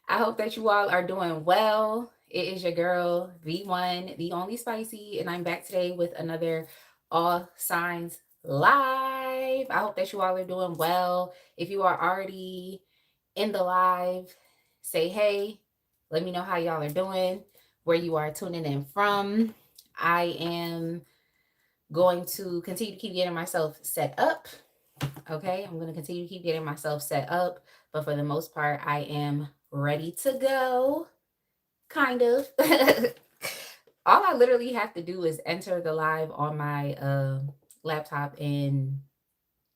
I hope that you all are doing well. It is your girl, the one, the only Spicy, and I'm back today with another All Signs Live. I hope that you all are doing well. If you are already in the live, say hey. Let me know how y'all are doing, where you are tuning in from. I am going to continue to keep getting myself set up. Okay, I'm going to continue to keep getting myself set up, but for the most part, I am ready to go. Kind of. All I literally have to do is enter the live on my laptop and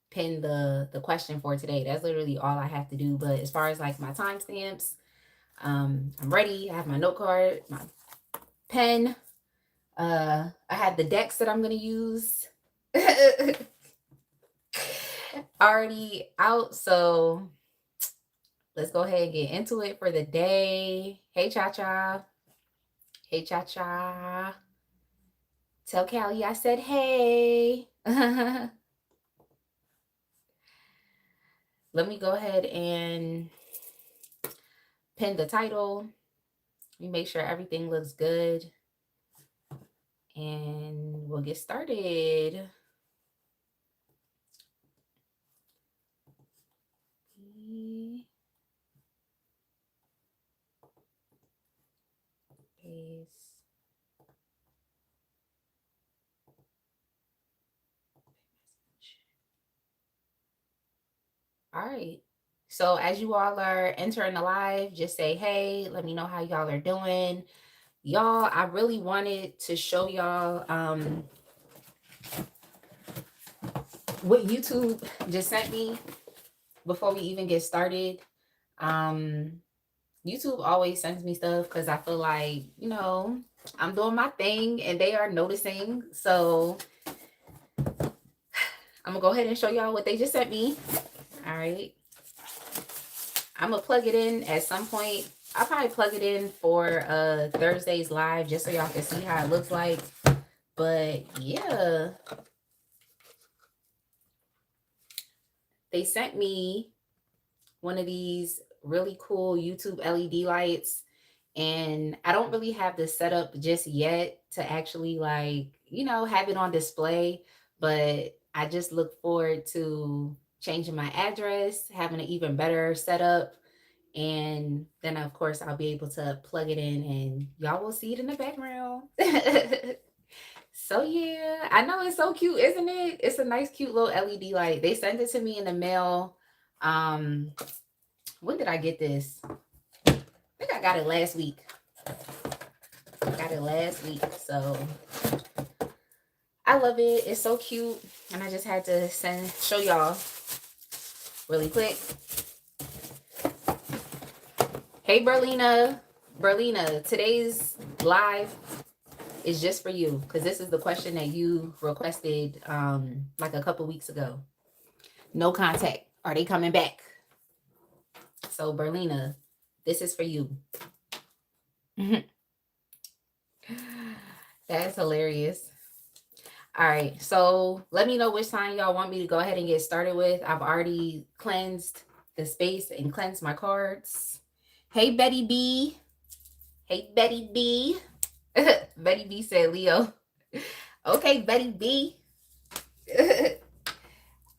pin the question for today. That's literally all I have to do. But as far as like my timestamps, I'm ready. I have my note card, my pen. I have the decks that I'm gonna use already out. So let's go ahead and get into it for the day. Hey, Cha Cha. Hey, Cha Cha. Tell Callie I said hey. Let me go ahead and pin the title. We make sure everything looks good. And we'll get started. All right. So as you all are entering the live, just say hey. Let me know how y'all are doing. Y'all, I really wanted to show y'all what YouTube just sent me before we even get started. YouTube always sends me stuff because I feel like, you know, I'm doing my thing and they are noticing. So I'm gonna go ahead and show y'all what they just sent me. All right. I'm gonna plug it in at some point. I'll probably plug it in for Thursday's live just so y'all can see how it looks like. But yeah, they sent me one of these really cool YouTube LED lights, and I don't really have this set up just yet to actually, like, you know, have it on display, but I just look forward to changing my address, having an even better setup, and then of course I'll be able to plug it in and y'all will see it in the background. So yeah, I know it's so cute, isn't it? It's a nice cute little LED light. They sent it to me in the mail. When did I get this? I think I got it last week. So I love it. It's so cute, and I just had to show y'all really quick. Hey, Berlina. Today's live is just for you because this is the question that you requested like a couple weeks ago. No contact. Are they coming back? So, Berlina, this is for you. That's hilarious. All right, so let me know which sign y'all want me to go ahead and get started with. I've already cleansed the space and cleansed my cards. Hey, Betty B. Betty B said Leo. Okay, Betty B.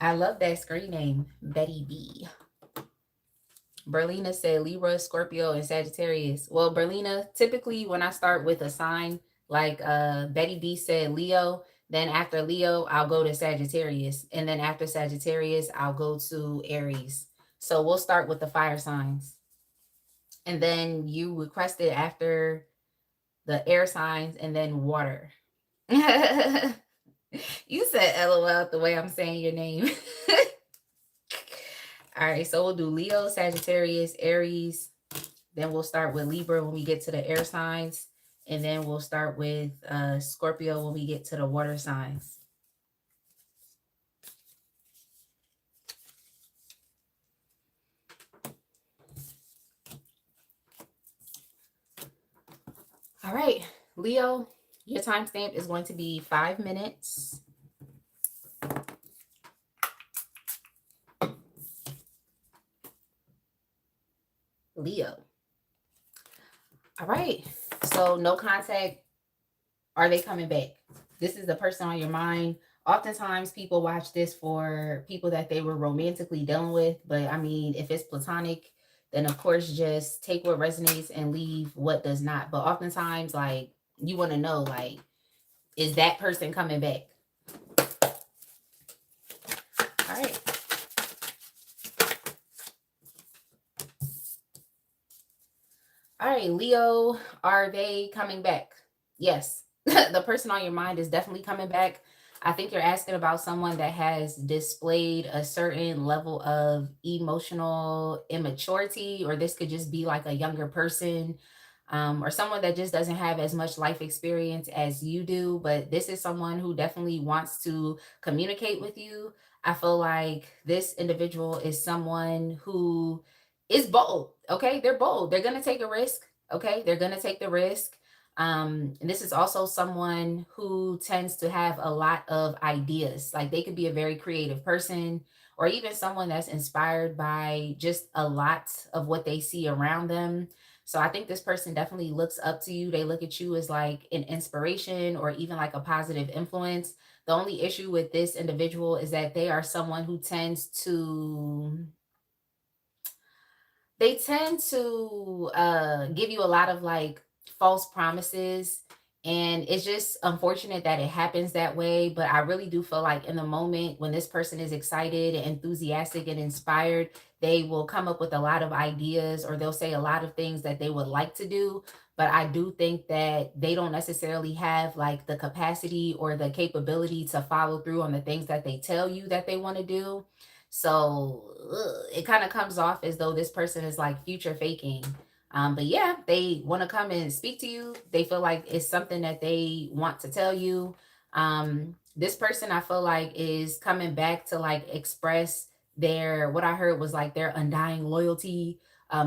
I love that screen name, Betty B. Berlina said Libra, Scorpio, and Sagittarius. Well, Berlina, typically when I start with a sign, like Betty B said Leo, then after Leo, I'll go to Sagittarius. And then after Sagittarius, I'll go to Aries. So we'll start with the fire signs. And then you requested after the air signs and then water. You said LOL the way I'm saying your name. All right, so we'll do Leo, Sagittarius, Aries. Then we'll start with Libra when we get to the air signs. And then we'll start with Scorpio when we get to the water signs. All right, Leo, your timestamp is going to be 5 minutes. Leo. All right. So no contact. Are they coming back? This is the person on your mind. Oftentimes people watch this for people that they were romantically dealing with. But I mean, if it's platonic, then of course just take what resonates and leave what does not. But oftentimes, like, you want to know, like, is that person coming back? All right. All right, Leo, are they coming back? Yes. The person on your mind is definitely coming back. I think you're asking about someone that has displayed a certain level of emotional immaturity, or this could just be like a younger person, or someone that just doesn't have as much life experience as you do. But this is someone who definitely wants to communicate with you. I feel like this individual is someone who is bold. Okay, they're bold. They're gonna take a risk. Okay, they're gonna take the risk. And this is also someone who tends to have a lot of ideas. Like, they could be a very creative person, or even someone that's inspired by just a lot of what they see around them. So I think this person definitely looks up to you. They look at you as like an inspiration or even like a positive influence. The only issue with this individual is that they are someone who tend to give you a lot of like false promises, and it's just unfortunate that it happens that way. But I really do feel like in the moment when this person is excited and enthusiastic and inspired, they will come up with a lot of ideas, or they'll say a lot of things that they would like to do. But I do think that they don't necessarily have like the capacity or the capability to follow through on the things that they tell you that they want to do. So it kind of comes off as though this person is like future faking. But yeah, they want to come and speak to you. They feel like it's something that they want to tell you. This person, I feel like, is coming back to like express their, what I heard was like their undying loyalty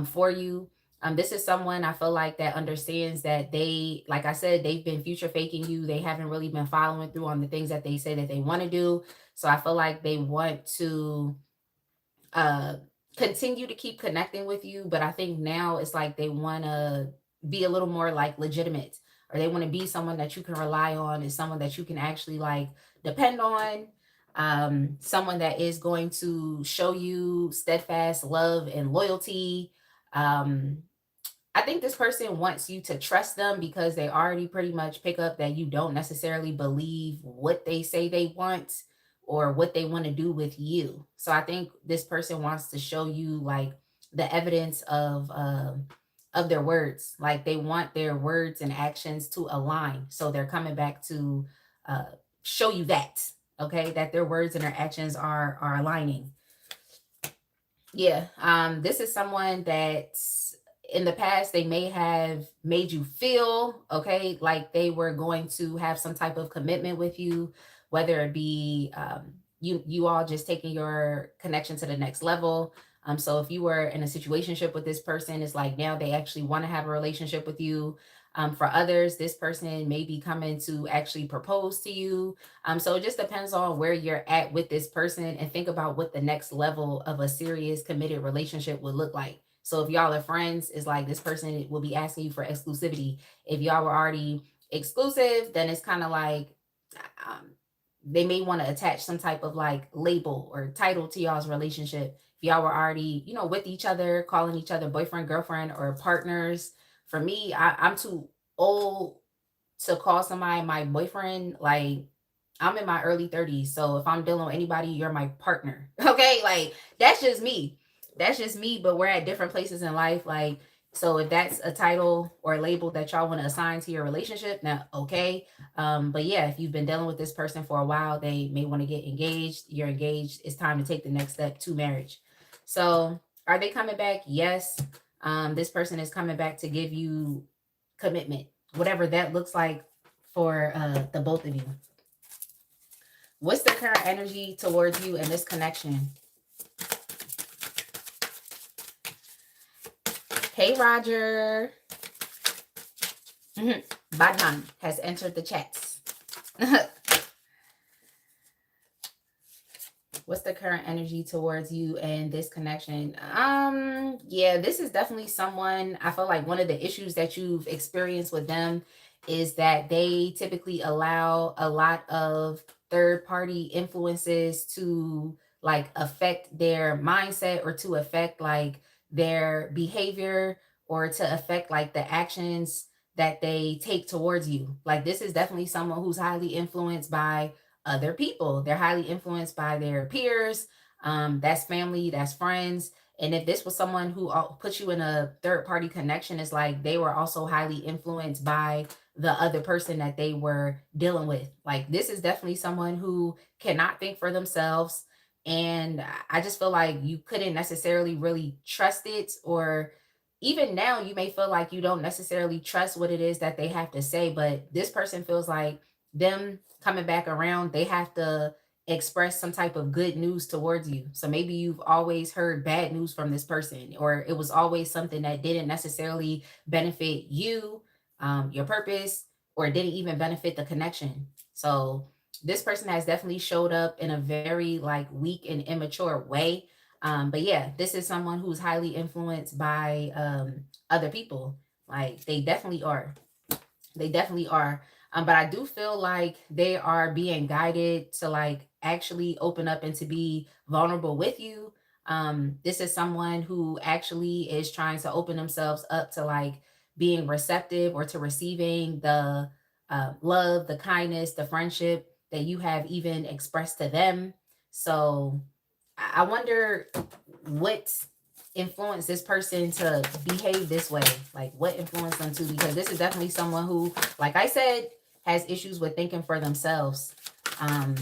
for you. This is someone I feel like that understands that they, like I said, they've been future faking you. They haven't really been following through on the things that they say that they want to do. So I feel like they want to uh continue to keep connecting with you, but I think now it's like they want to be a little more like legitimate, or they want to be someone that you can rely on, and someone that you can actually like depend on, someone that is going to show you steadfast love and loyalty. um I think this person wants you to trust them because they already pretty much pick up that you don't necessarily believe what they say they want or what they want to do with you. So I think this person wants to show you like the evidence of their words. Like, they want their words and actions to align. So they're coming back to uh, show you that, okay, that their words and their actions are aligning. Yeah, this is someone that in the past they may have made you feel okay, like they were going to have some type of commitment with you, whether it be you all just taking your connection to the next level. So if you were in a situationship with this person, it's like now they actually want to have a relationship with you. For others, this person may be coming to actually propose to you. So it just depends on where you're at with this person, and think about what the next level of a serious committed relationship would look like. So if y'all are friends, it's like this person will be asking you for exclusivity. If y'all were already exclusive, then it's kind of like um, they may want to attach some type of like label or title to y'all's relationship. If y'all were already, with each other, calling each other boyfriend, girlfriend, or partners. For me, I'm too old to call somebody my boyfriend. Like, I'm in my early 30s. So if I'm dealing with anybody, you're my partner. Okay. Like, that's just me. That's just me. But we're at different places in life. Like, so if that's a title or a label that y'all want to assign to your relationship, now, okay. But yeah, if you've been dealing with this person for a while, they may want to get engaged. You're engaged. It's time to take the next step to marriage. So are they coming back? Yes. This person is coming back to give you commitment, whatever that looks like for the both of you. What's the current energy towards you in this connection? Hey, Roger. Badman has entered the chats. What's the current energy towards you and this connection? Yeah, this is definitely someone. I feel like one of the issues that you've experienced with them is that they typically allow a lot of third party influences to like affect their mindset or to affect like their behavior or to affect like the actions that they take towards you. Like this is definitely someone who's highly influenced by other people. They're highly influenced by their peers. That's family, that's friends. And if this was someone who puts you in a third party connection, it's like they were also highly influenced by the other person that they were dealing with. Like this is definitely someone who cannot think for themselves. And I just feel like you couldn't necessarily really trust it, or even now you may feel like you don't necessarily trust what it is that they have to say, but this person feels like them coming back around, they have to express some type of good news towards you. So maybe you've always heard bad news from this person, or it was always something that didn't necessarily benefit you, your purpose, or it didn't even benefit the connection. So this person has definitely showed up in a very like weak and immature way. But yeah, this is someone who's highly influenced by other people. Like they definitely are. They definitely are. But I do feel like they are being guided to like actually open up and to be vulnerable with you. This is someone who actually is trying to open themselves up to like being receptive or to receiving the love, the kindness, the friendship that you have even expressed to them. So I wonder what influenced this person to behave this way. Like what influenced them to, because this is definitely someone who, like I said, has issues with thinking for themselves. Um,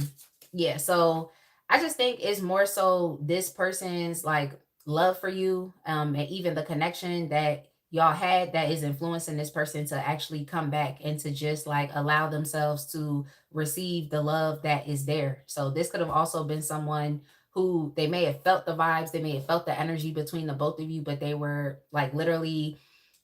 yeah, so I just think it's more so this person's like love for you, and even the connection that y'all had that is influencing this person to actually come back and to just like allow themselves to receive the love that is there. So this could have also been someone who they may have felt the vibes, they may have felt the energy between the both of you, but they were like literally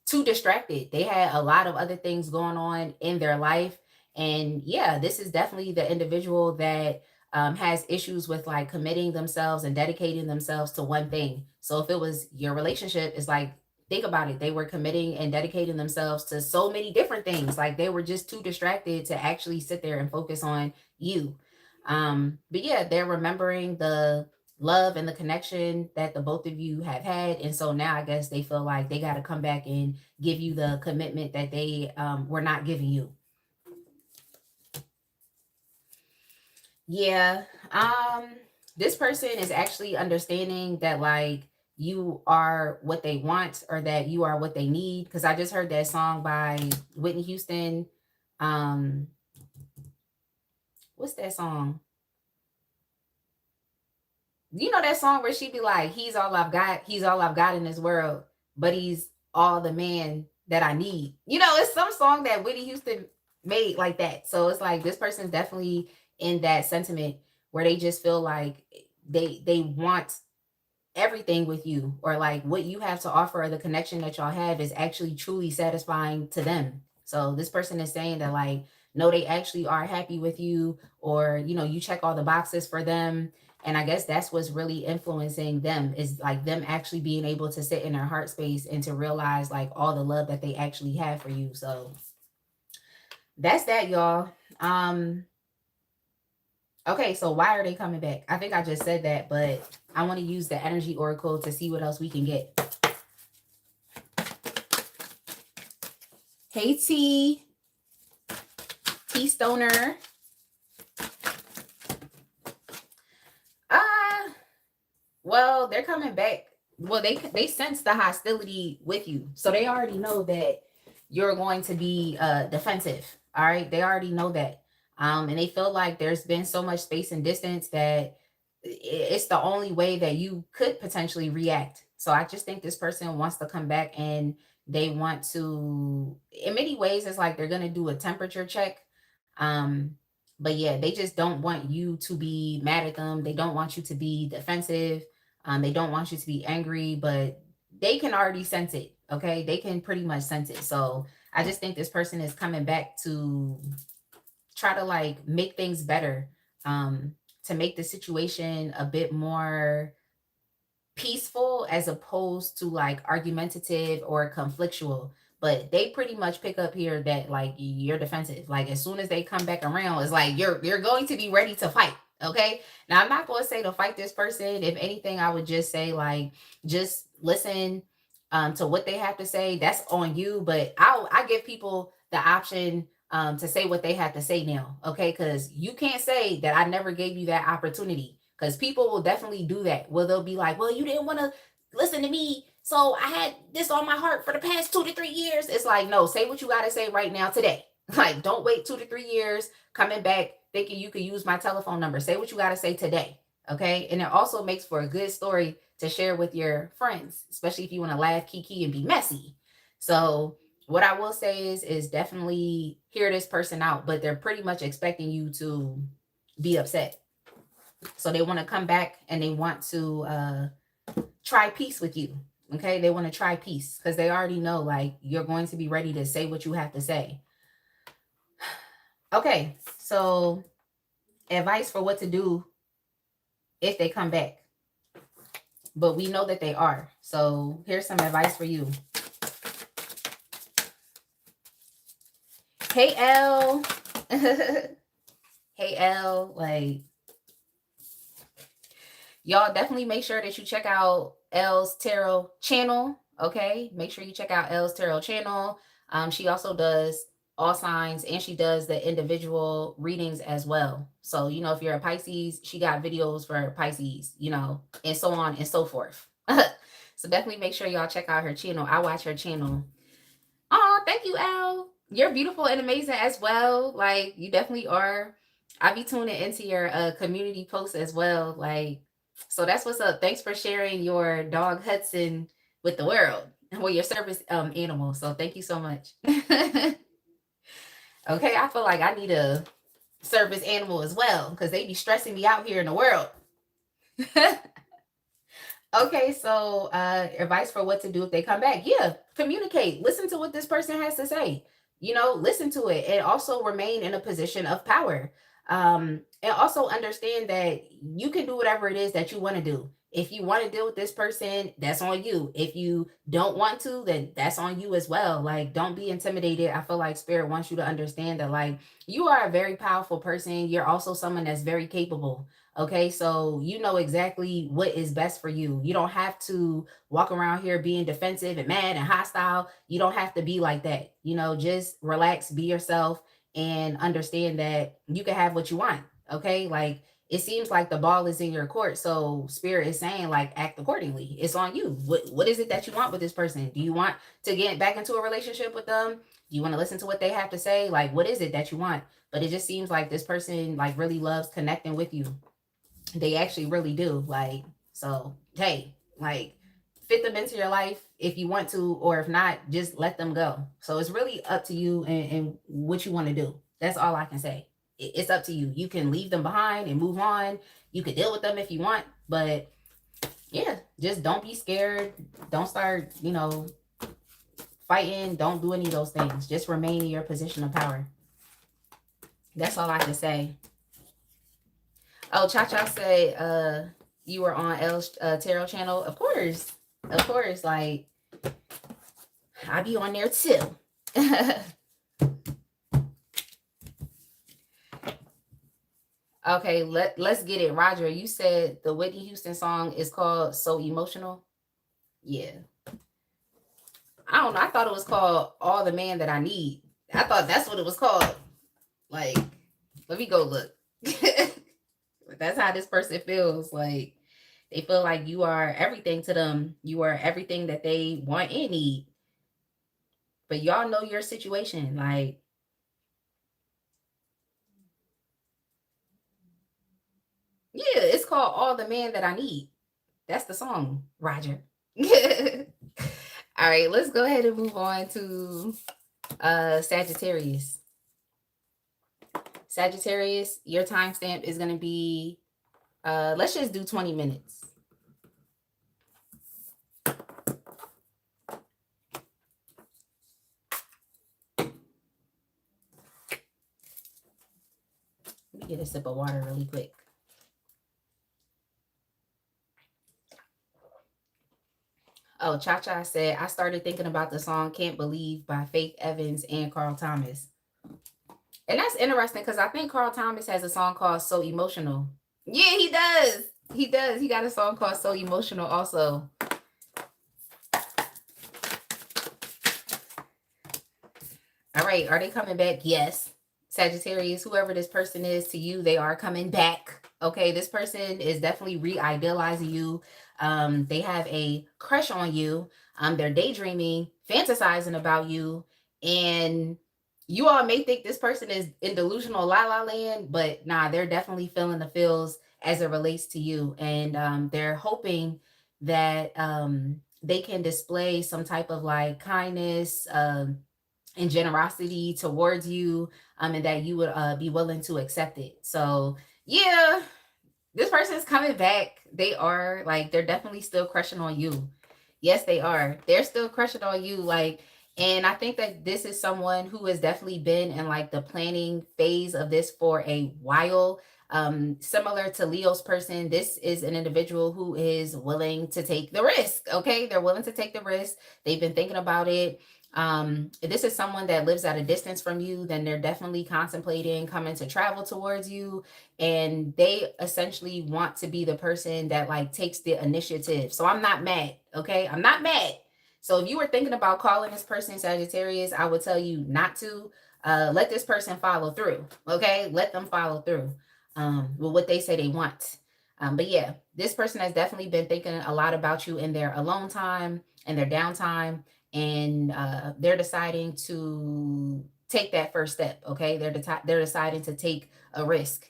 too distracted. They had a lot of other things going on in their life. And yeah, this is definitely the individual that has issues with like committing themselves and dedicating themselves to one thing. So if it was your relationship, it's like, think about it. They were committing and dedicating themselves to so many different things. Like they were just too distracted to actually sit there and focus on you. But yeah, they're remembering the love and the connection that the both of you have had. And so now I guess they feel like they got to come back and give you the commitment that they were not giving you. Yeah. This person is actually understanding that like you are what they want or that you are what they need. Cause I just heard that song by Whitney Houston. Um, what's that song? You know that song where she be like, he's all I've got in this world, but he's all the man that I need. You know, it's some song that Whitney Houston made like that. So it's like this person's definitely in that sentiment where they just feel like they want everything with you, or like what you have to offer or the connection that y'all have is actually truly satisfying to them. So this person is saying that like no, they actually are happy with you, or you know, you check all the boxes for them. And I guess that's what's really influencing them, is like them actually being able to sit in their heart space and to realize like all the love that they actually have for you. So that's that, y'all. Okay, so why are they coming back? I think I just said that, but I want to use the energy oracle to see what else we can get. Hey T Stoner. Well, they're coming back. Well, they sense the hostility with you, so they already know that you're going to be defensive. All right, they already know that, and they feel like there's been so much space and distance that it's the only way that you could potentially react. So I just think this person wants to come back and they want to, in many ways, it's like they're gonna do a temperature check. Um, but yeah, they just don't want you to be mad at them. They don't want you to be defensive. They don't want you to be angry, but they can already sense it. Okay. They can pretty much sense it. So I just think this person is coming back to try to like make things better, to make the situation a bit more peaceful as opposed to like argumentative or conflictual. But they pretty much pick up here that like you're defensive. Like as soon as they come back around, it's like you're going to be ready to fight. Okay. Now I'm not going to say to fight this person. If anything, I would just say like just listen to what they have to say. That's on you. But I give people the option to say what they have to say now. Okay, because you can't say that I never gave you that opportunity. Because people will definitely do that. Well, they'll be like, well, you didn't want to listen to me. So I had this on my heart for the past 2 to 3 years. It's like, no, say what you got to say right now today. Like, don't wait 2 to 3 years coming back thinking you could use my telephone number. Say what you got to say today. Okay. And it also makes for a good story to share with your friends, especially if you want to laugh, kiki, and be messy. So, what I will say is definitely hear this person out, but they're pretty much expecting you to be upset. So they want to come back and they want to try peace with you. Okay. They want to try peace because they already know like you're going to be ready to say what you have to say. Okay. So advice for what to do if they come back. But we know that they are. So here's some advice for you. Hey, L. Hey, L. Like, y'all definitely make sure that you check out L's Tarot channel. Okay. Make sure you check out L's Tarot channel. She also does all signs and she does the individual readings as well. So, you know, if you're a Pisces, she got videos for Pisces, you know, and so on and so forth. So definitely make sure y'all check out her channel. I watch her channel. Oh, thank you, Al. You're beautiful and amazing as well. Like, you definitely are. I be tuning into your community posts as well. Like, so that's what's up. Thanks for sharing your dog Hudson with the world. Well, your service animal. So thank you so much. Okay, I feel like I need a service animal as well because they be stressing me out here in the world. Okay, so advice for what to do if they come back. Yeah, communicate. Listen to what this person has to say. You know, listen to it and also remain in a position of power. And also understand that you can do whatever it is that you want to do. If you want to deal with this person, that's on you. If you don't want to, then that's on you as well. Like, don't be intimidated. I feel like Spirit wants you to understand that, like, you are a very powerful person. You're also someone that's very capable. Okay, so you know exactly what is best for you. You don't have to walk around here being defensive and mad and hostile. You don't have to be like that. You know, just relax, be yourself, and understand that you can have what you want. Okay, like it seems like the ball is in your court. So Spirit is saying, like, act accordingly. It's on you. What is it that you want with this person? Do you want to get back into a relationship with them? Do you want to listen to what they have to say? Like, what is it that you want? But it just seems like this person like really loves connecting with you. They actually really do. Like, so hey, like fit them into your life if you want to, or if not, just let them go. So it's really up to you and what you want to do. That's all I can say. It's up to you. You can leave them behind and move on. You could deal with them if you want, but yeah, just don't be scared. Don't start, you know, fighting. Don't do any of those things. Just remain in your position of power. That's all I can say. Oh, Cha Cha said you were on L's Tarot channel. Of course. Of course. Like, I be on there too. Okay, let's get it. Roger, you said the Whitney Houston song is called So Emotional. Yeah. I don't know. I thought it was called All the Man That I Need. I thought that's what it was called. Like, let me go look. That's how this person feels. Like, they feel like you are everything to them. You are everything that they want and need. But y'all know your situation. Like, yeah, it's called All the Man That I Need. That's the song, Roger. All right, let's go ahead and move on to Sagittarius. Sagittarius, your timestamp is going to be, let's just do 20 minutes. Let me get a sip of water really quick. Oh, Cha Cha said, I started thinking about the song Can't Believe by Faith Evans and Carl Thomas. And that's interesting because I think Carl Thomas has a song called So Emotional. Yeah, he does. He does. He got a song called So Emotional also. All right. Are they coming back? Yes. Sagittarius, whoever this person is to you, they are coming back. Okay. This person is definitely re-idealizing you. They have a crush on you. They're daydreaming, fantasizing about you. And you all may think this person is in delusional la la land, but nah, they're definitely feeling the feels as it relates to you. And they're hoping that they can display some type of like kindness, and generosity towards you, and that you would be willing to accept it. So yeah, this person is coming back. They are like, they're definitely still crushing on you. Yes, they are. They're still crushing on you. Like, and I think that this is someone who has definitely been in like the planning phase of this for a while. Similar to Leo's person, this is an individual who is willing to take the risk. Okay, they're willing to take the risk. They've been thinking about it. If this is someone that lives at a distance from you, then they're definitely contemplating coming to travel towards you, and they essentially want to be the person that like takes the initiative. So I'm not mad. Okay, I'm not mad. So if you were thinking about calling this person Sagittarius, I would tell you not to. Let this person follow through. Okay, let them follow through with what they say they want. But yeah, this person has definitely been thinking a lot about you in their alone time and their downtime, and they're deciding to take that first step. Okay, they're deciding to take a risk.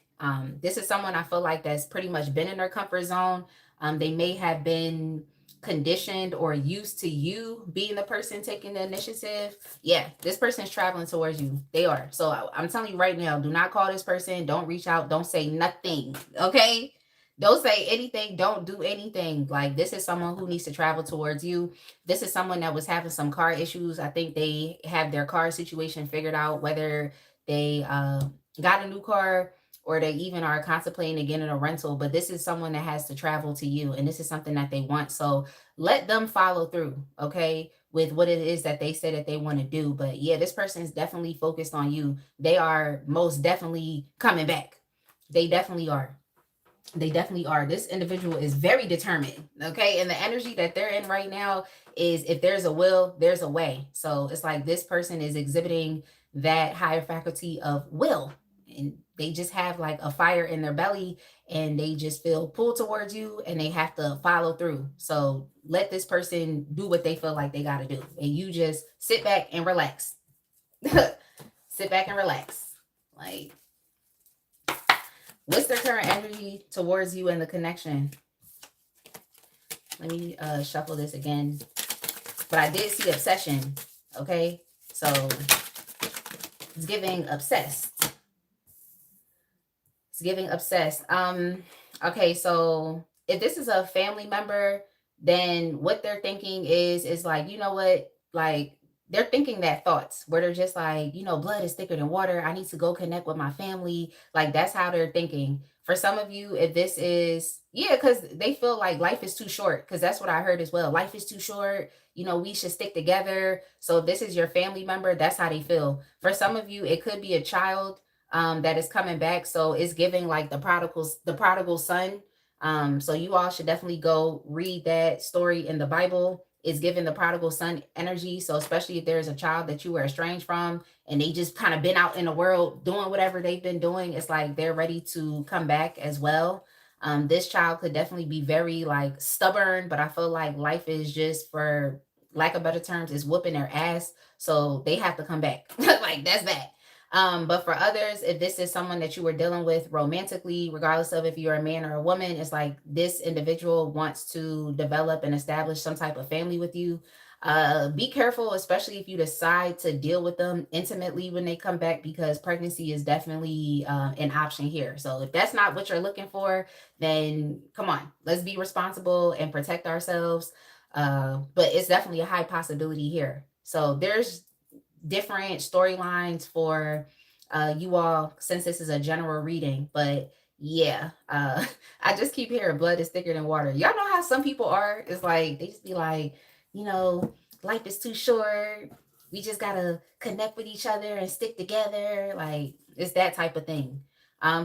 This is someone I feel like that's pretty much been in their comfort zone. They may have been conditioned or used to you being the person taking the initiative. Yeah, this person is traveling towards you. They are. So I'm telling you right now, do not call this person. Don't reach out. Don't say nothing. Okay. Don't say anything. Don't do anything. Like, this is someone who needs to travel towards you. This is someone that was having some car issues. I think they have their car situation figured out, whether they got a new car or they even are contemplating again in a rental. But this is someone that has to travel to you, and this is something that they want. So let them follow through, okay, with what it is that they say that they want to do. But yeah, this person is definitely focused on you. They are most definitely coming back. They definitely are. They definitely are. This individual is very determined. Okay. And the energy that they're in right now is, if there's a will, there's a way. So it's like this person is exhibiting that higher faculty of will. And they just have like a fire in their belly, and they just feel pulled towards you, and they have to follow through. So let this person do what they feel like they got to do. And you just sit back and relax. Sit back and relax. Like, what's their current energy towards you and the connection? Let me shuffle this again. But I did see obsession. Okay. So it's giving obsessed. It's giving obsessed. Okay. So if this is a family member, then what they're thinking is like, you know what? Like, they're thinking that thoughts where they're just like, blood is thicker than water. I need to go connect with my family. Like, that's how they're thinking. For some of you, if this is, yeah, because they feel like life is too short, because that's what I heard as well. Life is too short. We should stick together. So if this is your family member, that's how they feel. For some of you, it could be a child that is coming back. So it's giving like the prodigal son. So you all should definitely go read that story in the Bible. It's giving the prodigal son energy. So especially if there's a child that you were estranged from, and they just kind of been out in the world doing whatever they've been doing, it's like they're ready to come back as well. This child could definitely be very like stubborn, but I feel like life is just, for lack of better terms, is whooping their ass. So they have to come back. Like, that's that. But for others, if this is someone that you were dealing with romantically, regardless of if you're a man or a woman, it's like this individual wants to develop and establish some type of family with you. Be careful, especially if you decide to deal with them intimately when they come back, because pregnancy is definitely an option here. So if that's not what you're looking for, then come on, let's be responsible and protect ourselves. But it's definitely a high possibility here. So there's different storylines for you all, since this is a general reading. But yeah, I just keep hearing blood is thicker than water. Y'all know how some people are. It's like they just be like, you know, life is too short. We just gotta connect with each other and stick together. Like it's that type of thing.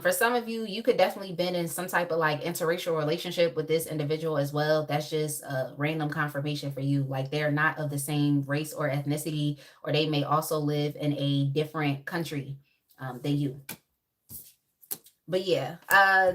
For some of you, you could definitely been in some type of like interracial relationship with this individual as well. That's just a random confirmation for you. Like they're not of the same race or ethnicity, or they may also live in a different country than you. But yeah,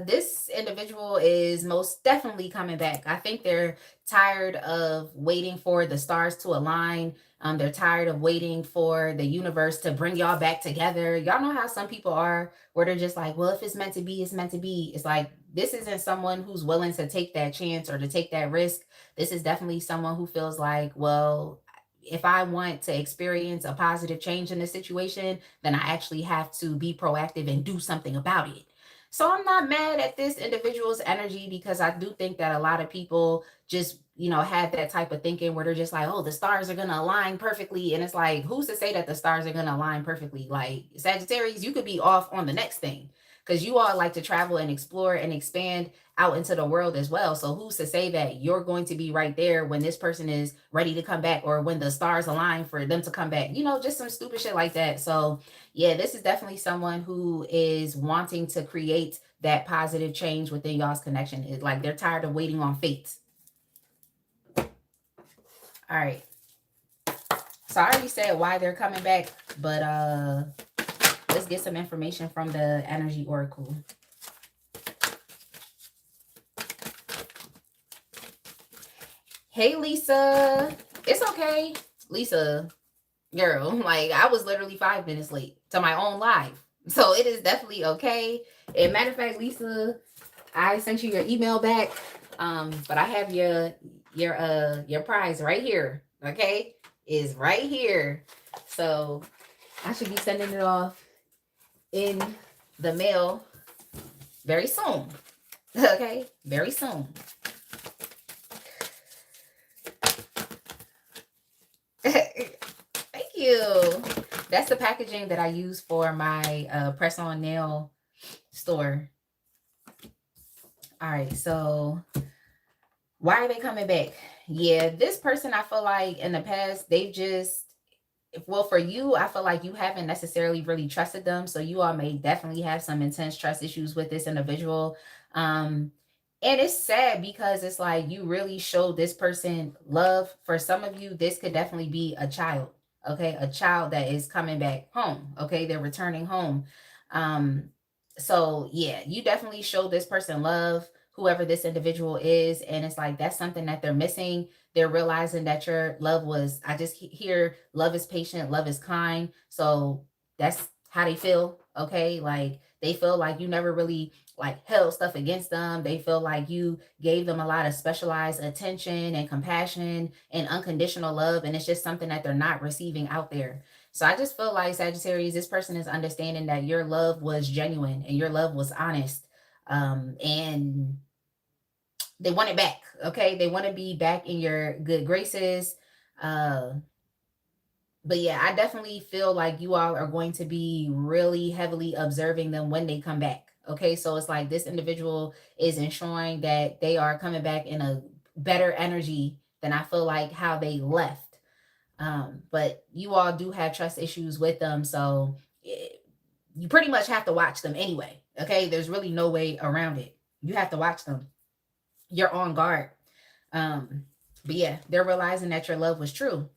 this individual is most definitely coming back. I think they're tired of waiting for the stars to align. They're tired of waiting for the universe to bring y'all back together. Y'all know how some people are, where they're just like, well, if it's meant to be, it's meant to be. It's like, this isn't someone who's willing to take that chance or to take that risk. This is definitely someone who feels like, well, if I want to experience a positive change in the situation, then I actually have to be proactive and do something about it. So I'm not mad at this individual's energy, because I do think that a lot of people just, have that type of thinking where they're just like, oh, the stars are going to align perfectly. And it's like, who's to say that the stars are going to align perfectly? Like Sagittarius, you could be off on the next thing, because you all like to travel and explore and expand out into the world as well. So who's to say that you're going to be right there when this person is ready to come back, or when the stars align for them to come back? Just some stupid shit like that. So yeah, this is definitely someone who is wanting to create that positive change within y'all's connection. It's like they're tired of waiting on fate. All right. So I already said why they're coming back, but let's get some information from the energy oracle. Hey, Lisa. It's okay. Lisa, girl, like I was literally 5 minutes late to my own live. So it is definitely okay. And matter of fact, Lisa, I sent you your email back. But I have your prize right here. Okay? Is right here. So I should be sending it off in the mail very soon. Okay? Very soon. Thank you. That's the packaging that I use for my press-on nail store. All right, so why are they coming back? Yeah, this person, I feel like in the past, they've just, well, for you, I feel like you haven't necessarily really trusted them. So you all may definitely have some intense trust issues with this individual. And it's sad, because it's like you really showed this person love. For some of you, this could definitely be a child. Okay, a child that is coming back home. Okay, they're returning home. So yeah, you definitely showed this person love, whoever this individual is, and it's like that's something that they're missing. They're realizing that your love was, I just hear love is patient, love is kind. So that's how they feel. Okay, like they feel like you never really like held stuff against them. They feel like you gave them a lot of specialized attention and compassion and unconditional love, and it's just something that they're not receiving out there. So I just feel like, Sagittarius, this person is understanding that your love was genuine and your love was honest. And they want it back. Okay. They want to be back in your good graces. But yeah, I definitely feel like you all are going to be really heavily observing them when they come back. Okay. So it's like this individual is ensuring that they are coming back in a better energy than I feel like how they left. But you all do have trust issues with them. So you pretty much have to watch them anyway. Okay. There's really no way around it. You have to watch them. You're on guard. But yeah, they're realizing that your love was true.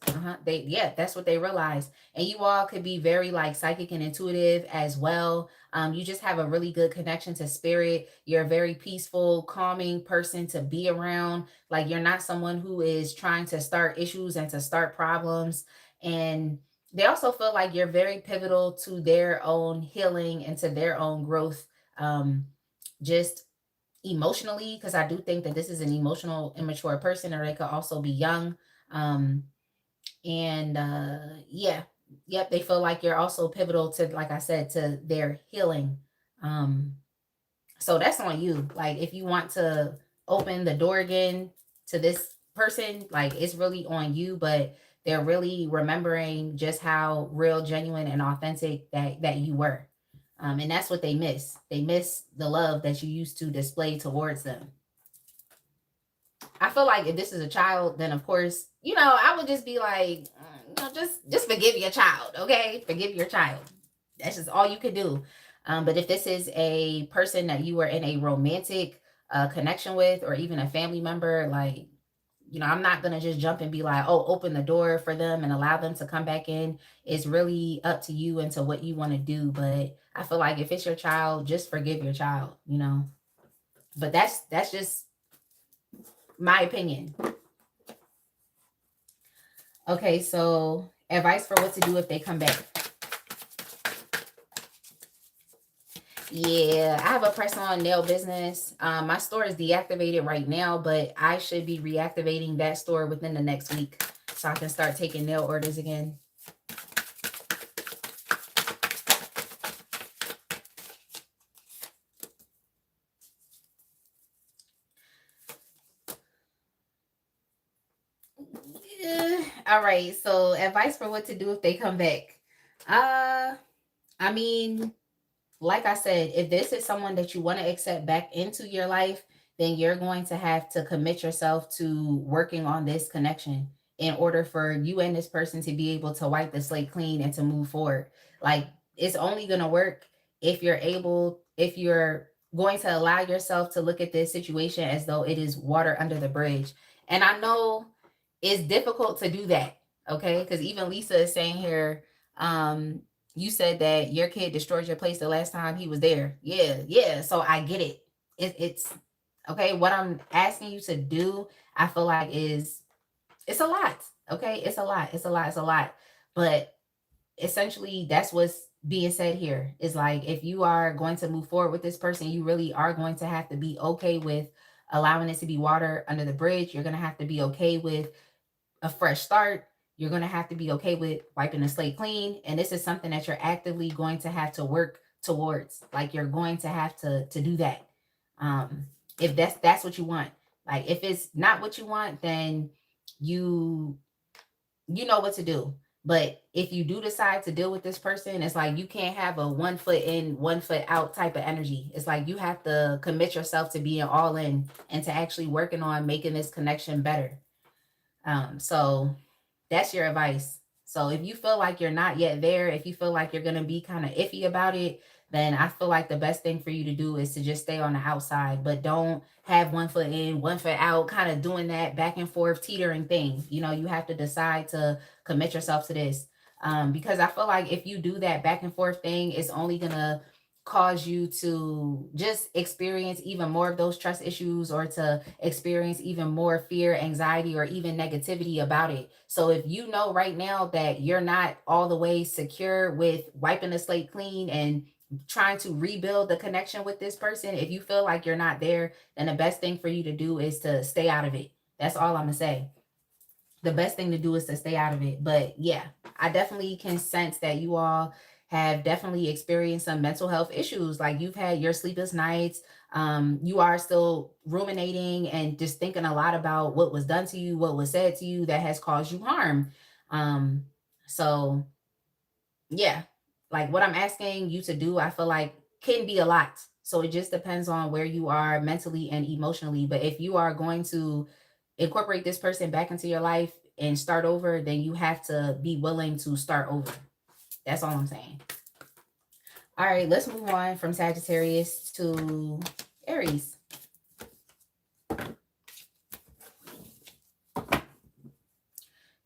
That's what they realize. And you all could be very like psychic and intuitive as well. You just have a really good connection to spirit. You're a very peaceful, calming person to be around. Like you're not someone who is trying to start issues and to start problems. And they also feel like you're very pivotal to their own healing and to their own growth. Just emotionally, because I do think that this is an emotional immature person, or they could also be young. Yeah, yep, they feel like you're also pivotal to, like I said, to their healing. So that's on you. Like if you want to open the door again to this person, like it's really on you. But they're really remembering just how real, genuine, and authentic that you were. And that's what they miss. They miss the love that you used to display towards them. I feel like if this is a child, then of course, I would just be like, just forgive your child, okay? Forgive your child. That's just all you could do. But if this is a person that you are in a romantic connection with, or even a family member, like, I'm not gonna just jump and be like, oh, open the door for them and allow them to come back in. It's really up to you and to what you want to do. But I feel like if it's your child, just forgive your child. But that's just my opinion. Okay, so advice for what to do if they come back. Yeah, I have a press-on nail business. My store is deactivated right now, but I should be reactivating that store within the next week so I can start taking nail orders again. All right, so advice for what to do if they come back. I mean, like I said, if this is someone that you want to accept back into your life, then you're going to have to commit yourself to working on this connection in order for you and this person to be able to wipe the slate clean and to move forward. Like, it's only going to work if you're going to allow yourself to look at this situation as though it is water under the bridge. And I know it's difficult to do that, okay? Because even Lisa is saying here, you said that your kid destroyed your place the last time he was there. Yeah, yeah. So I get it. It's okay. What I'm asking you to do, I feel like it's a lot. Okay, it's a lot. It's a lot. It's a lot. But essentially, that's what's being said here. Is like, if you are going to move forward with this person, you really are going to have to be okay with allowing it to be water under the bridge. You're going to have to be okay with a fresh start. You're going to have to be okay with wiping the slate clean. And this is something that you're actively going to have to work towards. Like, you're going to have to do that. If that's what you want. Like, if it's not what you want, then you know what to do. But if you do decide to deal with this person, it's like you can't have a 1 foot in, 1 foot out type of energy. It's like you have to commit yourself to being all in and to actually working on making this connection better. So that's your advice. So if you feel like you're not yet there, if you feel like you're going to be kind of iffy about it, then I feel like the best thing for you to do is to just stay on the outside, but don't have 1 foot in, 1 foot out, kind of doing that back and forth teetering thing. You have to decide to commit yourself to this. Because I feel like if you do that back and forth thing, it's only going to cause you to just experience even more of those trust issues, or to experience even more fear, anxiety, or even negativity about it. So if you know right now that you're not all the way secure with wiping the slate clean and trying to rebuild the connection with this person, if you feel like you're not there, then the best thing for you to do is to stay out of it. That's all I'm gonna say. The best thing to do is to stay out of it. But yeah, I definitely can sense that you all have definitely experienced some mental health issues. Like, you've had your sleepless nights. You are still ruminating and just thinking a lot about what was done to you, what was said to you that has caused you harm. So yeah, like, what I'm asking you to do, I feel like can be a lot. So it just depends on where you are mentally and emotionally. But if you are going to incorporate this person back into your life and start over, then you have to be willing to start over. That's all I'm saying. All right, let's move on from Sagittarius to Aries.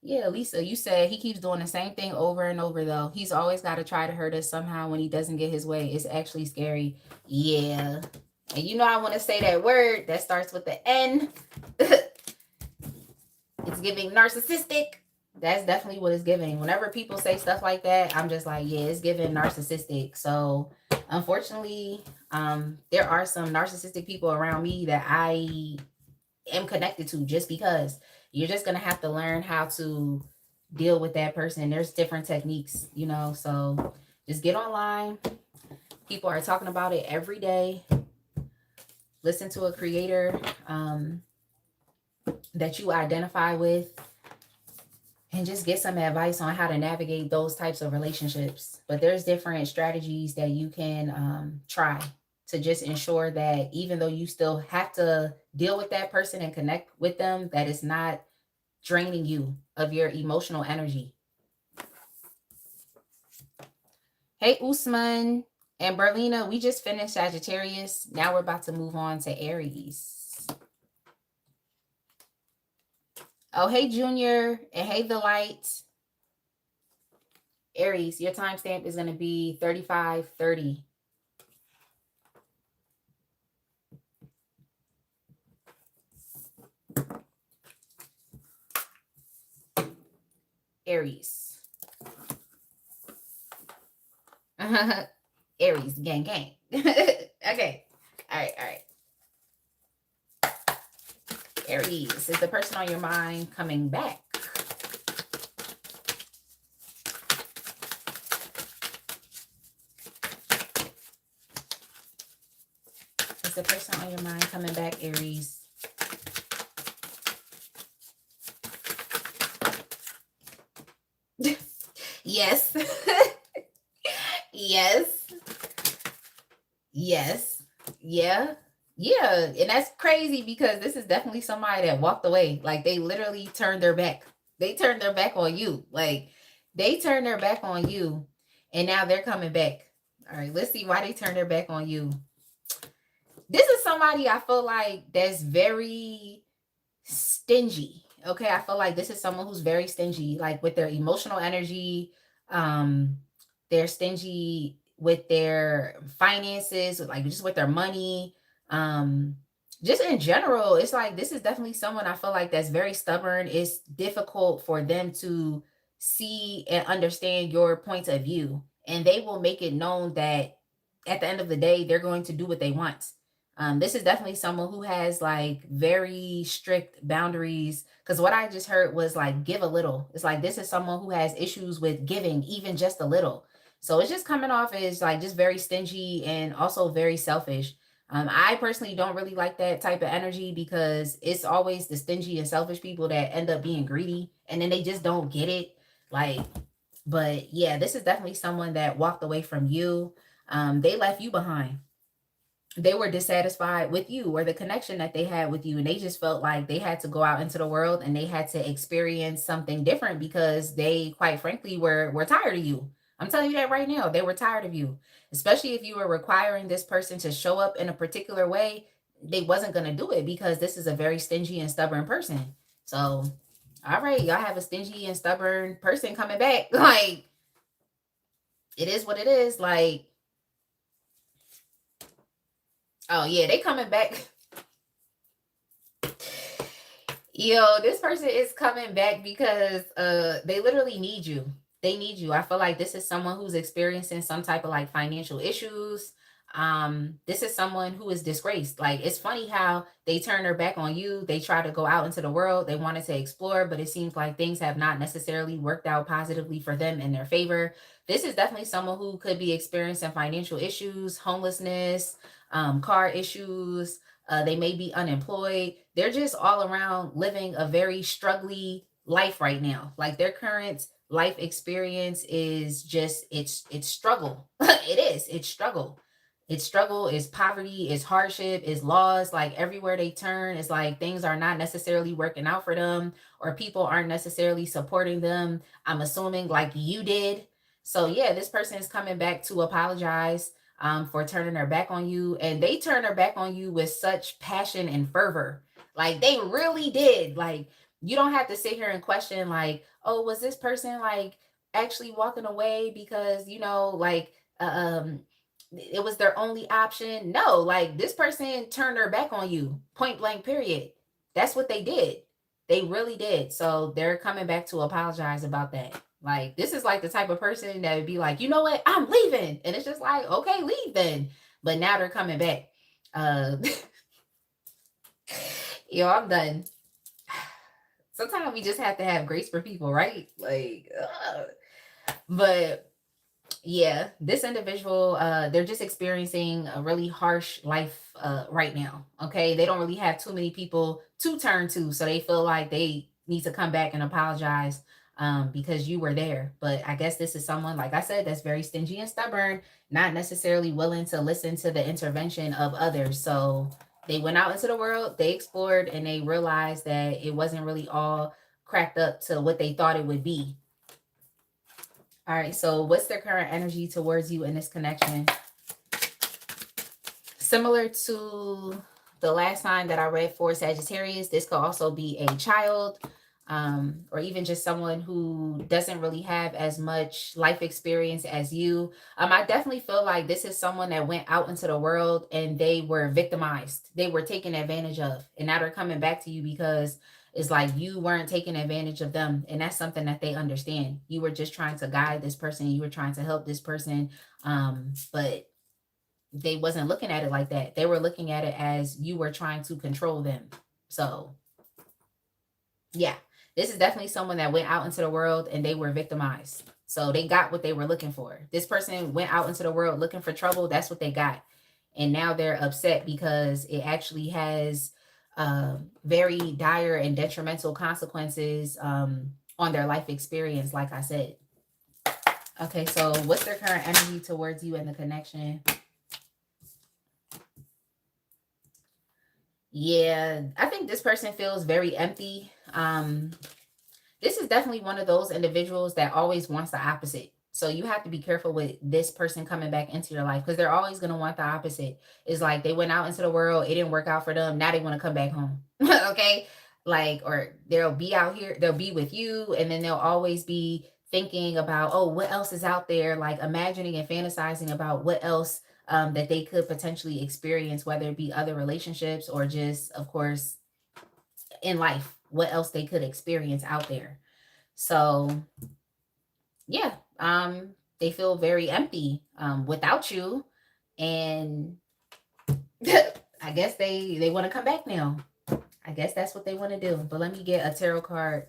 Yeah, Lisa, you said he keeps doing the same thing over and over, though. He's always got to try to hurt us somehow when he doesn't get his way. It's actually scary. Yeah. And I want to say that word that starts with the N. It's giving narcissistic. That's definitely what it's giving. Whenever people say stuff like that, I'm just like, yeah, it's giving narcissistic. So unfortunately, there are some narcissistic people around me that I am connected to, just because you're just going to have to learn how to deal with that person. There's different techniques, so just get online. People are talking about it every day. Listen to a creator that you identify with, and just get some advice on how to navigate those types of relationships. But there's different strategies that you can try to just ensure that even though you still have to deal with that person and connect with them, that it's not draining you of your emotional energy. Hey, Usman and Berlina, we just finished Sagittarius. Now we're about to move on to Aries. Oh, hey, Junior, and hey, The Light. Aries, your timestamp is going to be 3530. Aries. Aries, gang, gang. Okay. All right. Aries, is the person on your mind coming back? Is the person on your mind coming back, Aries? Yes. Yes. Yes. Yeah. Yeah. And that's crazy because this is definitely somebody that walked away. Like they literally turned their back. They turned their back on you. Like they turned their back on you and now they're coming back. All right, let's see why they turned their back on you. This is somebody I feel like that's very stingy. Okay, I feel like this is someone who's very stingy, like with their emotional energy. They're stingy with their finances, like just with their money. Just in general, it's like this is definitely someone I feel like that's very stubborn. It's difficult for them to see and understand your point of view, and they will make it known that at the end of the day, they're going to do what they want. This is definitely someone who has like very strict boundaries. Because what I just heard was like give a little. It's like this is someone who has issues with giving even just a little. So it's just coming off as like just very stingy and also very selfish. I personally don't really like that type of energy because it's always the stingy and selfish people that end up being greedy and then they just don't get it. Like, but yeah, this is definitely someone that walked away from you. They left you behind. They were dissatisfied with you or the connection that they had with you, and they just felt like they had to go out into the world and they had to experience something different because they quite frankly were tired of you. I'm telling you that right now. They were tired of you, especially if you were requiring this person to show up in a particular way. They wasn't going to do it because this is a very stingy and stubborn person. So all right, y'all have a stingy and stubborn person coming back. Like it is what it is. Like, oh yeah, they coming back. Yo, this person is coming back because they literally need you. They need you. I feel like this is someone who's experiencing some type of like financial issues. This is someone who is disgraced. Like it's funny how they turn their back on you. They try to go out into the world. They wanted to explore, but it seems like things have not necessarily worked out positively for them in their favor. This is definitely someone who could be experiencing financial issues, homelessness, car issues, they may be unemployed. They're just all around living a very struggly life right now. Like their current life experience is just it's struggle. It is. It's struggle. It's struggle, it's poverty, it's hardship, it's loss. Like everywhere they turn, it's like things are not necessarily working out for them or people aren't necessarily supporting them. I'm assuming like you did. So yeah, this person is coming back to apologize for turning their back on you. And they turned their back on you with such passion and fervor. Like they really did. Like you don't have to sit here and question, like, oh, was this person like actually walking away because, like, it was their only option? No, like this person turned their back on you, point blank, period. That's what they did. They really did. So they're coming back to apologize about that. Like, this is like the type of person that would be like, you know what, I'm leaving. And it's just like, okay, leave then. But now they're coming back. Uh, yo, I'm done. Sometimes we just have to have grace for people, right? Like, but yeah, this individual, they're just experiencing a really harsh life right now. Okay, they don't really have too many people to turn to, so they feel like they need to come back and apologize because you were there. But I guess this is someone, like I said, that's very stingy and stubborn, not necessarily willing to listen to the intervention of others. So they went out into the world, they explored, and they realized that it wasn't really all cracked up to what they thought it would be. All right, so what's their current energy towards you in this connection? Similar to the last sign that I read for Sagittarius, this could also be a child, or even just someone who doesn't really have as much life experience as you. I definitely feel like this is someone that went out into the world and they were victimized. They were taken advantage of. And now they're coming back to you because it's like you weren't taking advantage of them. And that's something that they understand. You were just trying to guide this person. You were trying to help this person. But they wasn't looking at it like that. They were looking at it as you were trying to control them. So yeah, this is definitely someone that went out into the world and they were victimized. So they got what they were looking for. This person went out into the world looking for trouble. That's what they got. And now they're upset because it actually has very dire and detrimental consequences on their life experience, like I said. Okay, so what's their current energy towards you and the connection? Yeah, I think this person feels very empty. This is definitely one of those individuals that always wants the opposite. So you have to be careful with this person coming back into your life because they're always going to want the opposite. It's like they went out into the world, it didn't work out for them. Now they want to come back home. Okay. Like, or they'll be out here, they'll be with you, and then they'll always be thinking about, oh, what else is out there? Like imagining and fantasizing about what else that they could potentially experience, whether it be other relationships or just, of course, in life, what else they could experience out there. So yeah, they feel very empty without you, and I guess they want to come back now. I guess that's what they want to do. But let me get a tarot card.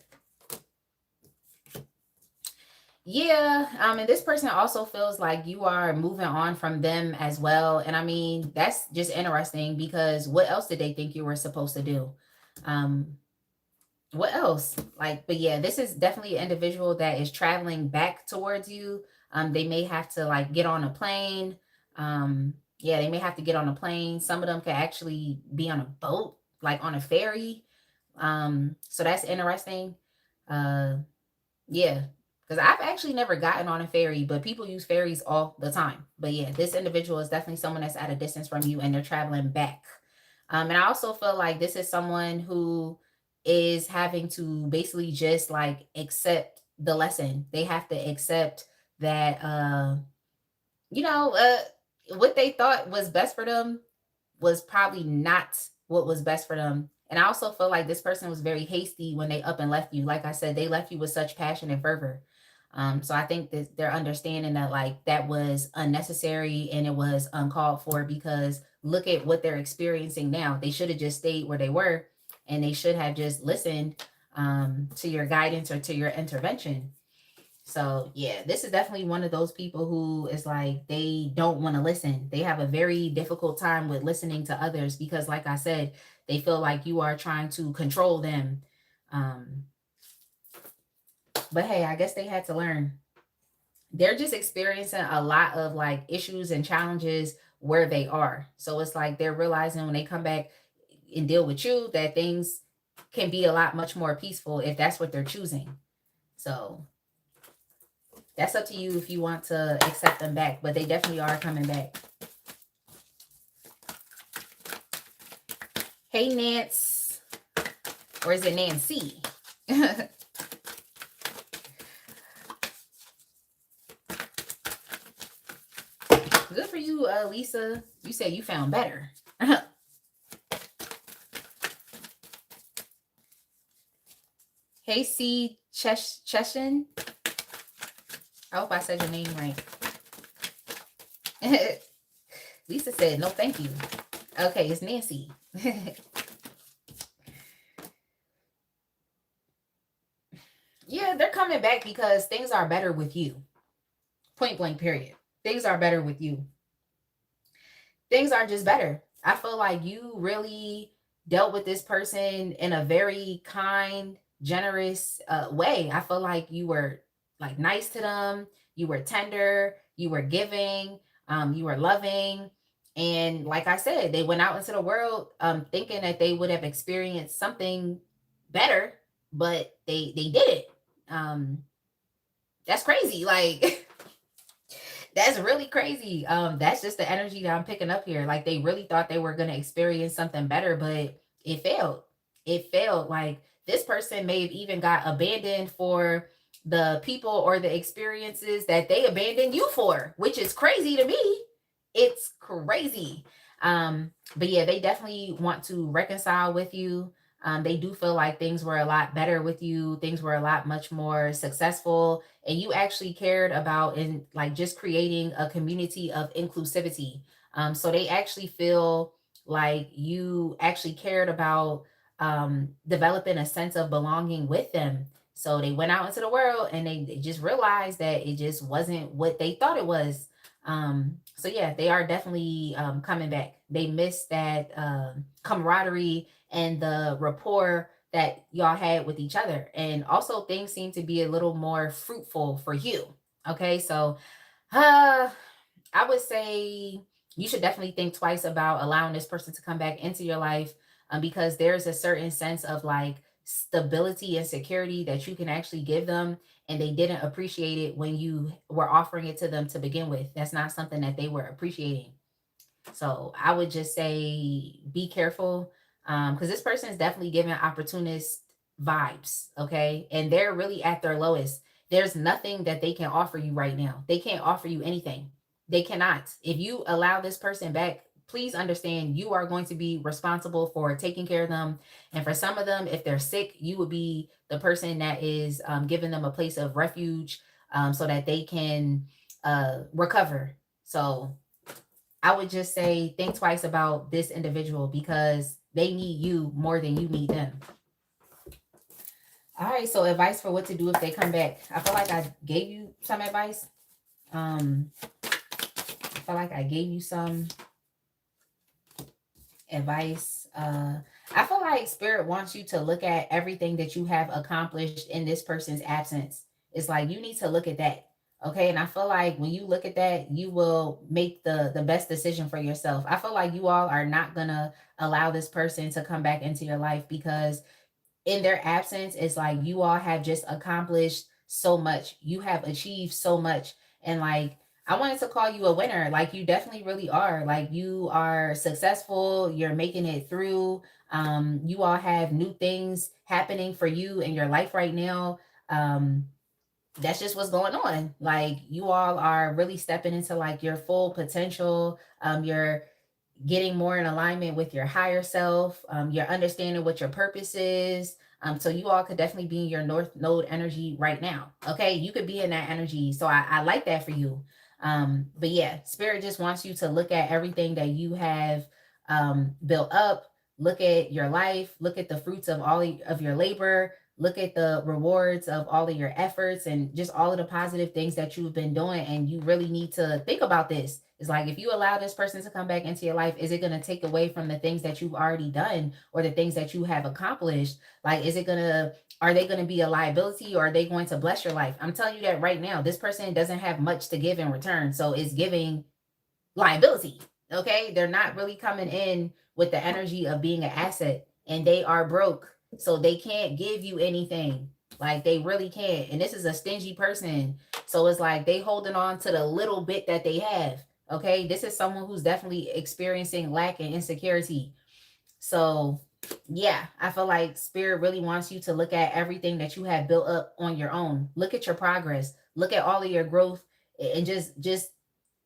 Yeah, and this person also feels like you are moving on from them as well. And I mean, that's just interesting because what else did they think you were supposed to do? Um, what else? Like, but yeah, this is definitely an individual that is traveling back towards you. They may have to like get on a plane. Yeah, they may have to get on a plane. Some of them could actually be on a boat, like on a ferry. So that's interesting. Uh, yeah, because I've actually never gotten on a ferry, but people use ferries all the time. But yeah, this individual is definitely someone that's at a distance from you and they're traveling back. And I also feel like this is someone who is having to basically just like accept the lesson. They have to accept that, you know, what they thought was best for them was probably not what was best for them. And I also feel like this person was very hasty when they up and left you. Like I said, they left you with such passion and fervor. So I think that they're understanding that like that was unnecessary and it was uncalled for because look at what they're experiencing now. They should have just stayed where they were and they should have just listened to your guidance or to your intervention. So yeah, this is definitely one of those people who is like they don't want to listen. They have a very difficult time with listening to others because, like I said, they feel like you are trying to control them. Um, but hey, I guess they had to learn. They're just experiencing a lot of like issues and challenges where they are. So it's like they're realizing when they come back and deal with you that things can be a lot much more peaceful if that's what they're choosing. So that's up to you if you want to accept them back, but they definitely are coming back. Hey, Nance. Or is it Nancy? Good for you, Lisa. You said you found better. Hey, C. Cheshin. I hope I said your name right. Lisa said, no, thank you. Okay, it's Nancy. Yeah, they're coming back because things are better with you. Point blank, period. Things are better with you. Things are just better. I feel like you really dealt with this person in a very kind, generous way. I feel like you were like nice to them, you were tender, you were giving, you were loving. And like I said, they went out into the world thinking that they would have experienced something better, but they didn't. Um, that's crazy. Like that's really crazy. That's just the energy that I'm picking up here. Like they really thought they were gonna experience something better, but it failed. It failed. Like this person may have even got abandoned for the people or the experiences that they abandoned you for, which is crazy to me. It's crazy. But yeah, they definitely want to reconcile with you. They do feel like things were a lot better with you. Things were a lot much more successful, and you actually cared about in like just creating a community of inclusivity. So they actually feel like you actually cared about developing a sense of belonging with them. So they went out into the world and they just realized that it just wasn't what they thought it was. So yeah, they are definitely coming back. They miss that camaraderie and the rapport that y'all had with each other. And also things seem to be a little more fruitful for you. Okay, so uh I would say you should definitely think twice about allowing this person to come back into your life, because there's a certain sense of like stability and security that you can actually give them, and they didn't appreciate it when you were offering it to them to begin with. That's not something that they were appreciating. So I would just say be careful, because this person is definitely giving opportunist vibes, okay? And they're really at their lowest. There's nothing that they can offer you right now. They can't offer you anything. They cannot. If you allow this person back, please understand you are going to be responsible for taking care of them. And for some of them, if they're sick, you would be the person that is giving them a place of refuge, so that they can recover. So I would just say think twice about this individual because they need you more than you need them. All right, so advice for what to do if they come back. I feel like I gave you some advice. I feel like I gave you some advice. I feel like spirit wants you to look at everything that you have accomplished in this person's absence. It's like you need to look at that. Okay. And I feel like when you look at that, you will make the best decision for yourself. I feel like you all are not gonna allow this person to come back into your life because in their absence, it's like you all have just accomplished so much. You have achieved so much. And like, I wanted to call you a winner. Like, you definitely really are. Like, you are successful. You're making it through. You all have new things happening for you in your life right now. That's just what's going on. Like, you all are really stepping into like your full potential. You're getting more in alignment with your higher self. You're understanding what your purpose is. So you all could definitely be in your North Node energy right now. Okay, you could be in that energy. So I like that for you. But yeah, Spirit just wants you to look at everything that you have built up. Look at your life. Look at the fruits of all of your labor. Look at the rewards of all of your efforts and just all of the positive things that you've been doing. And you really need to think about this. It's like if you allow this person to come back into your life, is it going to take away from the things that you've already done or the things that you have accomplished? Like, are they going to be a liability or are they going to bless your life? I'm telling you that right now. This person doesn't have much to give in return. So it's giving liability. Okay. They're not really coming in with the energy of being an asset and they are broke. So they can't give you anything. Like they really can't. And this is a stingy person. So it's like they holding on to the little bit that they have. Okay. This is someone who's definitely experiencing lack and insecurity. So yeah, I feel like spirit really wants you to look at everything that you have built up on your own. Look at your progress. Look at all of your growth and just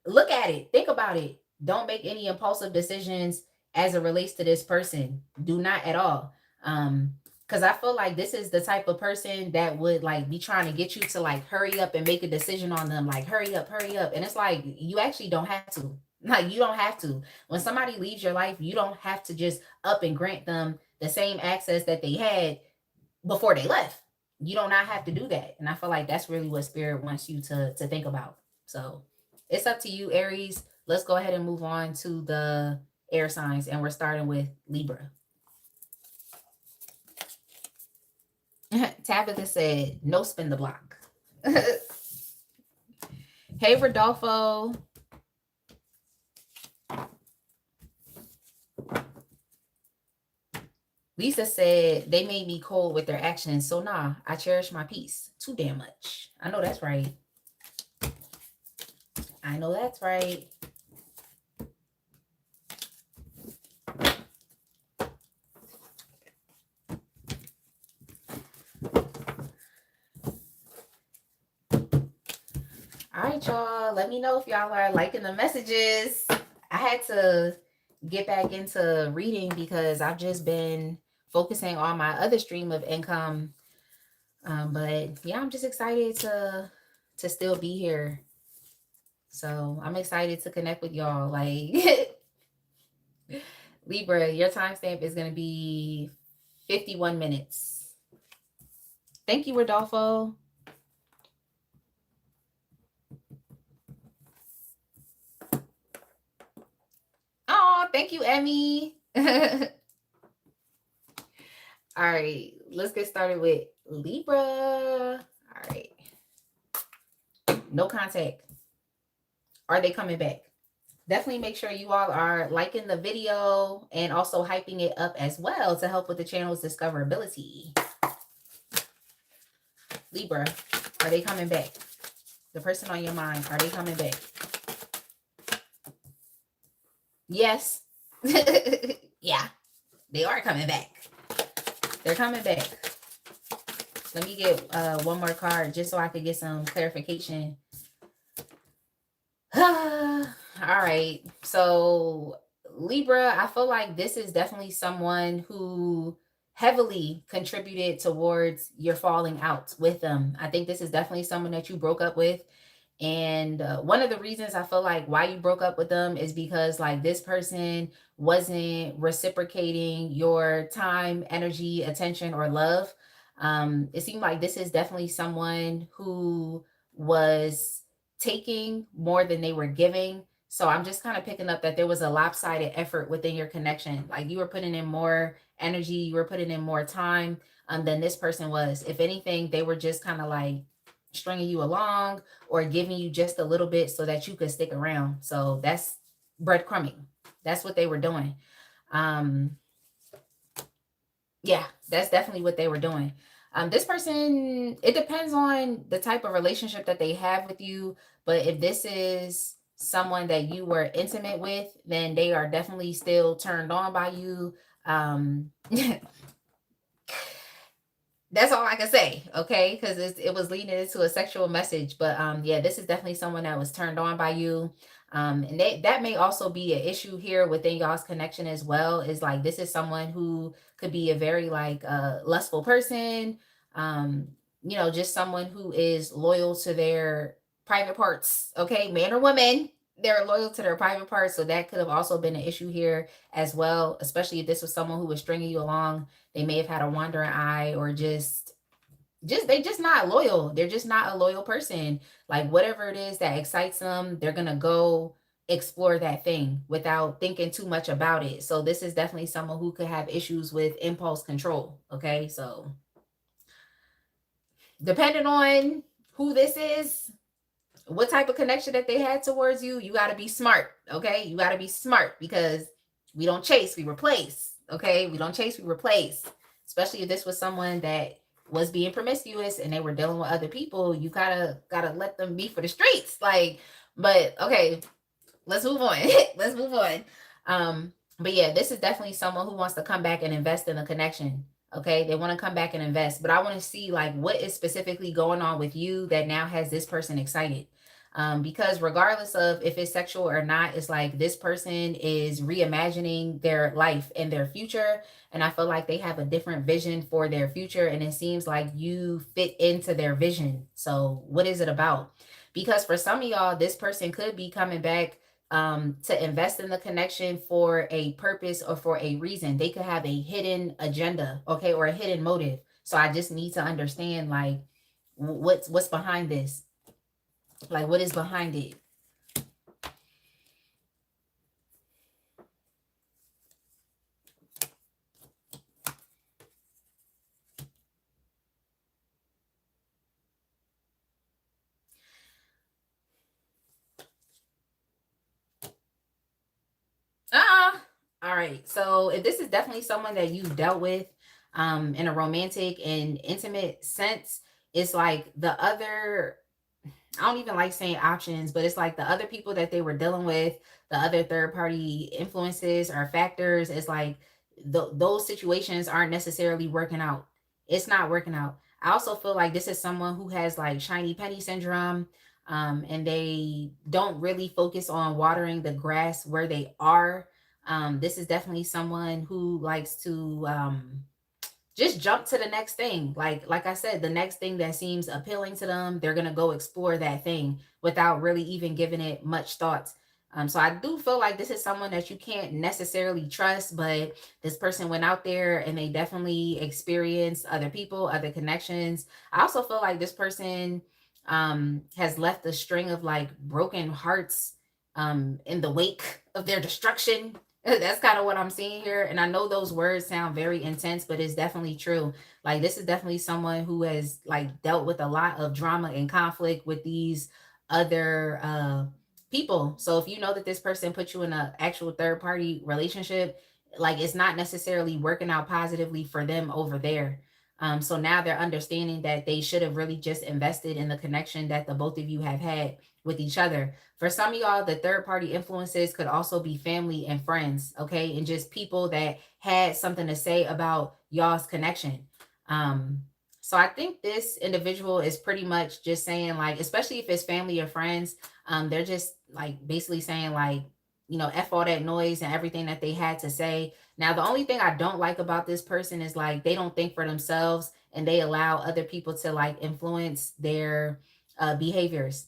look at it, think about it. Don't make any impulsive decisions as it relates to this person. Do not at all. Because I feel like this is the type of person that would like be trying to get you to like hurry up and make a decision on them, like hurry up, hurry up. And it's like you actually don't have to. Like you don't have to. When somebody leaves your life, you don't have to just up and grant them the same access that they had before they left. You do not have to do that. And I feel like that's really what spirit wants you to think about. So it's up to you, Aries. Let's go ahead and move on to the air signs. And we're starting with Libra. Tabitha said, no spin the block. Hey, Rodolfo. Lisa said, they made me cold with their actions. So, nah, I cherish my peace too damn much. I know that's right. I know that's right. All right, y'all. Let me know if y'all are liking the messages. I had to get back into reading because I've just been focusing on my other stream of income. But yeah, I'm just excited to still be here. So I'm excited to connect with y'all. Like Libra, your timestamp is gonna be 51 minutes. Thank you, Rodolfo. Oh, thank you, Emmy. All right, let's get started with Libra. All right. No contact. Are they coming back? Definitely make sure you all are liking the video and also hyping it up as well to help with the channel's discoverability. Libra, are they coming back? The person on your mind, are they coming back? Yes. Yeah, they are coming back. They're coming back. Let me get one more card just so I could get some clarification. All right. So, Libra, I feel like this is definitely someone who heavily contributed towards your falling out with them. I think this is definitely someone that you broke up with. And one of the reasons I feel like why you broke up with them is because like this person wasn't reciprocating your time, energy, attention, or love. It seemed like this is definitely someone who was taking more than they were giving. So I'm just kind of picking up that there was a lopsided effort within your connection. Like you were putting in more energy, you were putting in more time than this person was. If anything, they were just kind of like stringing you along or giving you just a little bit so that you could stick around. So that's breadcrumbing. That's what they were doing. Yeah, that's definitely what they were doing. This person, it depends on the type of relationship that they have with you. But if this is someone that you were intimate with, then they are definitely still turned on by you. That's all I can say, okay? Because it was leading into a sexual message. But yeah, this is definitely someone that was turned on by you. And that may also be an issue here within y'all's connection as well. Is like this is someone who could be a very like lustful person. Just someone who is loyal to their private parts, okay, man or woman. They're loyal to their private parts. So that could have also been an issue here as well, especially if this was someone who was stringing you along. They may have had a wandering eye or just they just not loyal. They're just not a loyal person. Like whatever it is that excites them, they're gonna go explore that thing without thinking too much about it. So this is definitely someone who could have issues with impulse control. Okay, so depending on who this is, what type of connection that they had towards you, you got to be smart. Okay, you got to be smart because we don't chase, we replace. Okay, we don't chase, we replace. Especially if this was someone that was being promiscuous and they were dealing with other people, you gotta let them be for the streets. Like, but okay, let's move on. Let's move on. But yeah, this is definitely someone who wants to come back and invest in a connection. Okay, they want to come back and invest, but I want to see like what is specifically going on with you that now has this person excited. Because regardless of if it's sexual or not, it's like this person is reimagining their life and their future. And I feel like they have a different vision for their future. And it seems like you fit into their vision. So, what is it about? Because for some of y'all, this person could be coming back to invest in the connection for a purpose or for a reason. They could have a hidden agenda, okay, or a hidden motive. So, I just need to understand like what's behind this. Like, what is behind it? right. So if this is definitely someone that you've dealt with in a romantic and intimate sense, it's like the other, I don't even like saying options, but it's like the other people that they were dealing with, the other third party influences or factors, it's like those situations aren't necessarily working out. It's not working out. I also feel like this is someone who has like shiny penny syndrome, and they don't really focus on watering the grass where they are. This is definitely someone who likes to just jump to the next thing. Like I said, the next thing that seems appealing to them, they're gonna go explore that thing without really even giving it much thought. So I do feel like this is someone that you can't necessarily trust, but this person went out there and they definitely experienced other people, other connections. I also feel like this person has left a string of like broken hearts in the wake of their destruction. That's kind of what I'm seeing here. And I know those words sound very intense, but it's definitely true. Like this is definitely someone who has like dealt with a lot of drama and conflict with these other people. So if you know that this person put you in an actual third party relationship, like it's not necessarily working out positively for them over there. So now they're understanding that they should have really just invested in the connection that the both of you have had with each other. For some of y'all, the third party influences could also be family and friends, okay? And just people that had something to say about y'all's connection. Um, so I think this individual is pretty much just saying, like, especially if it's family or friends, they're just like basically saying, like, F all that noise and everything that they had to say. Now, the only thing I don't like about this person is like they don't think for themselves and they allow other people to like influence their behaviors.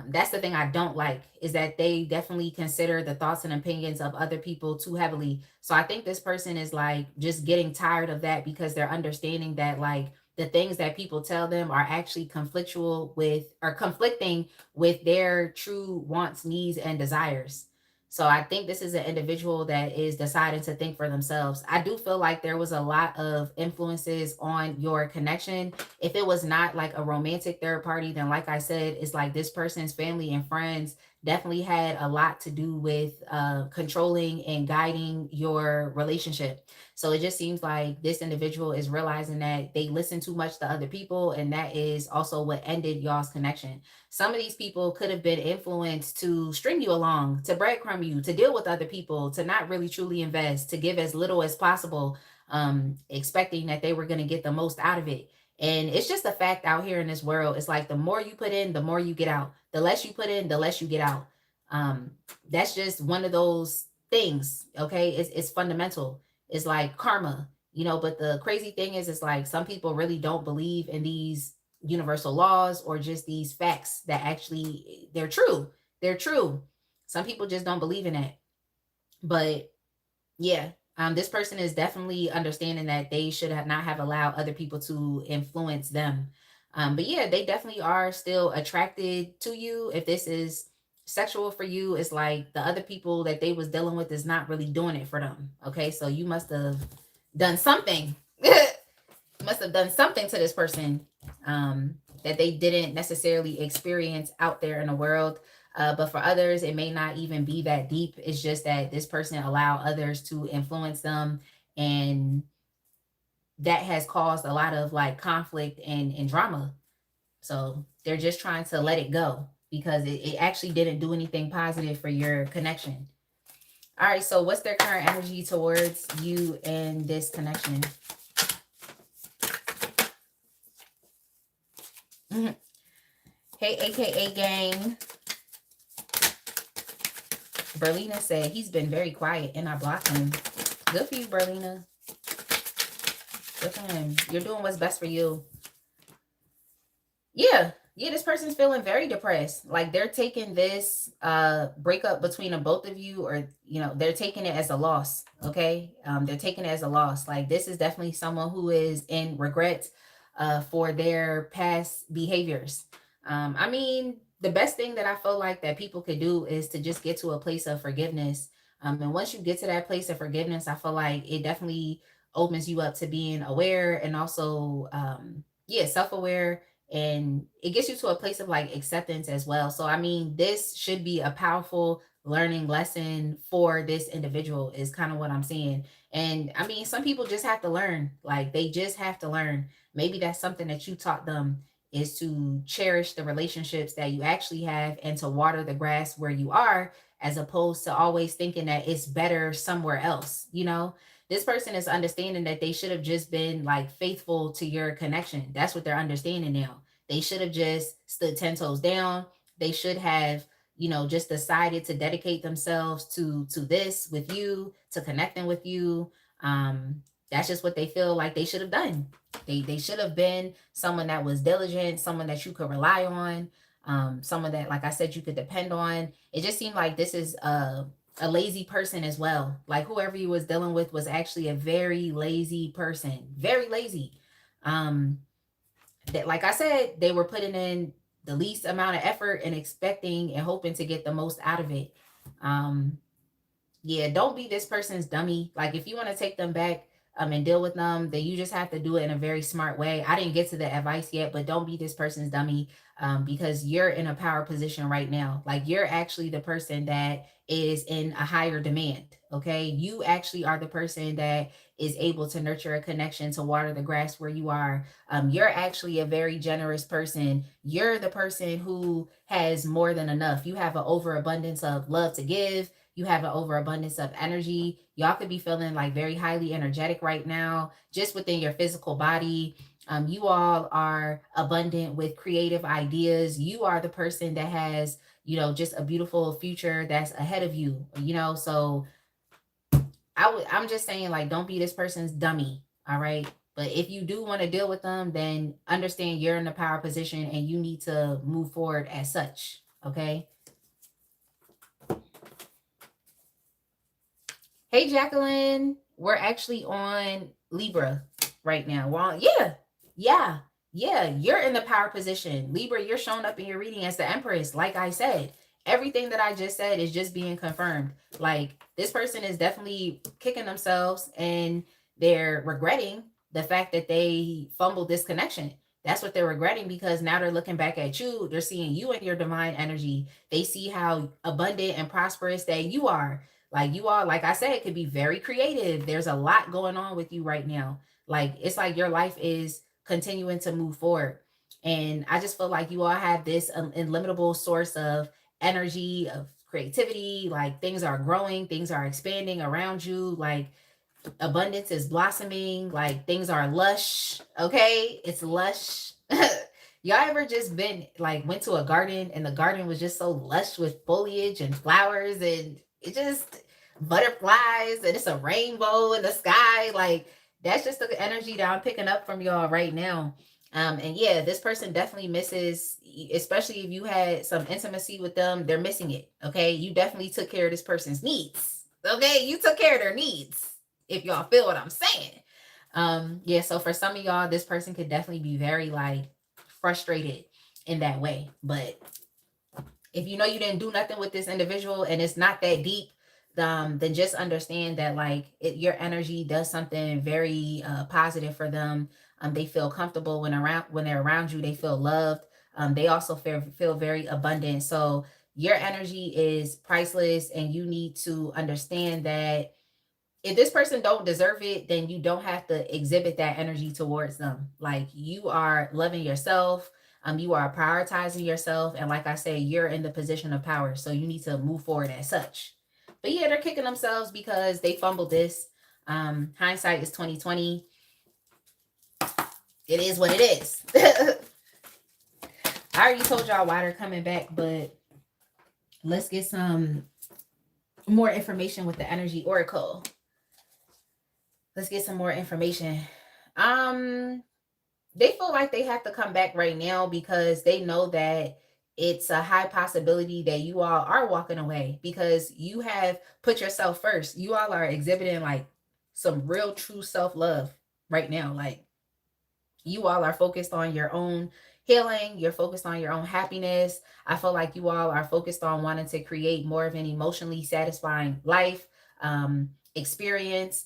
That's the thing I don't like is that they definitely consider the thoughts and opinions of other people too heavily. So I think this person is like just getting tired of that because they're understanding that like the things that people tell them are actually conflictual with or conflicting with their true wants, needs, and desires. So I think this is an individual that is deciding to think for themselves. I do feel like there was a lot of influences on your connection. If it was not like a romantic third party, then like I said, it's like this person's family and friends definitely had a lot to do with controlling and guiding your relationship. So it just seems like this individual is realizing that they listen too much to other people, and that is also what ended y'all's connection. Some of these people could have been influenced to string you along, to breadcrumb you, to deal with other people, to not really truly invest, to give as little as possible, expecting that they were going to get the most out of it. And it's just a fact out here in this world. It's like the more you put in, the more you get out. The less you put in, the less you get out. Um, that's just one of those things. Okay. It's fundamental. It's like karma, but the crazy thing is, it's like some people really don't believe in these universal laws or just these facts that actually they're true. They're true. Some people just don't believe in it. But yeah, this person is definitely understanding that they should have not have allowed other people to influence them. But yeah, they definitely are still attracted to you. If this is sexual for you, it's like the other people that they was dealing with is not really doing it for them. Okay, so you must have done something. Must have done something to this person that they didn't necessarily experience out there in the world. But for others, it may not even be that deep. It's just that this person allow others to influence them, and that has caused a lot of like conflict and drama. So they're just trying to let it go because it actually didn't do anything positive for your connection. All right, so what's their current energy towards you and this connection? Hey, AKA gang. Berlina said he's been very quiet and I blocked him. Good for you, Berlina. Good for him. You're doing what's best for you. Yeah, this person's feeling very depressed. Like they're taking this breakup between the both of you, or they're taking it as a loss. Okay, they're taking it as a loss. Like this is definitely someone who is in regret for their past behaviors. I mean, the best thing that I feel like that people could do is to just get to a place of forgiveness. And once you get to that place of forgiveness, I feel like it definitely opens you up to being aware and also self-aware, and it gets you to a place of like acceptance as well. So I mean, this should be a powerful learning lesson for this individual is kind of what I'm seeing. And I mean, some people just have to learn. Like they just have to learn. Maybe that's something that you taught them, is to cherish the relationships that you actually have and to water the grass where you are, as opposed to always thinking that it's better somewhere else. You know, this person is understanding that they should have just been like faithful to your connection. That's what they're understanding now. They should have just stood 10 toes down. They should have, you know, just decided to dedicate themselves to this with you, to connecting with you. That's just what they feel like they should have done. They should have been someone that was diligent, someone that you could rely on, someone that, like I said, you could depend on. It just seemed like this is a lazy person as well. Like whoever you was dealing with was actually a very lazy person, very lazy. Um, that, like I said, they were putting in the least amount of effort and expecting and hoping to get the most out of it. Um, yeah, don't be this person's dummy. Like if you want to take them back and deal with them, then you just have to do it in a very smart way. I didn't get to the advice yet, but don't be this person's dummy, because you're in a power position right now. Like you're actually the person that is in a higher demand. Okay, you actually are the person that is able to nurture a connection, to water the grass where you are. You're actually a very generous person. You're the person who has more than enough. You have an overabundance of love to give. You have an overabundance of energy. Y'all could be feeling like very highly energetic right now, just within your physical body. You all are abundant with creative ideas. You are the person that has, you know, just a beautiful future that's ahead of you, you know. So I'm just saying, like, don't be this person's dummy. All right. But if you do want to deal with them, then understand you're in the power position and you need to move forward as such. Okay. Hey, Jacqueline. We're actually on Libra right now. Well, yeah, yeah, yeah. You're in the power position. Libra, you're showing up in your reading as the Empress. Like I said, everything that I just said is just being confirmed. Like this person is definitely kicking themselves and they're regretting the fact that they fumbled this connection. That's what they're regretting, because now they're looking back at you. They're seeing you and your divine energy. They see how abundant and prosperous that you are. Like you all, like I said, could be very creative. There's a lot going on with you right now. Like it's like your life is continuing to move forward. And I just feel like you all have this illimitable source of energy, of creativity. Like things are growing, things are expanding around you. Like abundance is blossoming, like things are lush. Okay, it's lush. Y'all ever just been like went to a garden and the garden was just so lush with foliage and flowers and it just butterflies and it's a rainbow in the sky? Like that's just the energy that I'm picking up from y'all right now. And yeah, this person definitely misses, especially if you had some intimacy with them, they're missing it. Okay, you definitely took care of this person's needs. Okay, you took care of their needs, if y'all feel what I'm saying. Yeah, so for some of y'all, this person could definitely be very like frustrated in that way. But if you know you didn't do nothing with this individual and it's not that deep, then just understand that like your energy does something very positive for them. They feel comfortable when they're around you. They feel loved. They also feel very abundant. So your energy is priceless, and you need to understand that if this person don't deserve it, then you don't have to exhibit that energy towards them. Like you are loving yourself, you are prioritizing yourself, and like I say, you're in the position of power, so you need to move forward as such. But yeah, they're kicking themselves because they fumbled this. Hindsight is 2020. It is what it is. I already told y'all why they're coming back, but let's get some more information with the energy oracle. Let's get some more information. They feel like they have to come back right now because they know that it's a high possibility that you all are walking away because you have put yourself first. You all are exhibiting like some real true self-love right now. Like you all are focused on your own healing. You're focused on your own happiness. I feel like you all are focused on wanting to create more of an emotionally satisfying life, experience.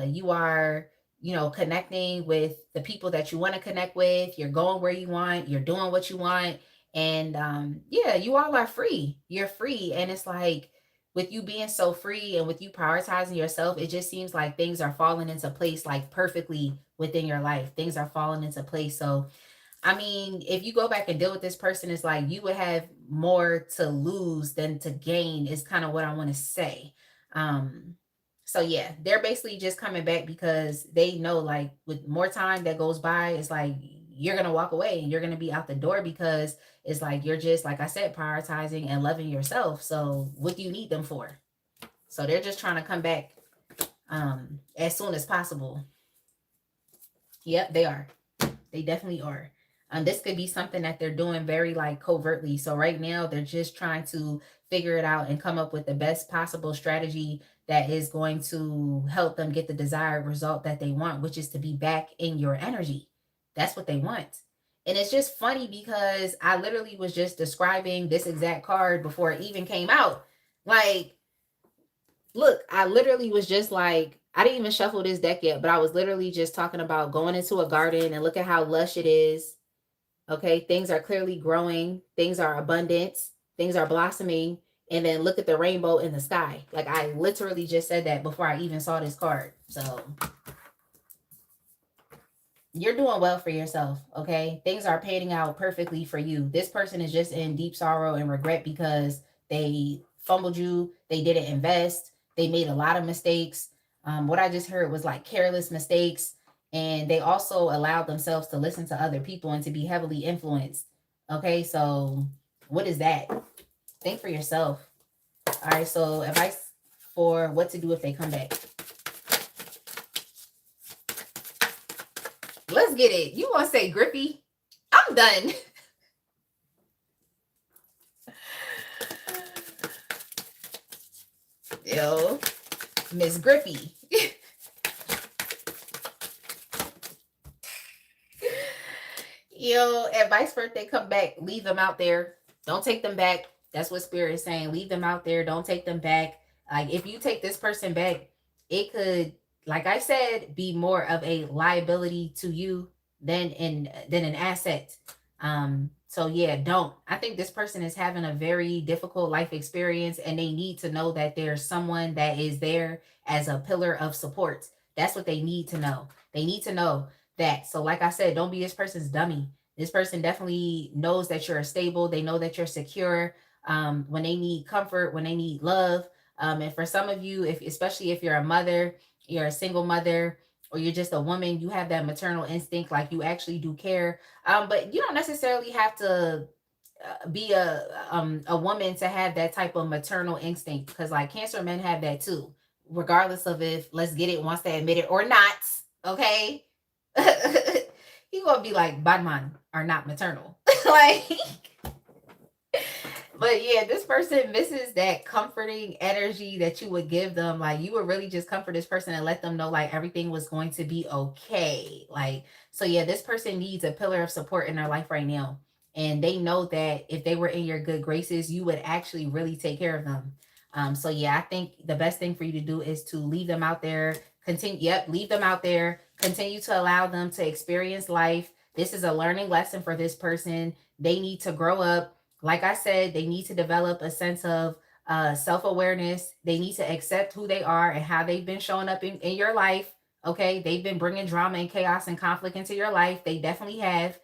You are, you know, connecting with the people that you want to connect with. You're going where you want. You're doing what you want. And yeah, you all are free. You're free. And it's like, with you being so free and with you prioritizing yourself, it just seems like things are falling into place like perfectly within your life. Things are falling into place. So I mean, if you go back and deal with this person, it's like you would have more to lose than to gain, is kind of what I want to say. Um, so yeah, they're basically just coming back because they know, like, with more time that goes by, it's like you're gonna walk away and you're gonna be out the door because it's like you're just, like I said, prioritizing and loving yourself. So what do you need them for? So they're just trying to come back as soon as possible. Yep, they are. They definitely are. This could be something that they're doing very like covertly. So right now they're just trying to figure it out and come up with the best possible strategy that is going to help them get the desired result that they want, which is to be back in your energy. That's what they want. And it's just funny because I literally was just describing this exact card before it even came out. Like, look, I literally was just like, I didn't even shuffle this deck yet, but I was literally just talking about going into a garden and look at how lush it is. Okay, things are clearly growing, things are abundant, things are blossoming, and then look at the rainbow in the sky. Like, I literally just said that before I even saw this card. So you're doing well for yourself. Okay, things are panning out perfectly for you. This person is just in deep sorrow and regret because they fumbled you, they didn't invest, they made a lot of mistakes. What I just heard was like careless mistakes, and they also allowed themselves to listen to other people and to be heavily influenced. Okay, so what is that? Think for yourself. All right, so advice for what to do if they come back. Let's get it. You want to say grippy? I'm done. Yo, Miss Grippy. Yo, advice for if they come back, leave them out there. Don't take them back. That's what Spirit is saying. Leave them out there. Don't take them back. Like, if you take this person back, it could, like I said, be more of a liability to you than an asset. So yeah, don't. I think this person is having a very difficult life experience and they need to know that there's someone that is there as a pillar of support. That's what they need to know. They need to know that. So like I said, don't be this person's dummy. This person definitely knows that you're stable. They know that you're secure. When they need comfort, when they need love. And for some of you, if especially if you're a mother, you're a single mother, or you're just a woman, you have that maternal instinct, like you actually do care. But you don't necessarily have to be a woman to have that type of maternal instinct, because like Cancer men have that too, regardless of if, let's get it, wants to admit it or not. Okay. He gonna be like, Batman are not maternal. Like, but yeah, this person misses that comforting energy that you would give them. Like, you would really just comfort this person and let them know like everything was going to be okay. Like, so yeah, this person needs a pillar of support in their life right now. And they know that if they were in your good graces, you would actually really take care of them. So yeah, I think the best thing for you to do is to leave them out there. Continue, yep, leave them out there. Continue to allow them to experience life. This is a learning lesson for this person. They need to grow up. Like I said, they need to develop a sense of self-awareness. They need to accept who they are and how they've been showing up in your life. Okay, they've been bringing drama and chaos and conflict into your life. They definitely have.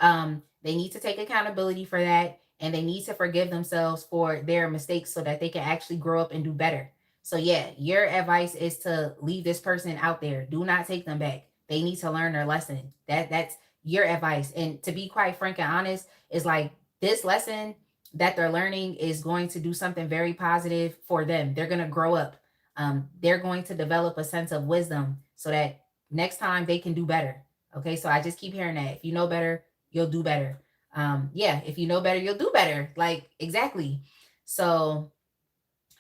They need to take accountability for that, and they need to forgive themselves for their mistakes so that they can actually grow up and do better. So yeah, your advice is to leave this person out there. Do not take them back. They need to learn their lesson. That's your advice. And to be quite frank and honest, is like, this lesson that they're learning is going to do something very positive for them. They're going to grow up. They're going to develop a sense of wisdom so that next time they can do better. Okay, so I just keep hearing that. If you know better, you'll do better. Yeah, if you know better, you'll do better. Like, exactly. So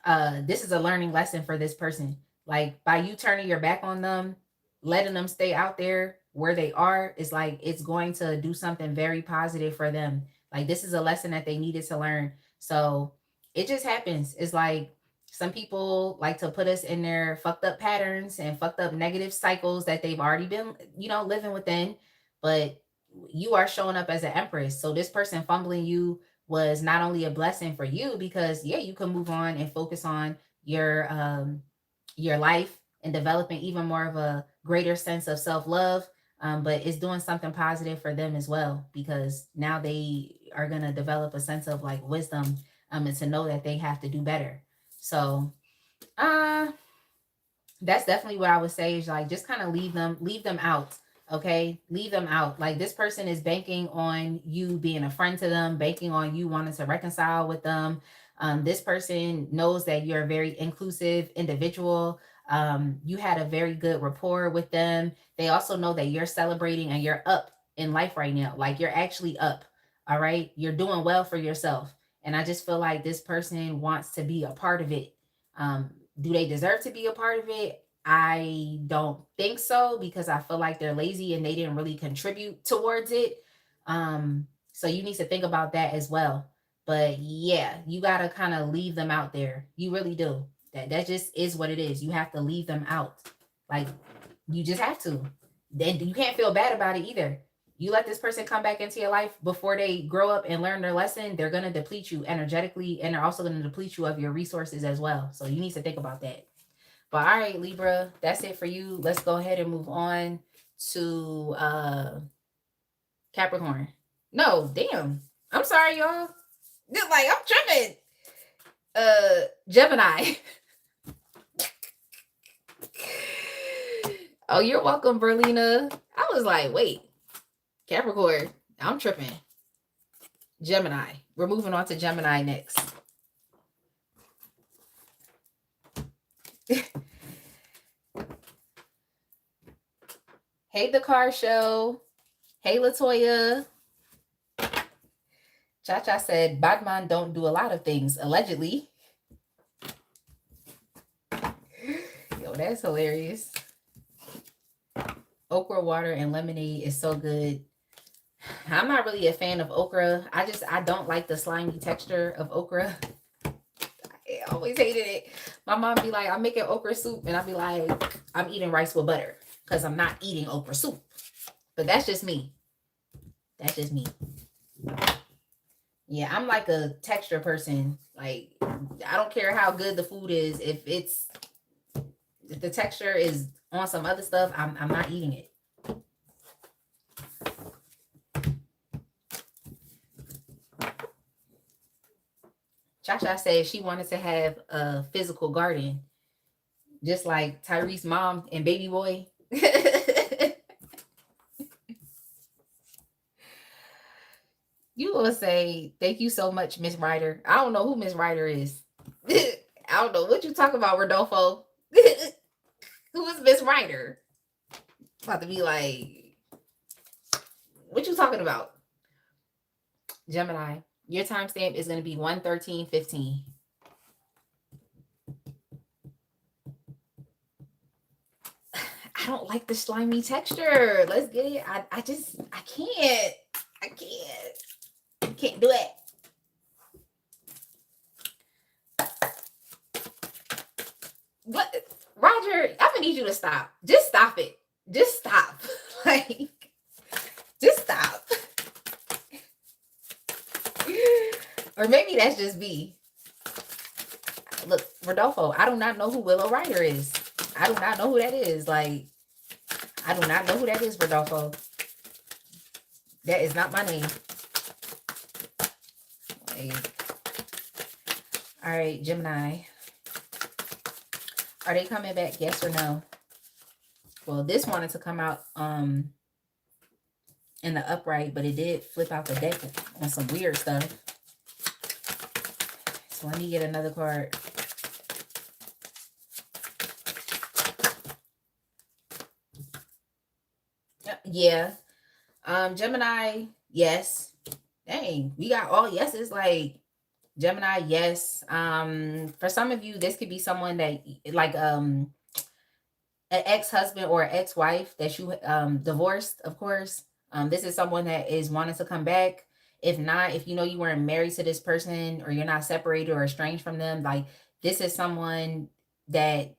this is a learning lesson for this person. Like, by you turning your back on them, letting them stay out there where they are, is like, it's going to do something very positive for them. Like, this is a lesson that they needed to learn. So it just happens. It's like, some people like to put us in their fucked up patterns and fucked up negative cycles that they've already been, living within. But you are showing up as an empress. So this person fumbling you was not only a blessing for you because yeah, you can move on and focus on your life and developing even more of a greater sense of self-love, but it's doing something positive for them as well because now they are going to develop a sense of like wisdom, and to know that they have to do better. So uh that's definitely what I would say is like just kind of leave them out. Okay, leave them out. Like this person is banking on you being a friend to them, banking on you wanting to reconcile with them. This person knows that you're a very inclusive individual. You had a very good rapport with them. They also know that you're celebrating and you're up in life right now. Like you're actually up. All right, you're doing well for yourself, and I just feel like this person wants to be a part of it. Do they deserve to be a part of it? I don't think so because I feel like they're lazy and they didn't really contribute towards it. So you need to think about that as well. But yeah, you gotta kind of leave them out there. You really do. That just is what it is. You have to leave them out. Like you just have to. Then you can't feel bad about it either. You let this person come back into your life before they grow up and learn their lesson, they're going to deplete you energetically and they're also going to deplete you of your resources as well. So you need to think about that. But all right, Libra, that's it for you. Let's go ahead and move on to Capricorn. No, damn. I'm sorry, y'all. Like I'm tripping. Gemini. Oh, you're welcome, Berlina. I was like, wait, Capricorn. I'm tripping. Gemini. We're moving on to Gemini next. Hey, the car show. Hey, Latoya. Cha-Cha said, Batman don't do a lot of things, allegedly. Yo, that's hilarious. Okra water and lemonade is so good. I'm not really a fan of okra. I don't like the slimy texture of okra. I always hated it. My mom be like, I'm making okra soup, and I'll be like, I'm eating rice with butter because I'm not eating okra soup. But that's just me. That's just me. Yeah, I'm like a texture person. Like, I don't care how good the food is. If the texture is on some other stuff, I'm not eating it. Cha-Cha said she wanted to have a physical garden, just like Tyrese's mom and baby boy. You will say, thank you so much, Miss Ryder. I don't know who Miss Ryder is. I don't know what you talk about, Rodolfo. Who is Miss Ryder? About to be like, what you talking about? Gemini, your timestamp is going to be 1/13/15. I don't like the slimy texture. Let's get it. I can't. I can't do it. What, Roger? I'm gonna need you to stop. Just stop it. Just stop. Like, just stop. Or maybe that's just me. Look, Rodolfo, I do not know who Willow Ryder is. I do not know who that is. Like, I do not know who that is, Rodolfo. That is not my name. Like, all right, Gemini. Are they coming back? Yes or no? Well, this wanted to come out in the upright, but it did flip out the deck on some weird stuff. So let me get another card. Yeah. Gemini, yes. Dang, we got all yeses. Like, Gemini, yes. For some of you, this could be someone that, like, an ex-husband or ex-wife that you divorced, of course. This is someone that is wanting to come back. If not, if you know you weren't married to this person or you're not separated or estranged from them, like, this is someone that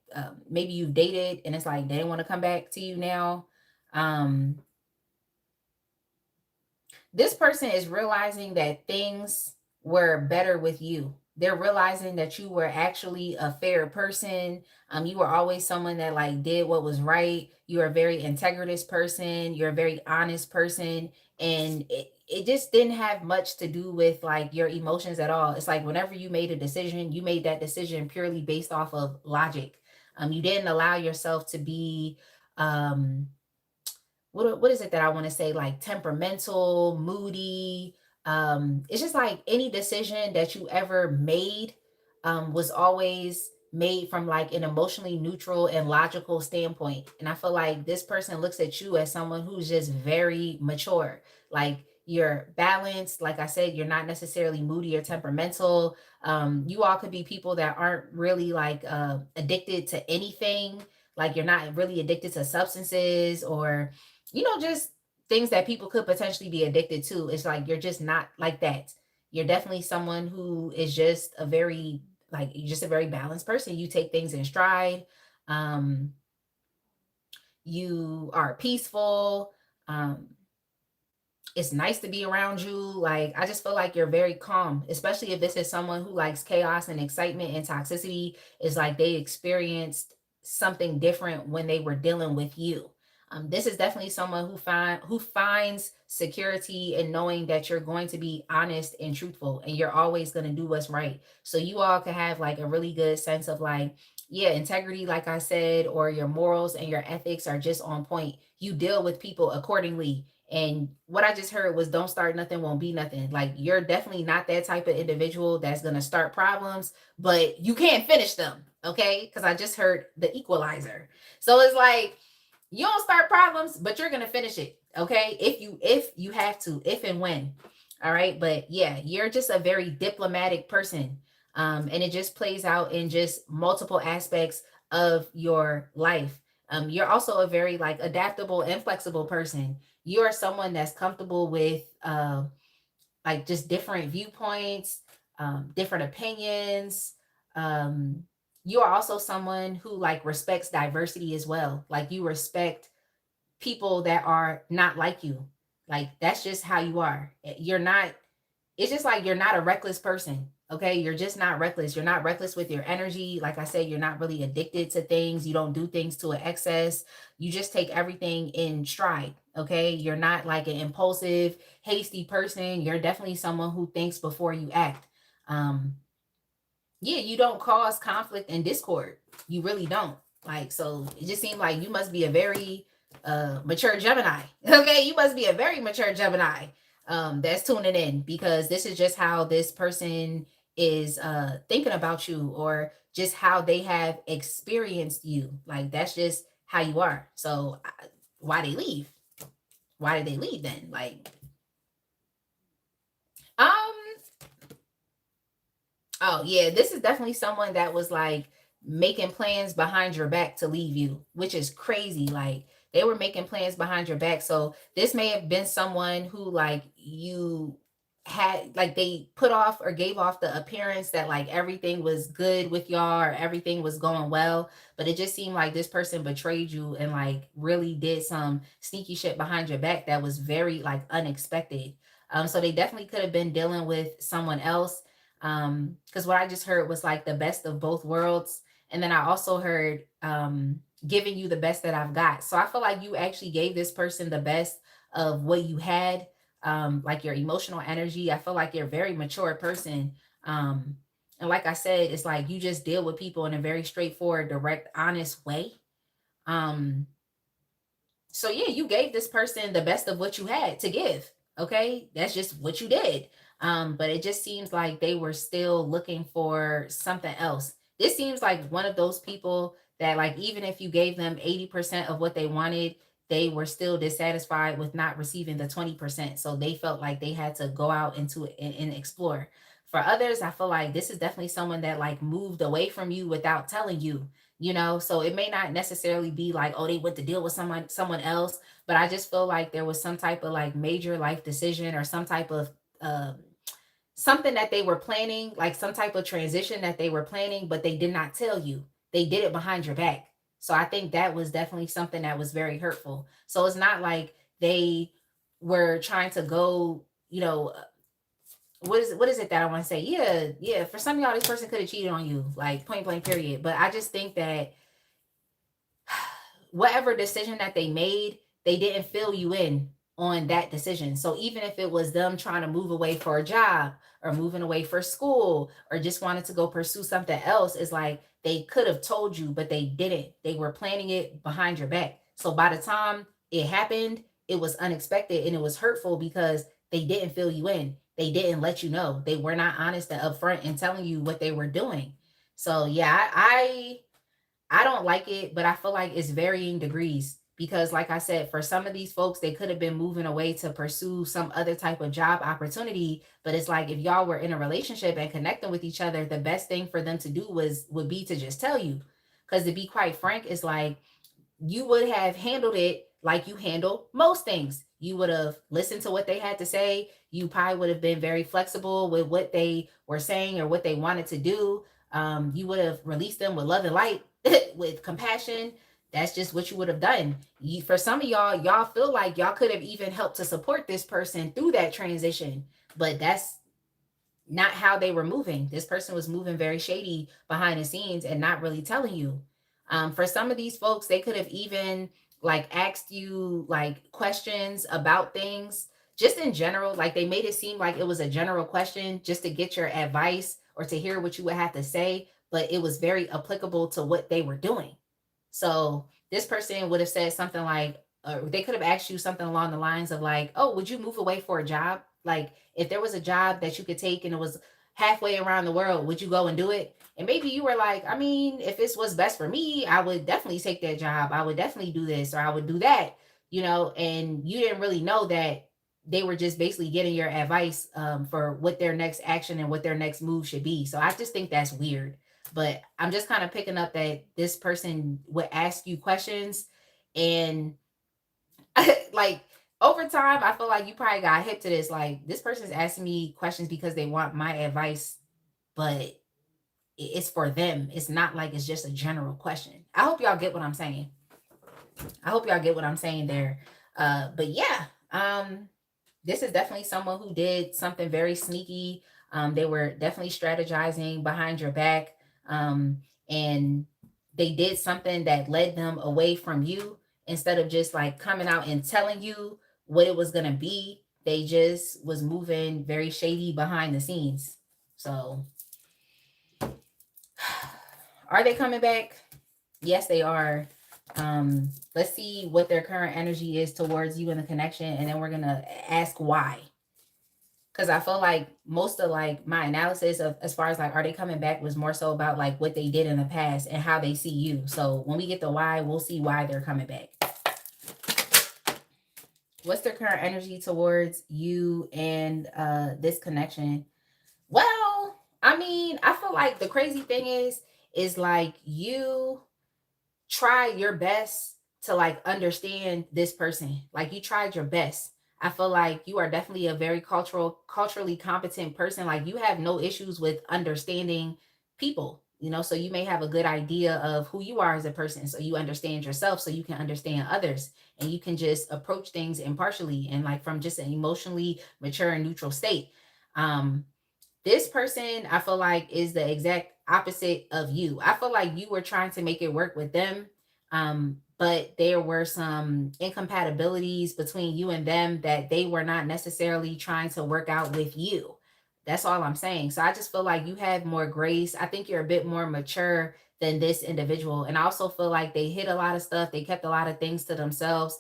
maybe you've dated and it's like they didn't want to come back to you now. This person is realizing that things were better with you. They're realizing that you were actually a fair person. You were always someone that like did what was right. You're a very integritous person. You're a very honest person. And it just didn't have much to do with like your emotions at all. It's like whenever you made a decision, you made that decision purely based off of logic. You didn't allow yourself to be um what is it that I want to say, like temperamental, moody. It's just like any decision that you ever made was always made from like an emotionally neutral and logical standpoint. And I feel like this person looks at you as someone who's just very mature. Like you're balanced. Like I said, you're not necessarily moody or temperamental. You all could be people that aren't really like addicted to anything. Like you're not really addicted to substances or just things that people could potentially be addicted to. It's like you're just not like that. You're definitely someone who is just a very like you're just a very balanced person. You take things in stride. Um, you are peaceful. Um, it's nice to be around you. Like, I just feel like you're very calm, especially if this is someone who likes chaos and excitement and toxicity. Is like they experienced something different when they were dealing with you. This is definitely someone who finds security in knowing that you're going to be honest and truthful, and you're always going to do what's right. So you all can have like a really good sense of like, yeah, integrity, like I said, or your morals and your ethics are just on point. You deal with people accordingly, and what I just heard was don't start nothing, won't be nothing. Like you're definitely not that type of individual that's going to start problems, but you can't finish them. Okay. Because I just heard the equalizer. So it's like you don't start problems, but you're going to finish it. Okay. If you have to, if and when. All right. But yeah, you're just a very diplomatic person. And it just plays out in just multiple aspects of your life. You're also a very like adaptable and flexible person. You are someone that's comfortable with like just different viewpoints, different opinions. Um, you are also someone who like respects diversity as well. Like you respect people that are not like you. Like that's just how you are. You're not it's just like you're not a reckless person. Okay. You're just not reckless. You're not reckless with your energy. Like I said, you're not really addicted to things. You don't do things to an excess. You just take everything in stride. Okay. You're not like an impulsive, hasty person. You're definitely someone who thinks before you act. Um, yeah, you don't cause conflict and discord. You really don't. Like, so it just seemed like you must be a very mature Gemini. Okay, you must be a very mature Gemini that's tuning in, because this is just how this person is thinking about you, or just how they have experienced you. Like that's just how you are. So why they leave? Why did they leave then? Like, um oh, yeah, this is definitely someone that was like making plans behind your back to leave you, which is crazy. Like they were making plans behind your back. So this may have been someone who like you had like they put off or gave off the appearance that like everything was good with y'all or everything was going well, but it just seemed like this person betrayed you and like really did some sneaky shit behind your back that was very like unexpected. So they definitely could have been dealing with someone else, because what I just heard was like the best of both worlds. And then I also heard giving you the best that I've got. So I feel like you actually gave this person the best of what you had, like your emotional energy. I feel like you're a very mature person. And like I said, it's like you just deal with people in a very straightforward, direct, honest way. um so yeah, you gave this person the best of what you had to give. Okay, that's just what you did. But it just seems like they were still looking for something else. This seems like one of those people that like even if you gave them 80% of what they wanted, they were still dissatisfied with not receiving the 20%. So they felt like they had to go out into it and explore. For others, I feel like this is definitely someone that like moved away from you without telling you. So it may not necessarily be like, oh, they went to deal with someone else, but I just feel like there was some type of like major life decision, or some type of um something that they were planning, like some type of transition that they were planning, but they did not tell you. They did it behind your back. So I think that was definitely something that was very hurtful. So it's not like they were trying to go, what is it that I want to say? Yeah, yeah. For some of y'all, this person could have cheated on you, like point blank, period. But I just think that whatever decision that they made, they didn't fill you in on that decision. So even if it was them trying to move away for a job or moving away for school or just wanted to go pursue something else, it's like they could have told you, but they didn't. They were planning it behind your back. So by the time it happened, it was unexpected and it was hurtful because they didn't fill you in. They didn't let you know. They were not honest and upfront in telling you what they were doing. So yeah, I don't like it, but I feel like it's varying degrees because, like I said, for some of these folks, they could have been moving away to pursue some other type of job opportunity. But it's like if y'all were in a relationship and connecting with each other, the best thing for them to do would be to just tell you. Because to be quite frank, it's like you would have handled it like you handle most things. You would have listened to what they had to say. You probably would have been very flexible with what they were saying or what they wanted to do. You would have released them with love and light, with compassion. That's just what you would have done. For some of y'all feel like y'all could have even helped to support this person through that transition, but that's not how they were moving. This person was moving very shady behind the scenes and not really telling you. For some of these folks, they could have even like asked you like questions about things just in general. Like they made it seem like it was a general question just to get your advice or to hear what you would have to say, but it was very applicable to what they were doing. So this person would have said something like, they could have asked you something along the lines of like, "Oh, would you move away for a job? Like, if there was a job that you could take and it was halfway around the world, would you go and do it?" And maybe you were like, "I mean, if it's what's best for me, I would definitely take that job. I would definitely do this or I would do that." And you didn't really know that they were just basically getting your advice for what their next action and what their next move should be. So I just think that's weird. But I'm just kind of picking up that this person would ask you questions and like over time, I feel like you probably got hip to this. Like this person's asking me questions because they want my advice, but it's for them. It's not like it's just a general question. I hope y'all get what I'm saying. I hope y'all get what I'm saying there. But yeah, this is definitely someone who did something very sneaky. They were definitely strategizing behind your back. And they did something that led them away from you instead of just like coming out and telling you what it was going to be. They just was moving very shady behind the scenes. So are they coming back? Yes, they are. Let's see what their current energy is towards you in the connection, and then we're gonna ask why. Because I feel like most of like my analysis of as far as like are they coming back was more so about like what they did in the past and how they see you. So when we get the why, we'll see why they're coming back. What's their current energy towards you and this connection? Well, I mean, I feel like the crazy thing is like you try your best to like understand this person. Like you tried your best. I feel like you are definitely a very culturally competent person. Like you have no issues with understanding people, so you may have a good idea of who you are as a person. So you understand yourself so you can understand others and you can just approach things impartially and like from just an emotionally mature and neutral state. Um, this person, I feel like, is the exact opposite of you. I feel like you were trying to make it work with them, but there were some incompatibilities between you and them that they were not necessarily trying to work out with you. That's all I'm saying. So I just feel like you have more grace. I think you're a bit more mature than this individual. And I also feel like they hid a lot of stuff. They kept a lot of things to themselves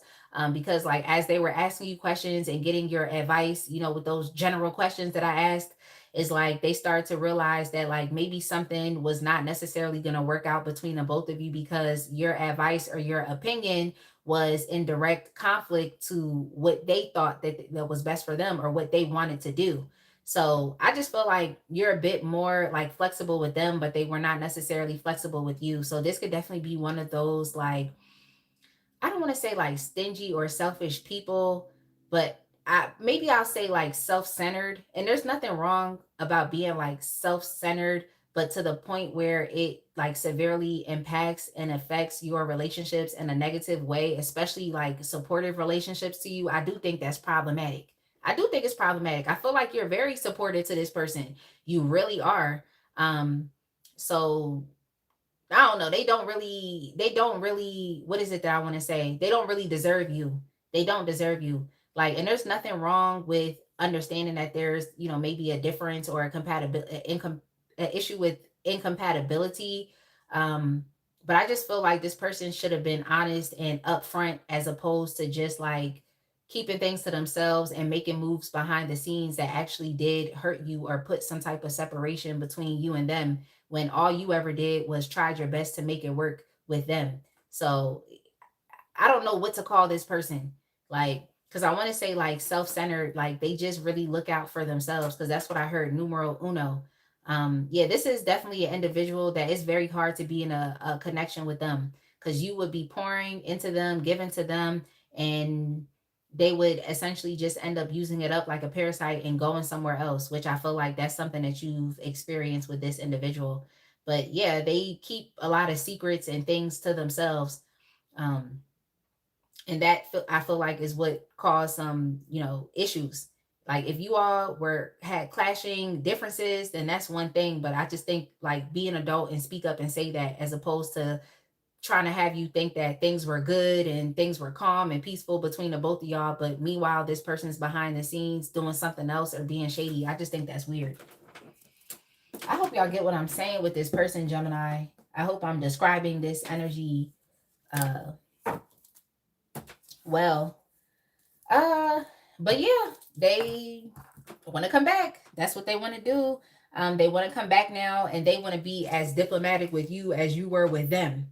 because, like, as they were asking you questions and getting your advice, with those general questions that I asked, is like they start to realize that like maybe something was not necessarily going to work out between the both of you because your advice or your opinion was in direct conflict to what they thought that was best for them or what they wanted to do. So I just feel like you're a bit more like flexible with them, but they were not necessarily flexible with you. So this could definitely be one of those like, I don't want to say like stingy or selfish people, but I'll say like self-centered. And there's nothing wrong about being like self-centered, but to the point where it like severely impacts and affects your relationships in a negative way, especially like supportive relationships to you. I do think that's problematic. I do think it's problematic. I feel like you're very supportive to this person. You really are. Um, so I don't know. They don't really, what is it that I want to say? They don't really deserve you. They don't deserve you. Like, and there's nothing wrong with understanding that there's, maybe a difference or a compatibility, an issue with incompatibility. Um, but I just feel like this person should have been honest and upfront as opposed to just like keeping things to themselves and making moves behind the scenes that actually did hurt you or put some type of separation between you and them when all you ever did was tried your best to make it work with them. So I don't know what to call this person. Like, because I want to say like self-centered, like they just really look out for themselves. Because that's what I heard. Numero uno. Yeah, this is definitely an individual that is very hard to be in a connection with them because you would be pouring into them, giving to them, and they would essentially just end up using it up like a parasite and going somewhere else, which I feel like that's something that you've experienced with this individual. But yeah, they keep a lot of secrets and things to themselves. Um, and I feel like is what caused some issues. Like if you all were had clashing differences, then that's one thing, but I just think like be an adult and speak up and say that as opposed to trying to have you think that things were good and things were calm and peaceful between the both of y'all, but meanwhile this person's behind the scenes doing something else or being shady. I just think that's weird. I hope y'all get what I'm saying with this person, Gemini. I hope I'm describing this energy uh well. Uh, but yeah, they want to come back. That's what they want to do. They want to come back now and they want to be as diplomatic with you as you were with them.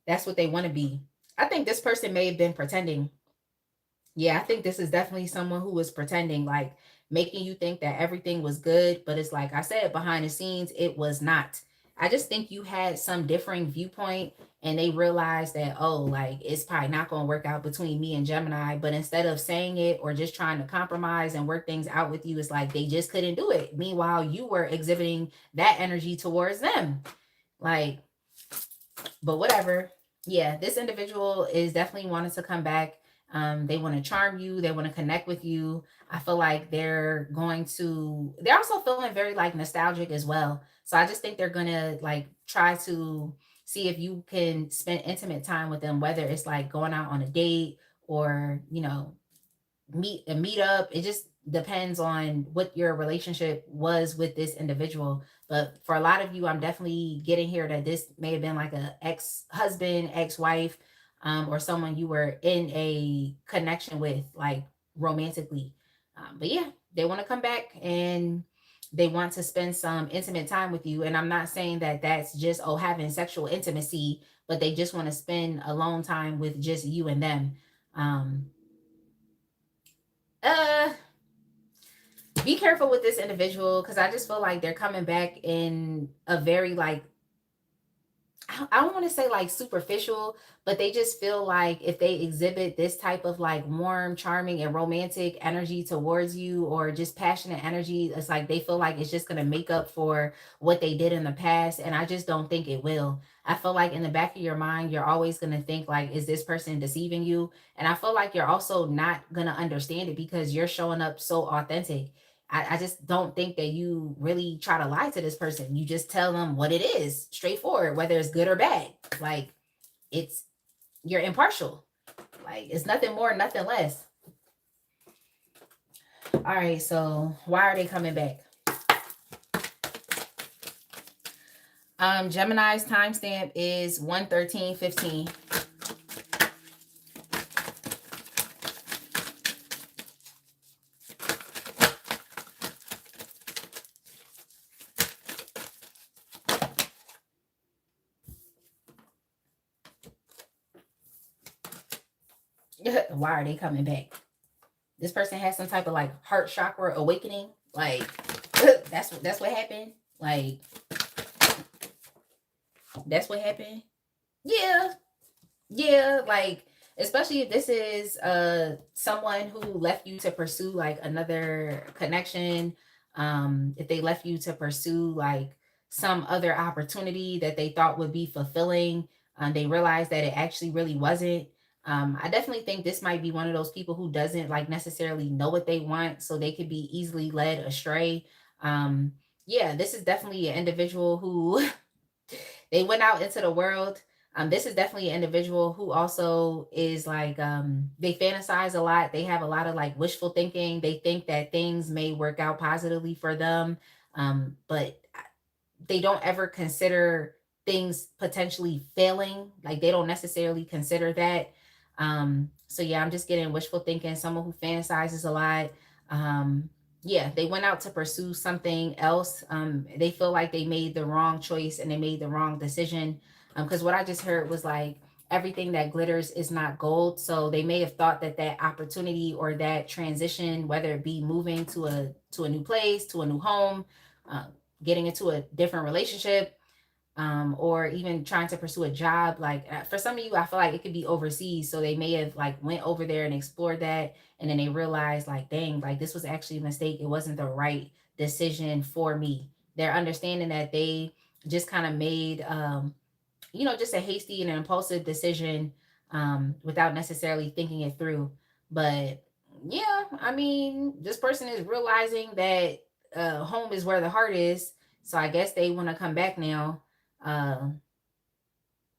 That's what they want to be. I think this person may have been pretending. Yeah, I think this is definitely someone who was pretending, like making you think that everything was good, but it's like I said, behind the scenes, it was not. I just think you had some differing viewpoint and they realized that, oh, like it's probably not going to work out between me and Gemini. But instead of saying it or just trying to compromise and work things out with you, it's like they just couldn't do it. Meanwhile, you were exhibiting that energy towards them. Like, but whatever. Yeah, this individual is definitely wanting to come back. They want to charm you, they want to connect with you. I feel like they're also feeling very like nostalgic as well. So I just think they're gonna like try to see if you can spend intimate time with them, whether it's like going out on a date or meet up. It just depends on what your relationship was with this individual. But for a lot of you, I'm definitely getting here that this may have been like a ex-husband, ex-wife, or someone you were in a connection with, like romantically. But yeah, they want to come back and they want to spend some intimate time with you. And I'm not saying that that's just having sexual intimacy, but they just want to spend alone time with just you and them. Um, uh be careful with this individual because I just feel like they're coming back in a very like I don't want to say like superficial, but they just feel like if they exhibit this type of like warm, charming, and romantic energy towards you or just passionate energy, it's like they feel like it's just going to make up for what they did in the past. And I just don't think it will. I feel like in the back of your mind, you're always going to think like, is this person deceiving you? And I feel like you're also not going to understand it because you're showing up so authentic. I just don't think that you really try to lie to this person. You just tell them what it is, straightforward, whether it's good or bad. Like it's you're impartial. Like it's nothing more, nothing less. All right, so why are they coming back? Gemini's timestamp is 113:15. Why are they coming back? This person has some type of like heart chakra awakening. Like that's what happened. Like that's what happened. Yeah, yeah. Like especially if this is someone who left you to pursue like another connection. If they left you to pursue like some other opportunity that they thought would be fulfilling, they realized that it actually really wasn't. I definitely think this might be one of those people who doesn't like necessarily know what they want, so they could be easily led astray. Um, yeah, this is definitely an individual who they went out into the world. This is definitely an individual who also is like they fantasize a lot. They have a lot of like wishful thinking. They think that things may work out positively for them, but they don't ever consider things potentially failing. Like they don't necessarily consider that. So yeah, I'm just getting wishful thinking, someone who fantasizes a lot. Yeah, they went out to pursue something else. They feel like they made the wrong choice and they made the wrong decision. Because what I just heard was like everything that glitters is not gold. So they may have thought that that opportunity or that transition, whether it be moving to a new place, to a new home, uh, getting into a different relationship, or even trying to pursue a job. Like for some of you, I feel like it could be overseas, so they may have like went over there and explored that, and then they realized like, dang, like this was actually a mistake. It wasn't the right decision for me. They're understanding that they just kind of made just a hasty and an impulsive decision, without necessarily thinking it through. But yeah, I mean, this person is realizing that home is where the heart is. So I guess they want to come back now. Uh,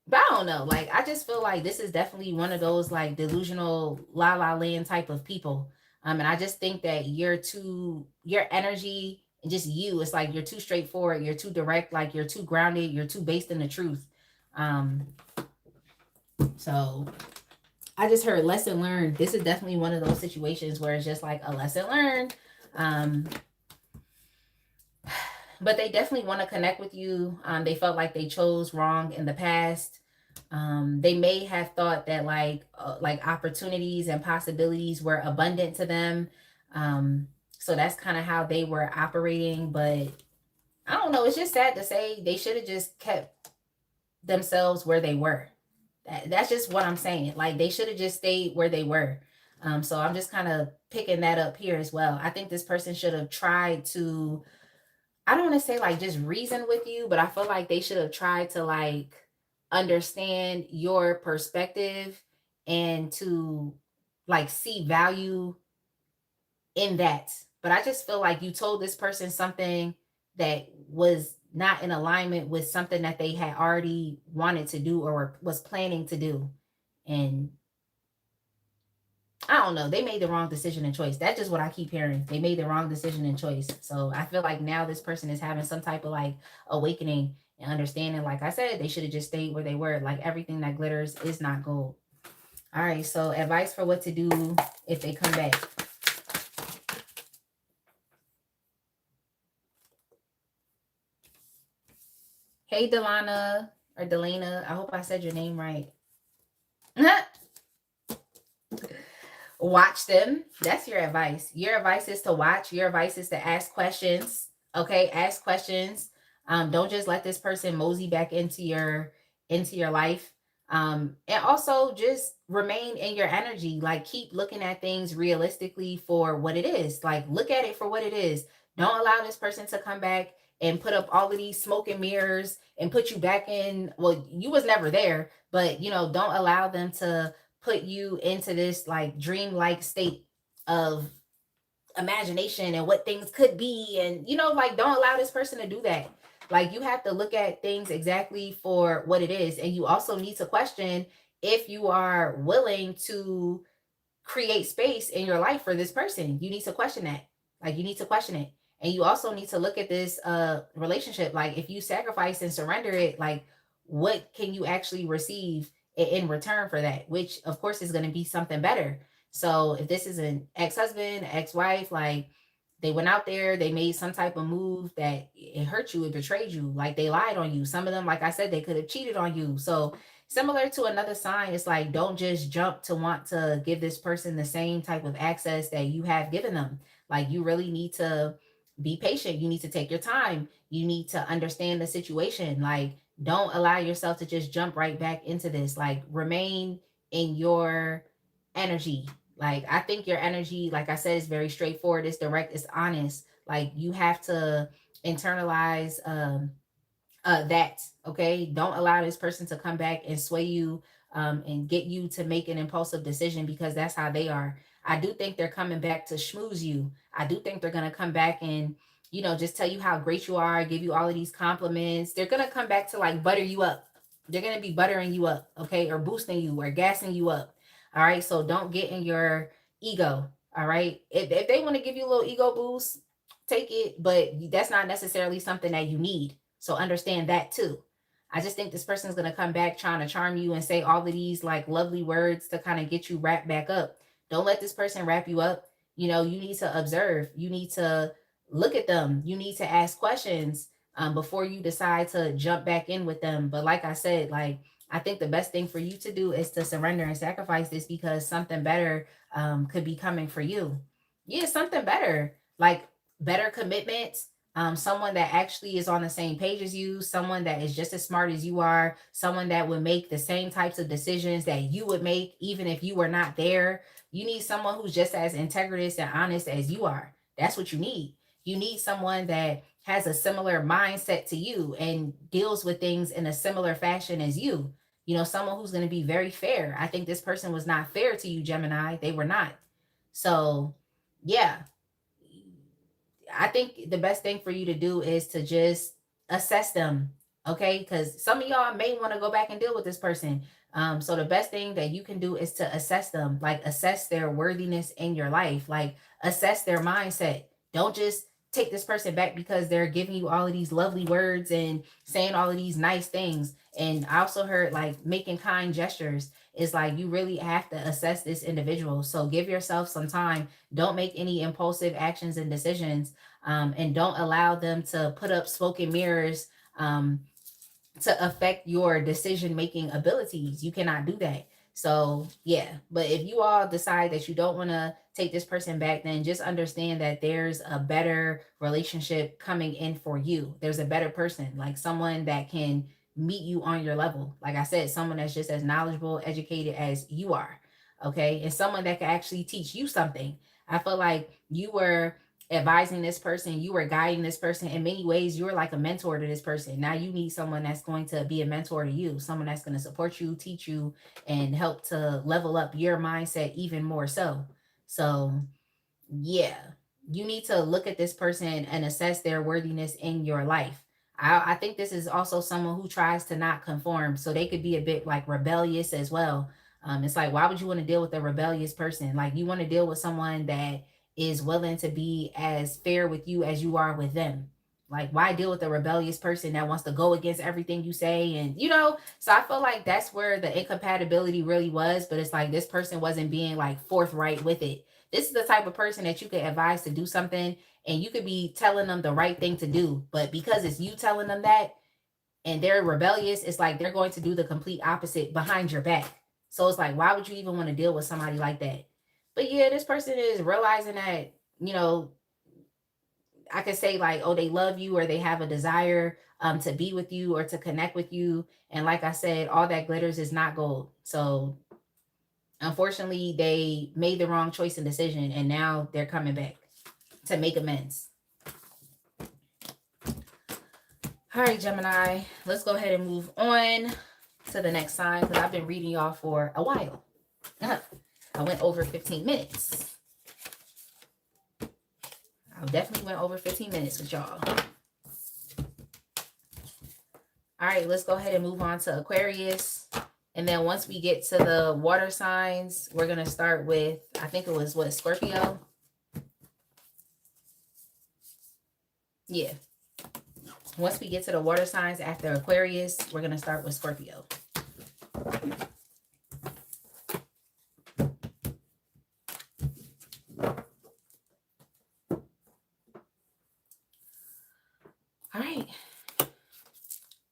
but I don't know. Like, I just feel like this is definitely one of those like delusional la la land type of people. And I just think that your energy and just you, it's like you're too straightforward, you're too direct, like you're too grounded, you're too based in the truth. Um, so I just heard lesson learned. This is definitely one of those situations where it's just like a lesson learned. Um, but they definitely want to connect with you. They felt like they chose wrong in the past. They may have thought that like opportunities and possibilities were abundant to them. So that's kind of how they were operating. But I don't know. It's just sad to say they should have just kept themselves where they were. That's just what I'm saying. Like they should have just stayed where they were. So I'm just kind of picking that up here as well. I think this person should have tried to, I don't want to say like just reason with you, but I feel like they should have tried to like understand your perspective and to like see value in that. But I just feel like you told this person something that was not in alignment with something that they had already wanted to do or was planning to do. And I don't know, they made the wrong decision and choice. That's just what I keep hearing. They made the wrong decision and choice. So I feel like now this person is having some type of like awakening and understanding. Like I said, they should have just stayed where they were. Like everything that glitters is not gold. All right. So advice for what to do if they come back. Hey, Delana or Delana. I hope I said your name right. Watch them. That's your advice. Your advice is to watch. Your advice is to ask questions. Okay, ask questions. Don't just let this person mosey back into your life. And also just remain in your energy. Like keep looking at things realistically for what it is. Like look at it for what it is. Don't allow this person to come back and put up all of these smoke and mirrors and put you back in. Well, you was never there, but don't allow them to put you into this like dreamlike state of imagination and what things could be. And like don't allow this person to do that. Like you have to look at things exactly for what it is, and you also need to question if you are willing to create space in your life for this person. You need to question that. Like you need to question it. And you also need to look at this relationship. Like if you sacrifice and surrender it, like what can you actually receive in return for that? Which of course is going to be something better. So if this is an ex-husband, ex-wife, like they went out there, they made some type of move that it hurt you, it betrayed you, like they lied on you. Some of them, like I said, they could have cheated on you. So similar to another sign, it's like don't just jump to want to give this person the same type of access that you have given them. Like you really need to be patient. You need to take your time. You need to understand the situation. Like don't allow yourself to just jump right back into this. Like remain in your energy. Like I think your energy, like I said, is very straightforward, it's direct, it's honest. Like you have to internalize that. Okay, don't allow this person to come back and sway you and get you to make an impulsive decision because that's how they are. I do think they're coming back to schmooze you. I do think they're going to come back and, you know, just tell you how great you are, give you all of these compliments. They're going to come back to like butter you up. They're going to be buttering you up, okay, or boosting you or gassing you up. All right. So don't get in your ego. All right. If they want to give you a little ego boost, take it, but that's not necessarily something that you need. So understand that too. I just think this person's going to come back trying to charm you and say all of these like lovely words to kind of get you wrapped back up. Don't let this person wrap you up. You know, you need to observe. You need to look at them. You need to ask questions before you decide to jump back in with them. But like I said, like, I think the best thing for you to do is to surrender and sacrifice this because something better could be coming for you. Yeah, something better, like better commitment, someone that actually is on the same page as you, someone that is just as smart as you are, someone that would make the same types of decisions that you would make, even if you were not there. You need someone who's just as integritous and honest as you are. That's what you need. You need someone that has a similar mindset to you and deals with things in a similar fashion as you. You know, someone who's going to be very fair. I think this person was not fair to you, Gemini. They were not. So, yeah, I think the best thing for you to do is to just assess them, okay? Because some of y'all may want to go back and deal with this person. So the best thing that you can do is to assess them, like assess their worthiness in your life, like assess their mindset. Don't just take this person back because they're giving you all of these lovely words and saying all of these nice things. And I also heard like making kind gestures is like you really have to assess this individual. So give yourself some time. Don't make any impulsive actions and decisions, and don't allow them to put up smoke and mirrors to affect your decision making abilities. You cannot do that. So, yeah, but if you all decide that you don't want to take this person back, then just understand that there's a better relationship coming in for you. There's a better person, like someone that can meet you on your level. Like I said, someone that's just as knowledgeable, educated as you are. Okay. And someone that can actually teach you something. I feel like you were advising this person, you were guiding this person in many ways. You're like a mentor to this person. Now you need someone that's going to be a mentor to you, someone that's going to support you, teach you, and help to level up your mindset even more so. So, yeah, you need to look at this person and assess their worthiness in your life. I think this is also someone who tries to not conform. So they could be a bit like rebellious as well. It's like, why would you want to deal with a rebellious person? Like, you want to deal with someone that is willing to be as fair with you as you are with them. Like, why deal with a rebellious person that wants to go against everything you say? And, you know, so I feel like that's where the incompatibility really was. But it's like this person wasn't being like forthright with it. This is the type of person that you could advise to do something and you could be telling them the right thing to do. But because it's you telling them that and they're rebellious, it's like they're going to do the complete opposite behind your back. So it's like, why would you even want to deal with somebody like that? But yeah, this person is realizing that, you know, I could say like, oh, they love you or they have a desire to be with you or to connect with you. And like I said, all that glitters is not gold. So unfortunately, they made the wrong choice and decision, and now they're coming back to make amends. All right, Gemini, let's go ahead and move on to the next sign because I've been reading y'all for a while. I went over 15 minutes. I definitely went over 15 minutes with y'all. All right, let's go ahead and move on to Aquarius. And then once we get to the water signs, we're going to start with, I think it was what, Scorpio? Yeah. Once we get to the water signs after Aquarius, we're going to start with Scorpio. All right.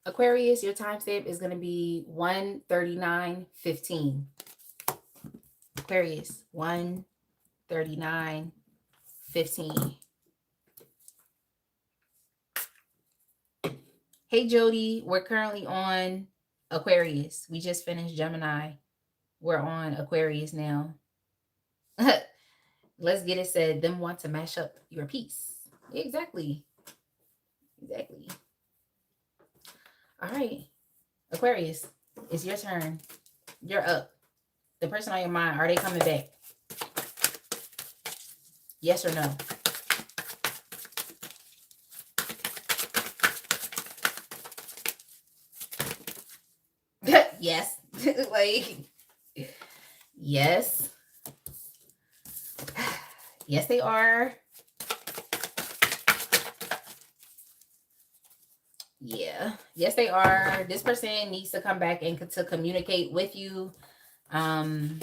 Aquarius, your timestamp is going to be 1:39:15. Aquarius, 1:39:15. Hey, Jody, we're currently on Aquarius. We just finished Gemini. We're on Aquarius now. Let's get it said. Them want to mash up your piece. Exactly. Exactly. All right. Aquarius, it's your turn. You're up. The person on your mind, are they coming back? Yes or no? Yes. Like, yes. Yes, they are. Yeah. Yes, they are. This person needs to come back and to communicate with you. Um,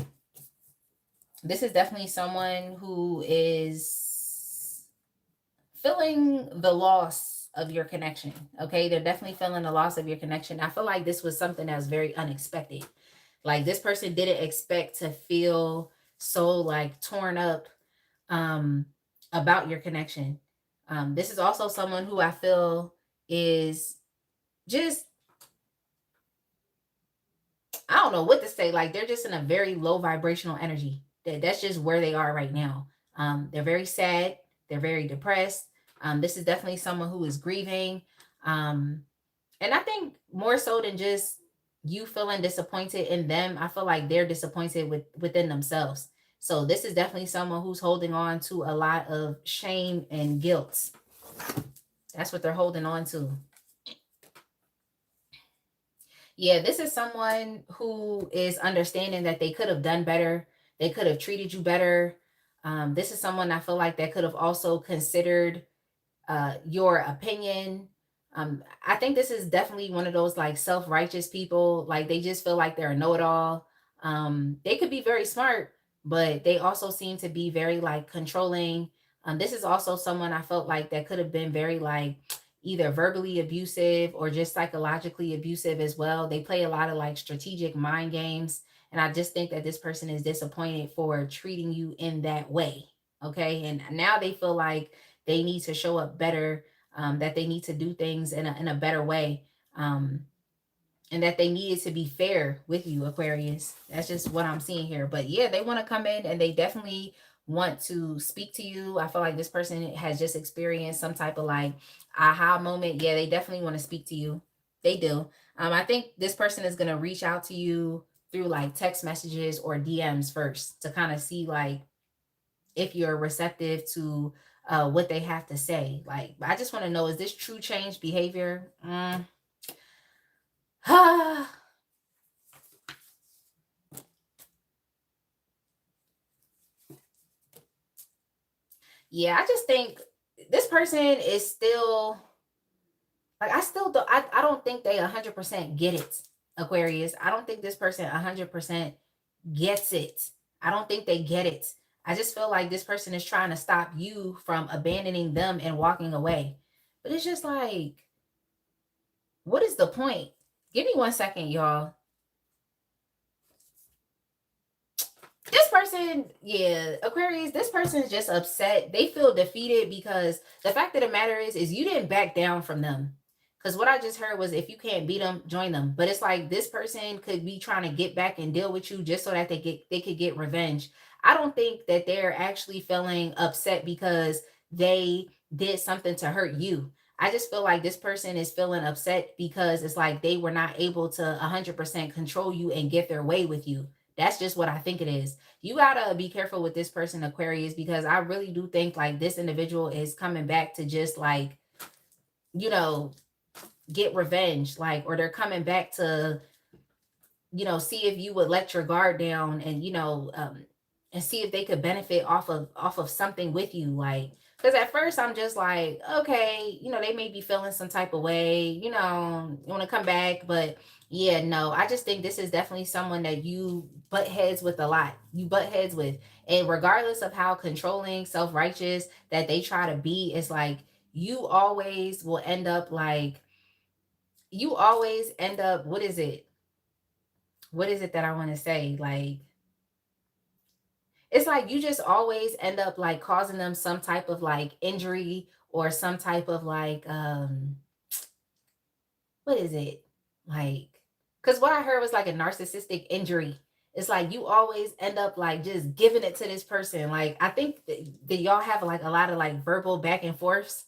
this is definitely someone who is feeling the loss of your connection. Okay. They're definitely feeling the loss of your connection. I feel like this was something that was very unexpected. Like this person didn't expect to feel so like torn up um about your connection. This is also someone who I feel is just, I don't know what to say. Like they're just in a very low vibrational energy. That's just where they are right now. They're very sad. They're very depressed. This is definitely someone who is grieving. Um, and I think more so than just you feeling disappointed in them, I feel like they're disappointed within themselves. So this is definitely someone who's holding on to a lot of shame and guilt. That's what they're holding on to. Yeah, this is someone who is understanding that they could have done better. They could have treated you better. This is someone I feel like that could have also considered your opinion. I think this is definitely one of those like self-righteous people. Like they just feel like they're a know-it-all. They could be very smart, but they also seem to be very like controlling. This is also someone I felt like that could have been very like either verbally abusive or just psychologically abusive as well. They play a lot of like strategic mind games. And I just think that this person is disappointed for treating you in that way. Okay. And now they feel like they need to show up better, that they need to do things in a better way, and that they needed to be fair with you, Aquarius. That's just what I'm seeing here. But yeah, they want to come in and they definitely want to speak to you. I feel like this person has just experienced some type of like aha moment. Yeah, they definitely want to speak to you. They do. I think this person is going to reach out to you through like text messages or DMs first to kind of see like if you're receptive to what they have to say. Like, I just want to know, is this true change behavior? Yeah, I just think this person is still like, I still don't, I don't think they 100% get it, Aquarius. I don't think this person 100% gets it. I don't think they get it. I just feel like this person is trying to stop you from abandoning them and walking away. But it's just like, what is the point? Give me 1 second, y'all. This person, yeah, Aquarius, this person is just upset. They feel defeated because the fact of the matter is you didn't back down from them. Because what I just heard was if you can't beat them, join them. But it's like this person could be trying to get back and deal with you just so that they could get revenge. I don't think that they're actually feeling upset because they did something to hurt you. I just feel like this person is feeling upset because it's like they were not able to 100% control you and get their way with you. That's just what I think it is. You gotta be careful with this person, Aquarius, because I really do think like this individual is coming back to just like, you know, get revenge, like, or they're coming back to, see if you would let your guard down and, and see if they could benefit off of something with you. Like, because at first I'm just like, okay, they may be feeling some type of way, you want to come back, but yeah, no, I just think this is definitely someone that you butt heads with a lot. You butt heads with, and regardless of how controlling, self-righteous that they try to be, it's like you always will end up like you always end up, what is it? What is it that I want to say? Like, it's like you just always end up like causing them some type of like injury or some type of like what is it? Like, because what I heard was like a narcissistic injury. It's like you always end up like just giving it to this person. Like, I think that y'all have like a lot of like verbal back and forths,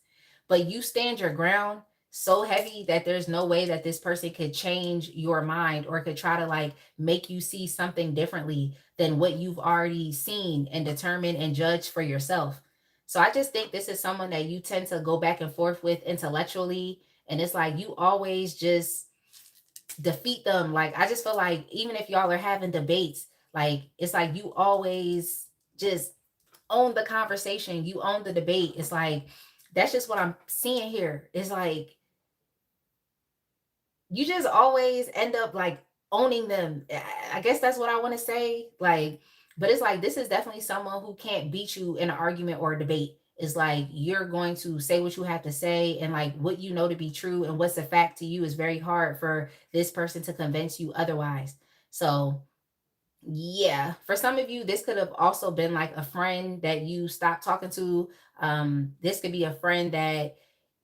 but you stand your ground. so heavy that there's no way that this person could change your mind or could try to like make you see something differently than what you've already seen and determined and judged for yourself. So I just think this is someone that you tend to go back and forth with intellectually. And it's like you always just defeat them. Like I just feel like even if y'all are having debates, like it's like you always just own the conversation, you own the debate. It's like that's just what I'm seeing here. It's like you just always end up like owning them. I guess that's what I want to say. Like, but it's like this is definitely someone who can't beat you in an argument or a debate. It's like you're going to say what you have to say and like what you know to be true and what's a fact to you is very hard for this person to convince you otherwise. So yeah, for some of you, this could have also been like a friend that you stopped talking to. This could be a friend that,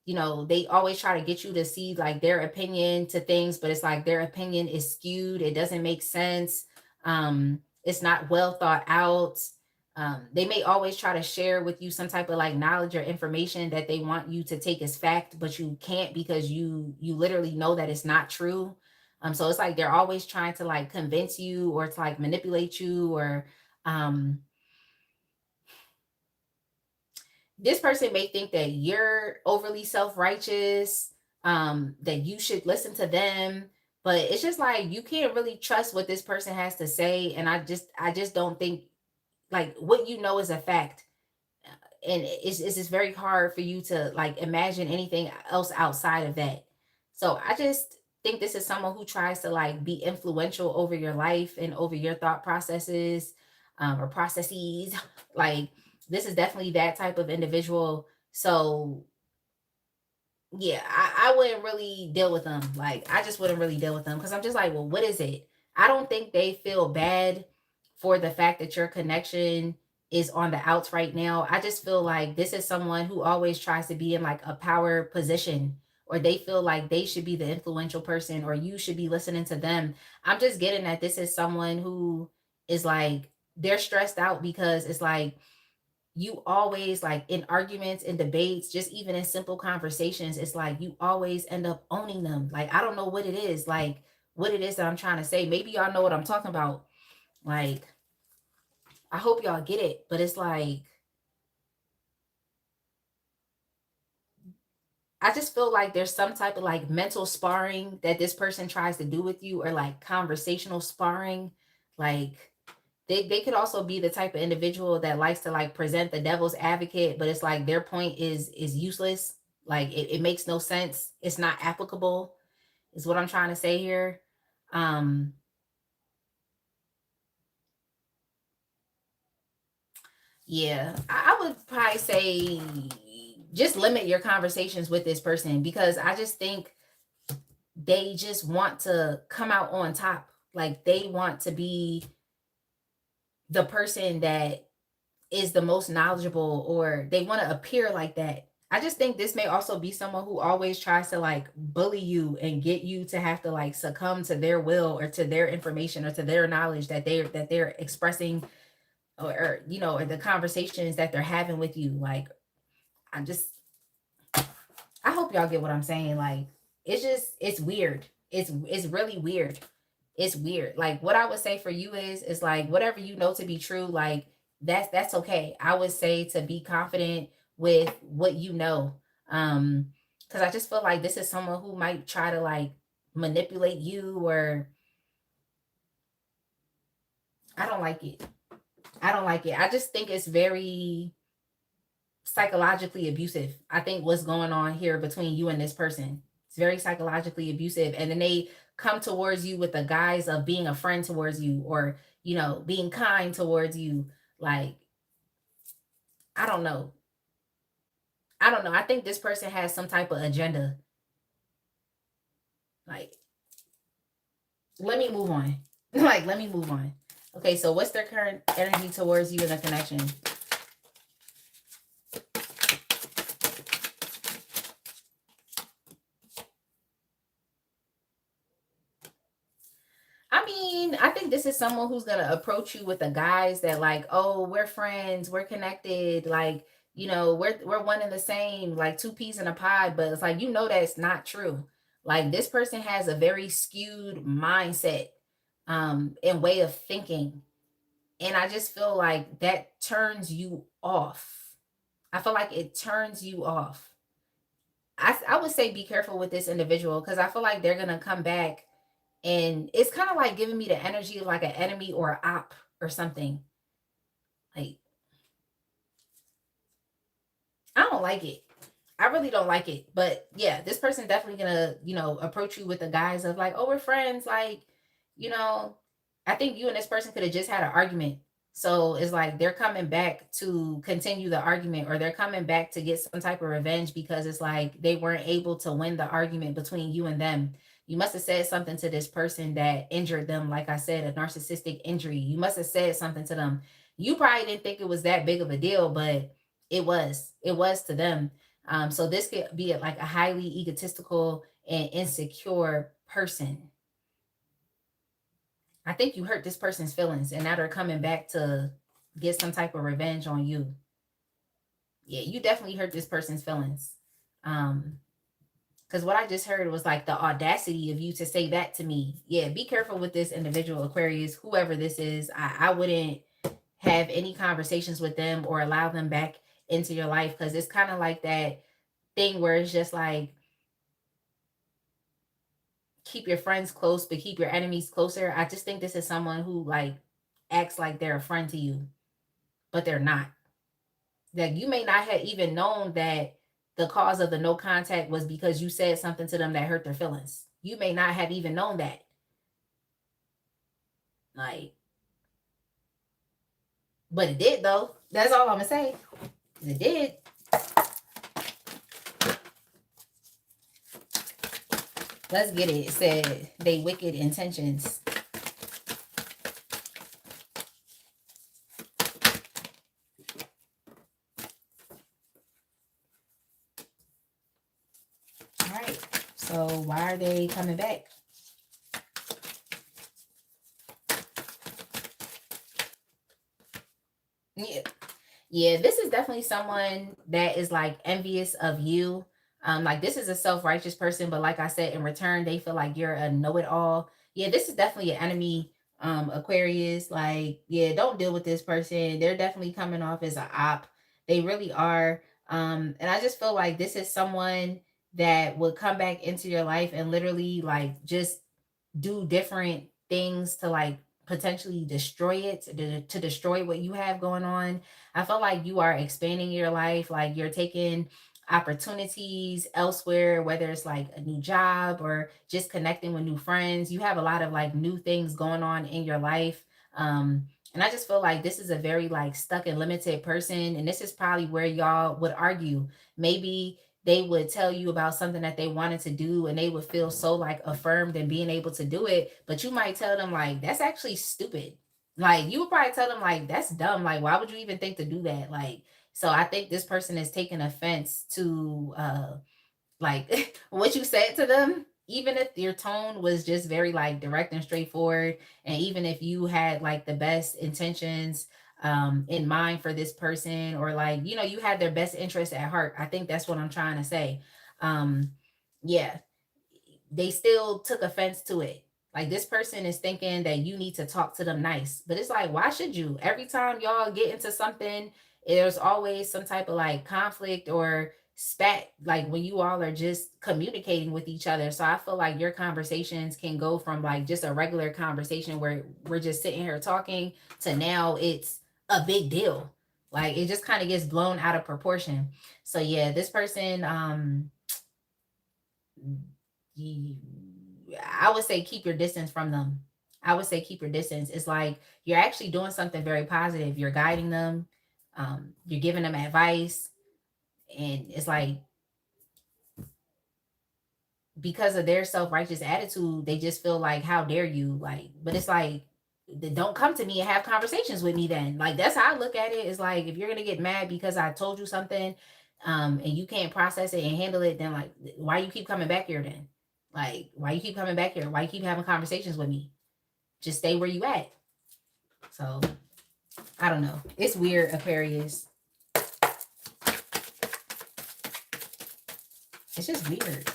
you know, they always try to get you to see like their opinion to things, but it's like their opinion is skewed. It doesn't make sense. It's not well thought out. They may always try to share with you some type of like knowledge or information that they want you to take as fact, but you can't because you literally know that it's not true. So it's like they're always trying to like convince you or to like manipulate you or um this person may think that you're overly self-righteous, that you should listen to them, but it's just like you can't really trust what this person has to say. And I just don't think like what you know is a fact. And it's just very hard for you to like imagine anything else outside of that. So I just think this is someone who tries to like be influential over your life and over your thought processes, or processes. Like this is definitely that type of individual. So yeah, I wouldn't really deal with them. Like, I just wouldn't really deal with them because I'm just like, well, what is it? I don't think they feel bad for the fact that your connection is on the outs right now. I just feel like this is someone who always tries to be in like a power position, or they feel like they should be the influential person, or you should be listening to them. I'm just getting that this is someone who is like, they're stressed out because it's like, you always like in arguments and debates, just even in simple conversations, it's like you always end up owning them. Like I don't know what it is, like what it is that I'm trying to say. Maybe y'all know what I'm talking about. Like I hope y'all get it, but it's like I just feel like there's some type of like mental sparring that this person tries to do with you, or like conversational sparring. Like they could also be the type of individual that likes to like present the devil's advocate, but it's like their point is useless. Like it makes no sense. It's not applicable, is what I'm trying to say here. Um, yeah, I would probably say just limit your conversations with this person because I just think they just want to come out on top. Like they want to be the person that is the most knowledgeable, or they want to appear like that. I just think this may also be someone who always tries to like bully you and get you to have to like succumb to their will or to their information or to their knowledge that they're expressing, or you know, or the conversations that they're having with you. Like I'm just I hope y'all get what I'm saying. Like it's just it's weird. It's really weird. It's weird. Like what I would say for you is like whatever you know to be true, like that's okay. I would say to be confident with what you know. Because I just feel like this is someone who might try to like manipulate you, or I don't like it. I don't like it. I just think it's very psychologically abusive. I think what's going on here between you and this person. It's very psychologically abusive. And then they come towards you with the guise of being a friend towards you, or, you know, being kind towards you. Like, I don't know. I don't know. I think this person has some type of agenda. Like, let me move on. Like, let me move on. Okay, so what's their current energy towards you in a connection? I mean, I think this is someone who's gonna approach you with the guys that like, oh, we're friends, we're connected. Like you know, we're one and the same, like two peas in a pod, but it's like, you know, that's not true. Like this person has a very skewed mindset and way of thinking. And I just feel like that turns you off. I feel like it turns you off. I would say be careful with this individual because I feel like they're gonna come back and it's kind of like giving me the energy of like an enemy or an op or something. Like I don't like it. I really don't like it. But yeah, this person definitely gonna, you know, approach you with the guise of like, oh, we're friends. Like, you know, I think you and this person could have just had an argument. So it's like they're coming back to continue the argument or they're coming back to get some type of revenge because it's like they weren't able to win the argument between you and them. You must have said something to this person that injured them. Like I said, a narcissistic injury. You must have said something to them. You probably didn't think it was that big of a deal, but it was. It was to them. So this could be like a highly egotistical and insecure person. I think you hurt this person's feelings and now they're coming back to get some type of revenge on you. Yeah, you definitely hurt this person's feelings. Um, because what I just heard was like the audacity of you to say that to me. Yeah, be careful with this individual, Aquarius, whoever this is. I wouldn't have any conversations with them or allow them back into your life because it's kind of like that thing where it's just like keep your friends close but keep your enemies closer. I just think this is someone who like acts like they're a friend to you, but they're not. Like you may not have even known that the cause of the no contact was because you said something to them that hurt their feelings. You may not have even known that. Like, but it did though. That's all I'm gonna say. It did. Let's get it. It said they wicked intentions. All right. So why are they coming back? Yeah. Yeah, this is definitely someone that is like envious of you. Like this is a self-righteous person, but like I said, in return, they feel like you're a know-it-all. Yeah, this is definitely an enemy, Aquarius. Like, yeah, don't deal with this person. They're definitely coming off as an op. They really are. And I just feel like this is someone that would come back into your life and literally like just do different things to like potentially destroy it to destroy what you have going on. I feel like you are expanding your life, like you're taking opportunities elsewhere, whether it's like a new job or just connecting with new friends. You have a lot of like new things going on in your life. And I just feel like this is a very like stuck and limited person. And this is probably where y'all would argue. Maybe they would tell you about something that they wanted to do and they would feel so like affirmed in being able to do it, but you might tell them like that's actually stupid. Like you would probably tell them like that's dumb, like why would you even think to do that? Like, so I think this person is taking offense to like what you said to them, even if your tone was just very like direct and straightforward, and even if you had like the best intentions in mind for this person, or like, you know, you had their best interest at heart. I think that's what I'm trying to say. um yeah, they still took offense to it. Like this person is thinking that you need to talk to them nice, but it's like, why should you? Every time y'all get into something, there's always some type of like conflict or spat, like when you all are just communicating with each other. So I feel like your conversations can go from like just a regular conversation where we're just sitting here talking to now it's a big deal. Like it just kind of gets blown out of proportion. So yeah, this person, you, I would say keep your distance from them. I would say keep your distance. It's like you're actually doing something very positive. You're guiding them, you're giving them advice, and it's like because of their self-righteous attitude, they just feel like, how dare you? Like, but it's like, don't come to me and have conversations with me then. Like, that's how I look at it. It's like, if you're gonna get mad because I told you something, and you can't process it and handle it, then like, why you keep coming back here then? Like, why you keep coming back here? Why you keep having conversations with me? Just stay where you at. So I don't know. It's weird, Aquarius. It's just weird.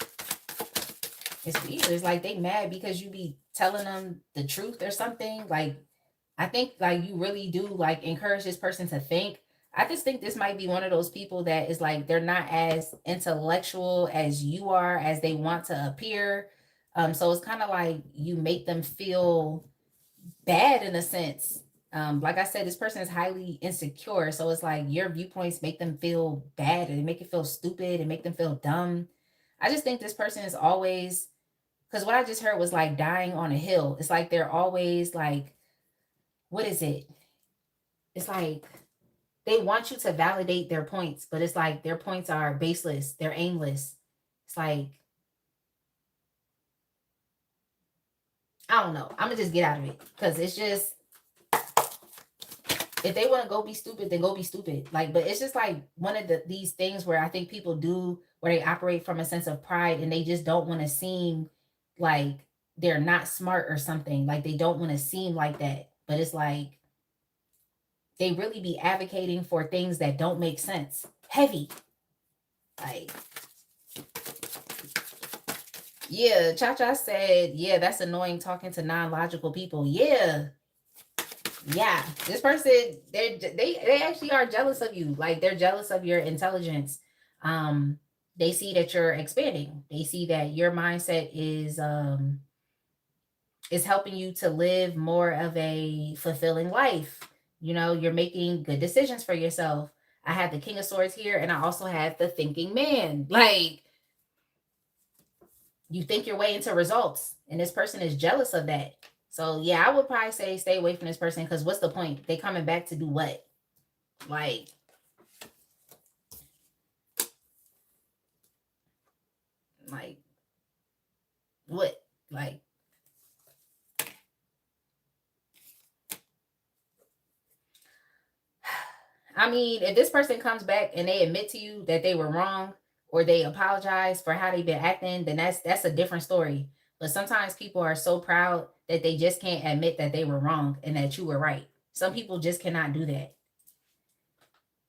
It's weird. It's like they mad because you be telling them the truth or something. Like, I think like you really do like encourage this person to think. I just think this might be one of those people that is like they're not as intellectual as you are, as they want to appear. So it's kind of like you make them feel bad in a sense. Like I said, this person is highly insecure, so it's like your viewpoints make them feel bad and make it feel stupid and make them feel dumb. I just think this person is always, because what I just heard was like dying on a hill. It's like they're always like, what is it? It's like they want you to validate their points, but it's like their points are baseless, they're aimless. It's like, I don't know. I'm gonna just get out of it because it's just, if they want to go be stupid, then go be stupid. Like, but it's just like one of these things where I think people do where they operate from a sense of pride and they just don't want to seem like they're not smart or something. Like they don't want to seem like that. But it's like they really be advocating for things that don't make sense. Heavy. Like, yeah, Cha Cha said, yeah, that's annoying talking to non-logical people. Yeah. Yeah. This person, they actually are jealous of you. Like they're jealous of your intelligence. Um, they see that you're expanding. They see that your mindset is helping you to live more of a fulfilling life. You know, you're making good decisions for yourself. I have the King of Swords here, and I also have the thinking man. Like, you think your way into results, and this person is jealous of that. So yeah, I would probably say stay away from this person because what's the point? They coming back to do what? Like, like what? Like, I mean, if this person comes back and they admit to you that they were wrong or they apologize for how they've been acting, then that's a different story. But sometimes people are so proud that they just can't admit that they were wrong and that you were right. Some people just cannot do that.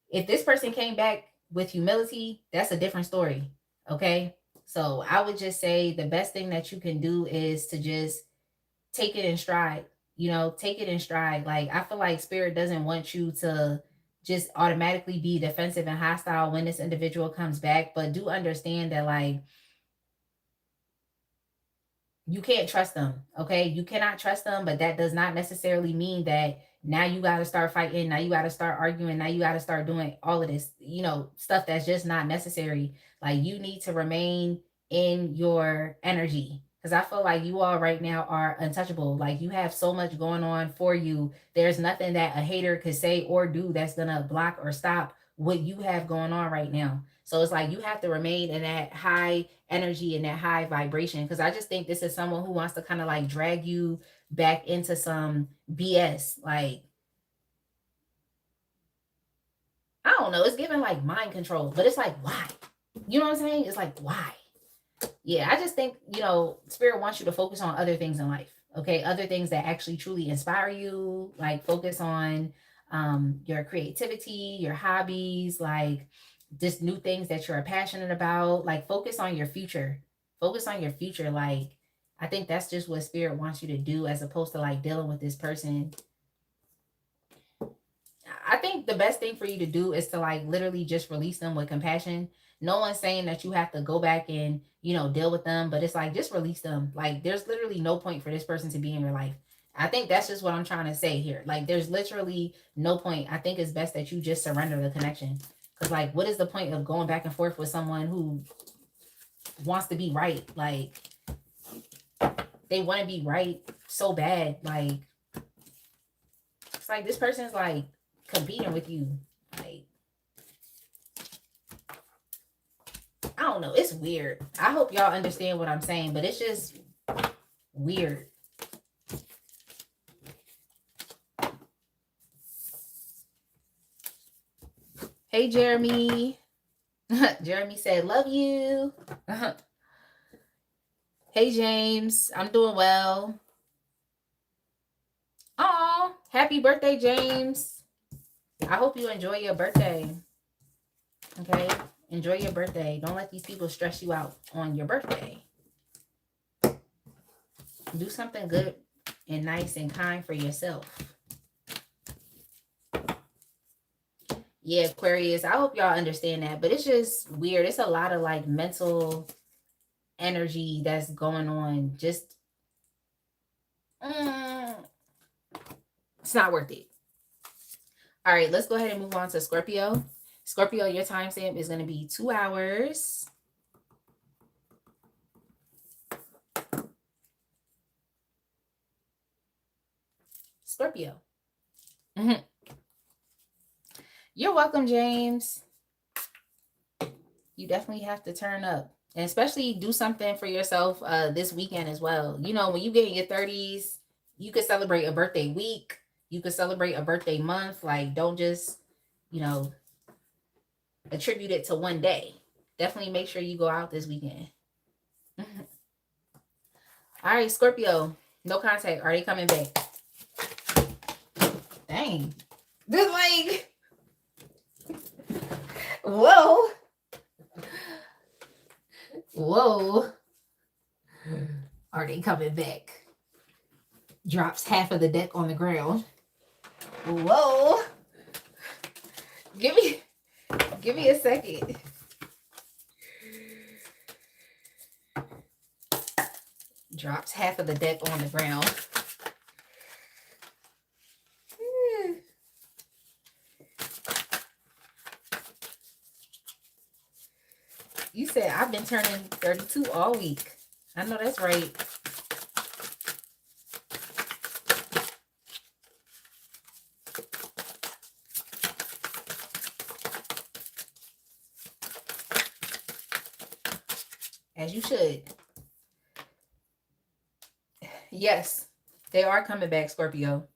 If this person came back with humility, that's a different story. Okay? So I would just say the best thing that you can do is to just take it in stride. You know, take it in stride. Like I feel like spirit doesn't want you to just automatically be defensive and hostile when this individual comes back, but do understand that like you can't trust them. Okay, you cannot trust them, but that does not necessarily mean that now you got to start fighting, now you got to start arguing, now you got to start doing all of this, you know, stuff that's just not necessary. Like you need to remain in your energy, because I feel like you all right now are untouchable. Like you have so much going on for you. There's nothing that a hater could say or do that's gonna block or stop what you have going on right now. So it's like you have to remain in that high energy and that high vibration, because I just think this is someone who wants to kind of like drag you back into some BS. Like, I don't know, it's giving like mind control, but it's like, why? You know what I'm saying? It's like, why? Yeah, I just think, you know, spirit wants you to focus on other things in life. Okay, other things that actually truly inspire you. Like focus on your creativity, your hobbies, like just new things that you're passionate about. Like focus on your future. Focus on your future. Like I think that's just what spirit wants you to do, as opposed to like dealing with this person. I think the best thing for you to do is to like literally just release them with compassion. No one's saying that you have to go back and, you know, deal with them, but it's like just release them. Like there's literally no point for this person to be in your life. I think that's just what I'm trying to say here. Like there's literally no point. I think it's best that you just surrender the connection. Cause like what is the point of going back and forth with someone who wants to be right? Like they want to be right so bad. Like it's like this person's like competing with you. Like I don't know. It's weird. I hope y'all understand what I'm saying, but it's just weird. Hey, Jeremy. Jeremy said, love you. Hey, James. I'm doing well. Oh, happy birthday, James. I hope you enjoy your birthday. Okay. Enjoy your birthday. Don't let these people stress you out on your birthday. Do something good and nice and kind for yourself. Yeah, Aquarius, I hope y'all understand that, but it's just weird. It's a lot of like mental energy that's going on. Just, it's not worth it. All right, let's go ahead and move on to Scorpio. Scorpio, your timestamp is going to be 2 hours. Scorpio. You're welcome, James. You definitely have to turn up. And especially do something for yourself this weekend as well. You know, when you get in your 30s, you could celebrate a birthday week. You could celebrate a birthday month. Like, don't just, you know, attribute it to one day. Definitely make sure you go out this weekend. All right, Scorpio. No contact. Are they coming back? Dang. Just like, whoa. Whoa. Are they coming back? Drops half of the deck on the ground. Whoa. Give me a second. Drops half of the deck on the ground. You said I've been turning 32 all week. I know that's right. As you should. Yes, they are coming back, Scorpio.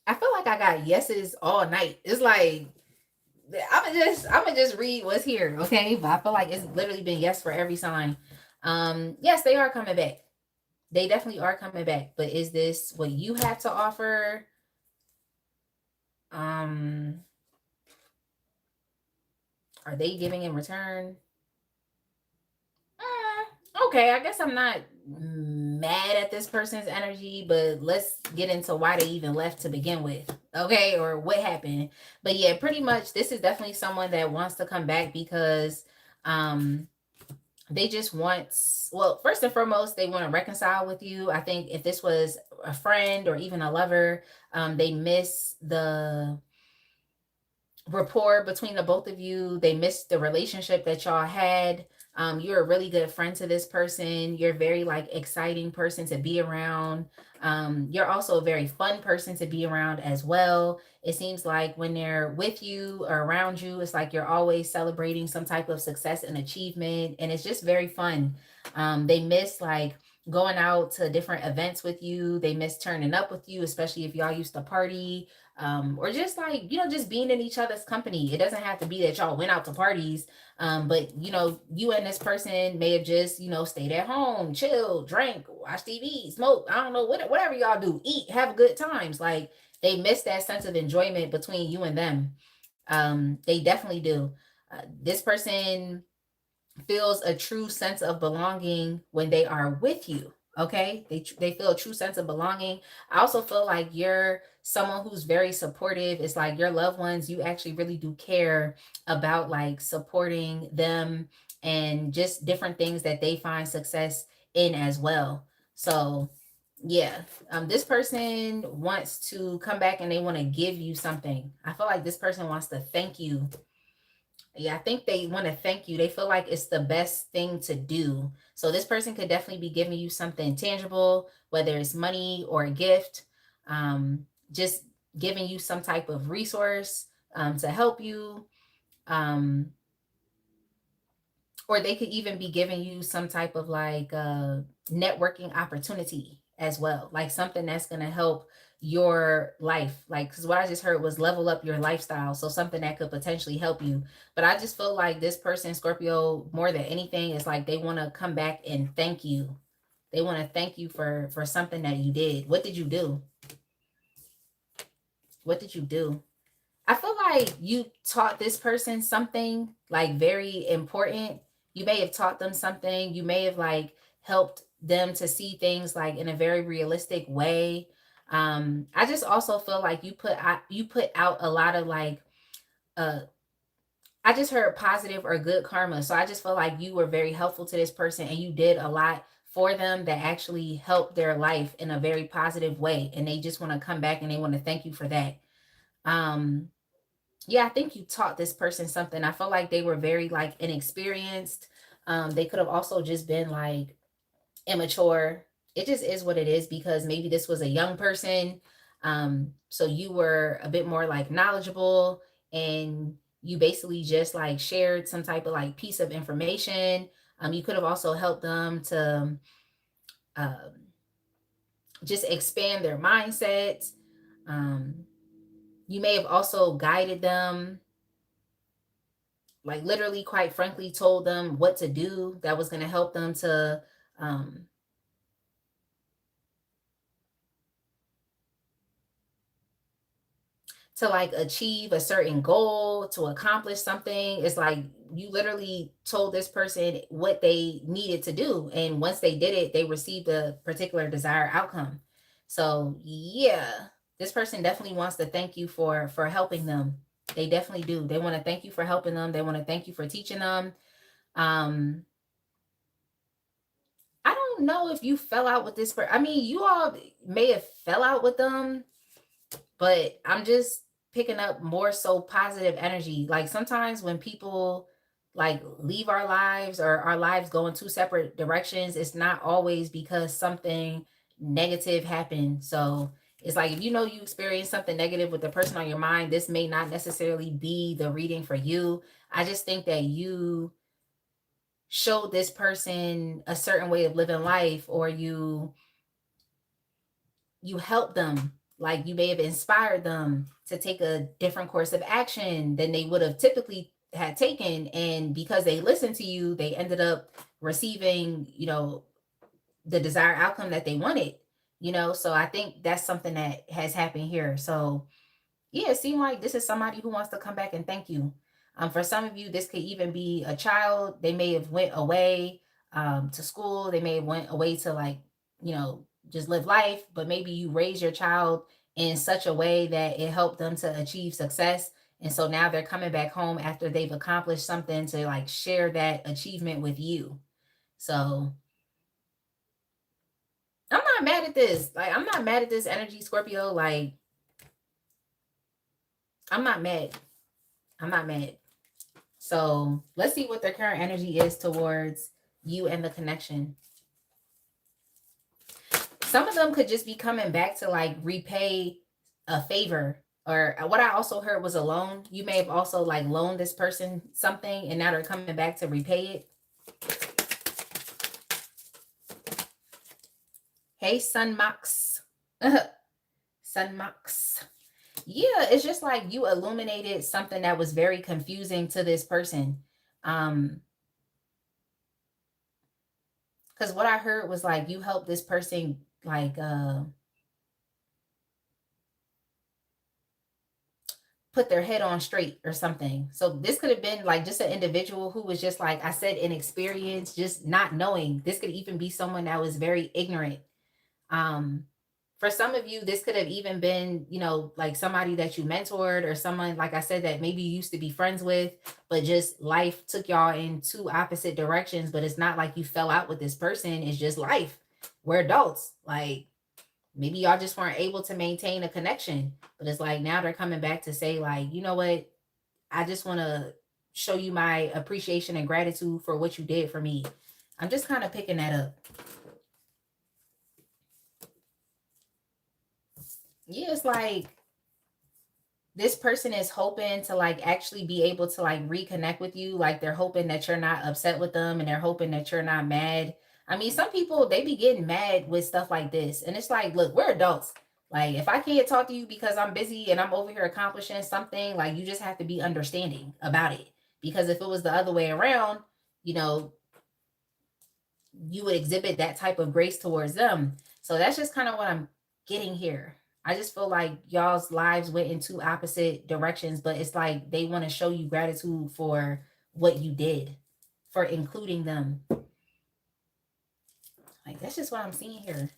I feel like I got yeses all night. It's like I'm gonna just read what's here, okay? But I feel like it's literally been yes for every sign. Yes, they are coming back. They definitely are coming back. But is this what you have to offer? Are they giving in return? Okay, I guess I'm not mad at this person's energy, but let's get into why they even left to begin with, okay, or what happened. But yeah, pretty much this is definitely someone that wants to come back because they just want, well, first and foremost, they want to reconcile with you. I think if this was a friend or even a lover, they miss the rapport between the both of you. They miss the relationship that y'all had. You're a really good friend to this person. You're a very like exciting person to be around. You're also a very fun person to be around as well. It seems like when they're with you or around you, it's like you're always celebrating some type of success and achievement, and it's just very fun. They miss like going out to different events with you. They miss turning up with you, especially if y'all used to party, or just like, you know, just being in each other's company. It doesn't have to be that y'all went out to parties, but you know, you and this person may have just, you know, stayed at home, chill, drank, watch TV, smoke, I don't know, whatever y'all do, eat, have good times. Like, they miss that sense of enjoyment between you and them. They definitely do. This person feels a true sense of belonging when they are with you. Okay, they feel a true sense of belonging. I also feel like you're someone who's very supportive. It's like your loved ones, you actually really do care about like supporting them and just different things that they find success in as well. So yeah, this person wants to come back and they want to give you something. I feel like this person wants to thank you. Yeah, I think they want to thank you. They feel like it's the best thing to do. So this person could definitely be giving you something tangible, whether it's money or a gift, just giving you some type of resource to help you. Or they could even be giving you some type of like networking opportunity as well, like something that's going to help your life, like, because what I just heard was level up your lifestyle, so something that could potentially help you. But I just feel like this person, Scorpio, more than anything, is like they want to come back and thank you. They want to thank you for something that you did. What did you do? What did you do? I feel like you taught this person something like very important. You may have taught them something. You may have like helped them to see things like in a very realistic way. I just also feel like you put out a lot of like uh I just heard positive or good karma. So I just feel like you were very helpful to this person and you did a lot for them that actually helped their life in a very positive way. And they just want to come back and they want to thank you for that. Um, yeah, I think you taught this person something. I feel like they were very like inexperienced. They could have also just been like immature. It just is what it is because maybe this was a young person. So you were a bit more like knowledgeable and you basically just like shared some type of like piece of information. You could have also helped them to um, just expand their mindsets. Um, you may have also guided them, like literally, quite frankly, told them what to do that was going to help them um, to like achieve a certain goal, to accomplish something. It's like you literally told this person what they needed to do. And once they did it, they received a particular desired outcome. So yeah, this person definitely wants to thank you for helping them. They definitely do. They want to thank you for helping them. They want to thank you for teaching them. Um, I don't know if you fell out with this person. I mean, you all may have fell out with them, but I'm just picking up more so positive energy. Like sometimes when people like leave our lives or our lives go in two separate directions, it's not always because something negative happened. So it's like if you know you experience something negative with the person on your mind, this may not necessarily be the reading for you. I just think that you showed this person a certain way of living life, or you help them, like you may have inspired them to take a different course of action than they would have typically had taken, and because they listened to you they ended up receiving, the desired outcome that they wanted. So I think that's something that has happened here. So yeah, it seemed like this is somebody who wants to come back and thank you. For some of you, this could even be a child. They may have went away to school. They may have went away to like, just live life. But maybe you raise your child in such a way that it helped them to achieve success. And so now they're coming back home after they've accomplished something to like share that achievement with you. So I'm not mad at this. Like, I'm not mad at this energy, Scorpio. Like, I'm not mad. I'm not mad. So let's see what their current energy is towards you and the connection. Some of them could just be coming back to like repay a favor. Or what I also heard was a loan. You may have also like loaned this person something and now they're coming back to repay it. Hey, Sun Mox. Sun Mox. Yeah, it's just like you illuminated something that was very confusing to this person. Because what I heard was like you helped this person like put their head on straight or something. So this could have been like just an individual who was just like I said, inexperienced, just not knowing. This could even be someone that was very ignorant. Um, for some of you, this could have even been, like somebody that you mentored or someone, like I said, that maybe you used to be friends with, but just life took y'all in two opposite directions. But it's not like you fell out with this person. It's just life. We're adults. Like maybe y'all just weren't able to maintain a connection. But it's like now they're coming back to say, like, you know what? I just want to show you my appreciation and gratitude for what you did for me. I'm just kind of picking that up. Yeah, it's like this person is hoping to like actually be able to like reconnect with you. Like they're hoping that you're not upset with them and they're hoping that you're not mad. I mean, some people, they be getting mad with stuff like this. And it's like, look, we're adults. Like if I can't talk to you because I'm busy and I'm over here accomplishing something, like you just have to be understanding about it. Because if it was the other way around, you know, you would exhibit that type of grace towards them. So that's just kind of what I'm getting here. I just feel like y'all's lives went in two opposite directions, but it's like they want to show you gratitude for what you did, for including them. Like, that's just what I'm seeing here.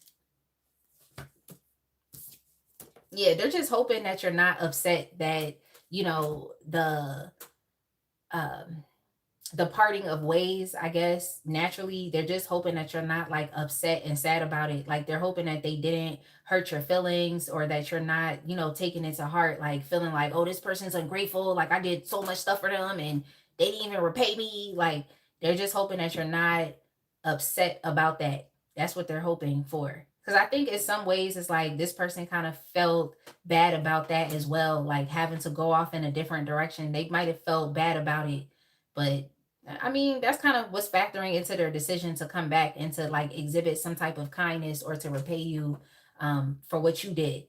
Yeah, they're just hoping that you're not upset that, you know, um the parting of ways, I guess, naturally, they're just hoping that you're not like upset and sad about it. Like they're hoping that they didn't hurt your feelings, or that you're not, you know, taking it to heart, like feeling like, oh, this person's ungrateful. Like I did so much stuff for them and they didn't even repay me. Like they're just hoping that you're not upset about that. That's what they're hoping for. Because I think in some ways it's like this person kind of felt bad about that as well, like having to go off in a different direction. They might have felt bad about it, but I mean, that's kind of what's factoring into their decision to come back and to like exhibit some type of kindness or to repay you for what you did.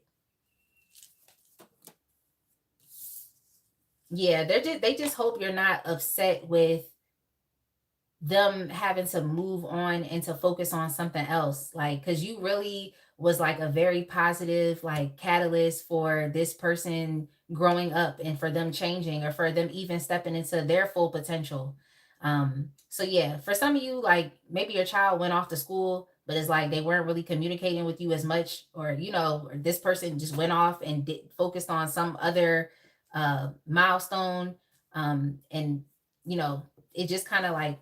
Yeah, they just hope you're not upset with them having to move on and to focus on something else, like because you really was like a very positive like catalyst for this person growing up and for them changing or for them even stepping into their full potential. So yeah, for some of you, like maybe your child went off to school, but it's like they weren't really communicating with you as much, or you know, or this person just went off and focused on some other milestone, and you know, it just kind of like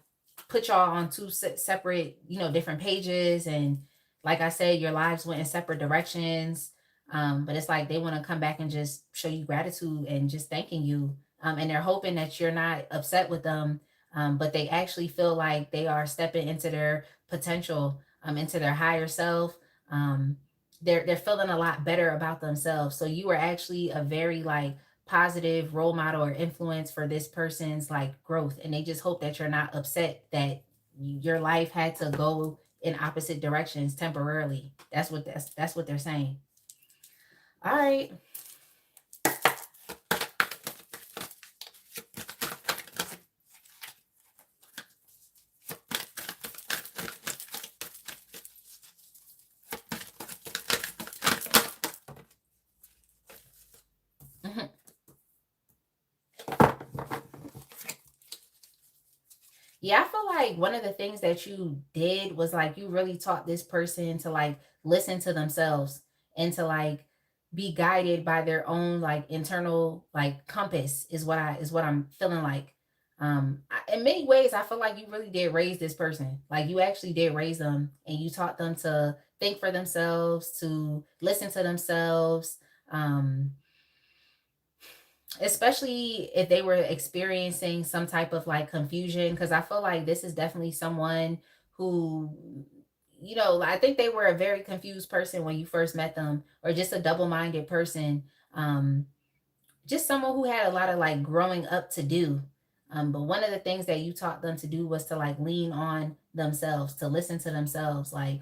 put y'all on two separate, you know, different pages. And like I said, your lives went in separate directions. But it's like they want to come back and just show you gratitude and just thanking you. And they're hoping that you're not upset with them, but they actually feel like they are stepping into their potential, into their higher self. Um, they're feeling a lot better about themselves. So you are actually a very like positive role model or influence for this person's like growth, and they just hope that you're not upset that your life had to go in opposite directions temporarily. That's what they're saying. All right. Mhm. Yeah, I feel like one of the things that you did was like you really taught this person to like listen to themselves and to like be guided by their own like internal like compass is what I'm feeling like. In many ways I feel like you really did raise this person. Like you actually did raise them and you taught them to think for themselves, to listen to themselves. Um Especially if they were experiencing some type of like confusion, because I feel like this is definitely someone who, you know, I think they were a very confused person when you first met them, or just a double-minded person. um just someone who had a lot of like growing up to do. But one of the things that you taught them to do was to like lean on themselves, to listen to themselves. Like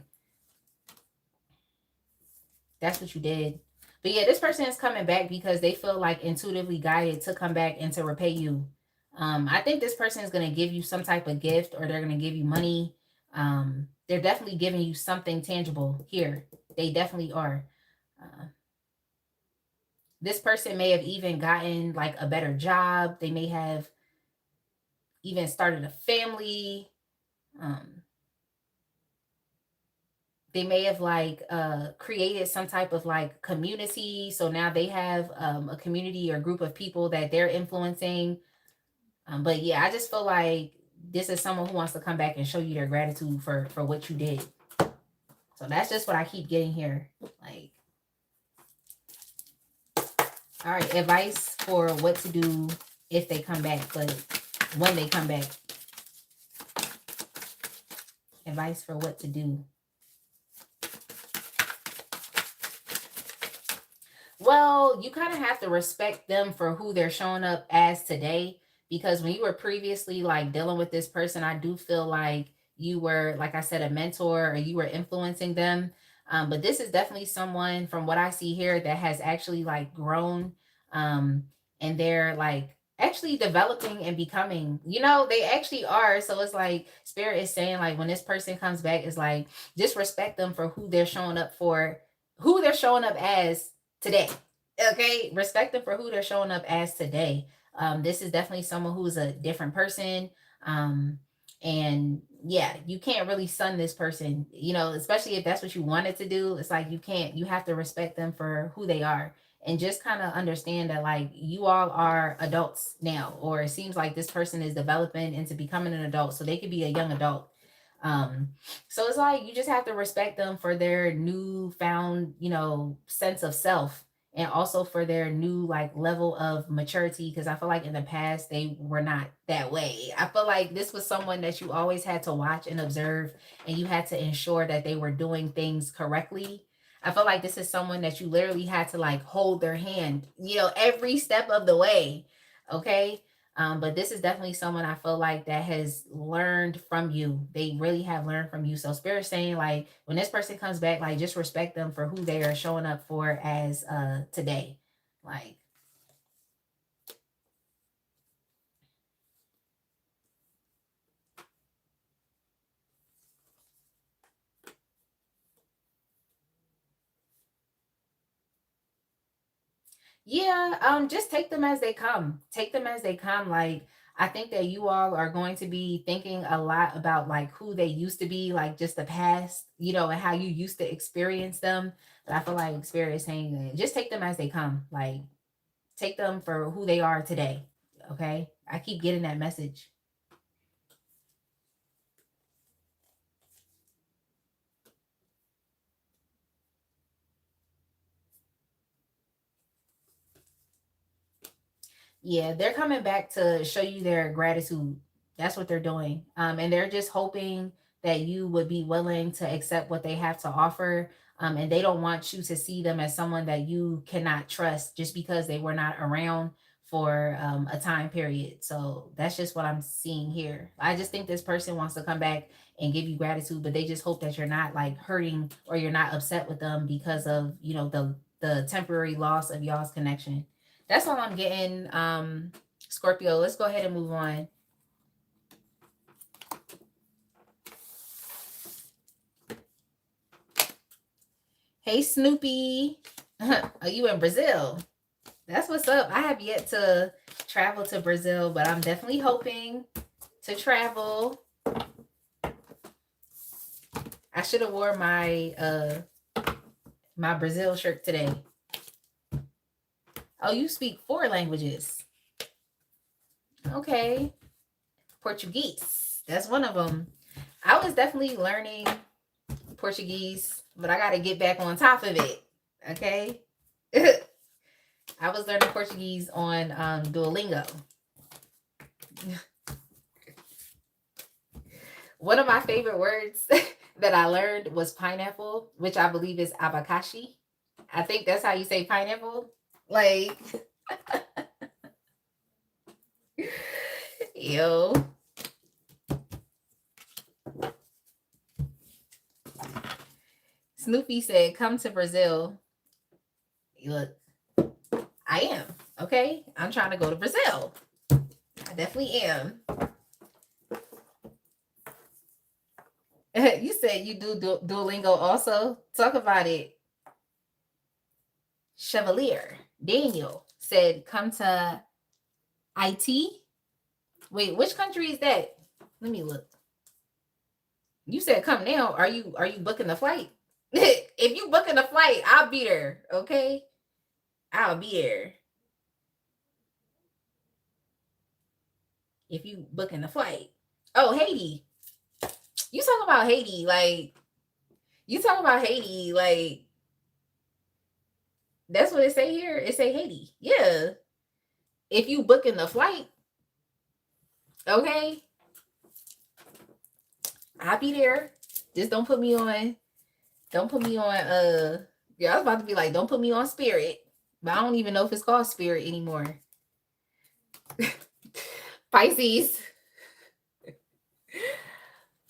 that's what you did. But yeah, this person is coming back because they feel like intuitively guided to come back and to repay you. I think this person is going to give you some type of gift, or they're going to give you money. They're definitely giving you something tangible here. They definitely are. Uh, this person may have even gotten like a better job. They may have even started a family. Um, they may have like created some type of like community, so now they have a community or group of people that they're influencing. But yeah, I just feel like this is someone who wants to come back and show you their gratitude for what you did. So that's just what I keep getting here. Like, all right, advice for what to do if they come back, but when they come back, advice for what to do. Well, you kind of have to respect them for who they're showing up as today. Because when you were previously like dealing with this person, I do feel like you were, like I said, a mentor, or you were influencing them. But this is definitely someone from what I see here that has actually like grown. Um, and they're like actually developing and becoming, you know, they actually are. So it's like Spirit is saying, like, when this person comes back, is like, just respect them for who they're showing up for, who they're showing up as, today. Okay, respect them for who they're showing up as today. This is definitely someone who's a different person. Um, and yeah, you can't really sun this person, you know, especially if that's what you wanted to do. It's like you can't, you have to respect them for who they are and just kind of understand that like you all are adults now, or it seems like this person is developing into becoming an adult, so they could be a young adult. um so it's like you just have to respect them for their newfound, you know, sense of self, and also for their new like level of maturity, because I feel like in the past they were not that way. I feel like this was someone that you always had to watch and observe, and you had to ensure that they were doing things correctly. I feel like this is someone that you literally had to like hold their hand, you know, every step of the way. Okay. But this is definitely someone I feel like that has learned from you. They really have learned from you. So Spirit saying like when this person comes back, like just respect them for who they are showing up for as today. Like, yeah, just take them as they come. Take them as they come. Like, I think that you all are going to be thinking a lot about like who they used to be, like just the past, you know, and how you used to experience them. But I feel like Spirit is saying that just take them as they come. Like, take them for who they are today. Okay? I keep getting that message. Yeah, they're coming back to show you their gratitude. That's what they're doing. And they're just hoping that you would be willing to accept what they have to offer. And they don't want you to see them as someone that you cannot trust just because they were not around for a time period. So that's just what I'm seeing here. I just think this person wants to come back and give you gratitude, but they just hope that you're not like hurting or you're not upset with them because of, you know, the temporary loss of y'all's connection. That's all I'm getting. Scorpio, let's go ahead and move on. Hey, Snoopy. Are you in Brazil? That's what's up. I have yet to travel to Brazil, but I'm definitely hoping to travel. I should have wore my Brazil shirt today. Oh, you speak 4 languages. Okay. Portuguese. That's one of them. I was definitely learning Portuguese, but I got to get back on top of it. Okay. I was learning Portuguese on Duolingo. One of my favorite words that I learned was pineapple, which I believe is abacaxi. I think that's how you say pineapple. Like, yo. Snoopy said, come to Brazil. Look, I am. Okay. I'm trying to go to Brazil. I definitely am. You said you do Duolingo also. Talk about it. Chevalier Daniel said, come to IT. Wait, which country is that? Let me look. You said come now. Are you booking the flight? If you booking the flight, I'll be there. Okay, I'll be there. If you booking the flight. Oh, Haiti. You talk about Haiti like you talk about Haiti like that's what it say here. It say Haiti. Yeah. If you booking the flight, okay, I'll be there. Just don't put me on. Don't put me on. Yeah, I was about to be like, don't put me on Spirit, but I don't even know if it's called Spirit anymore. Pisces.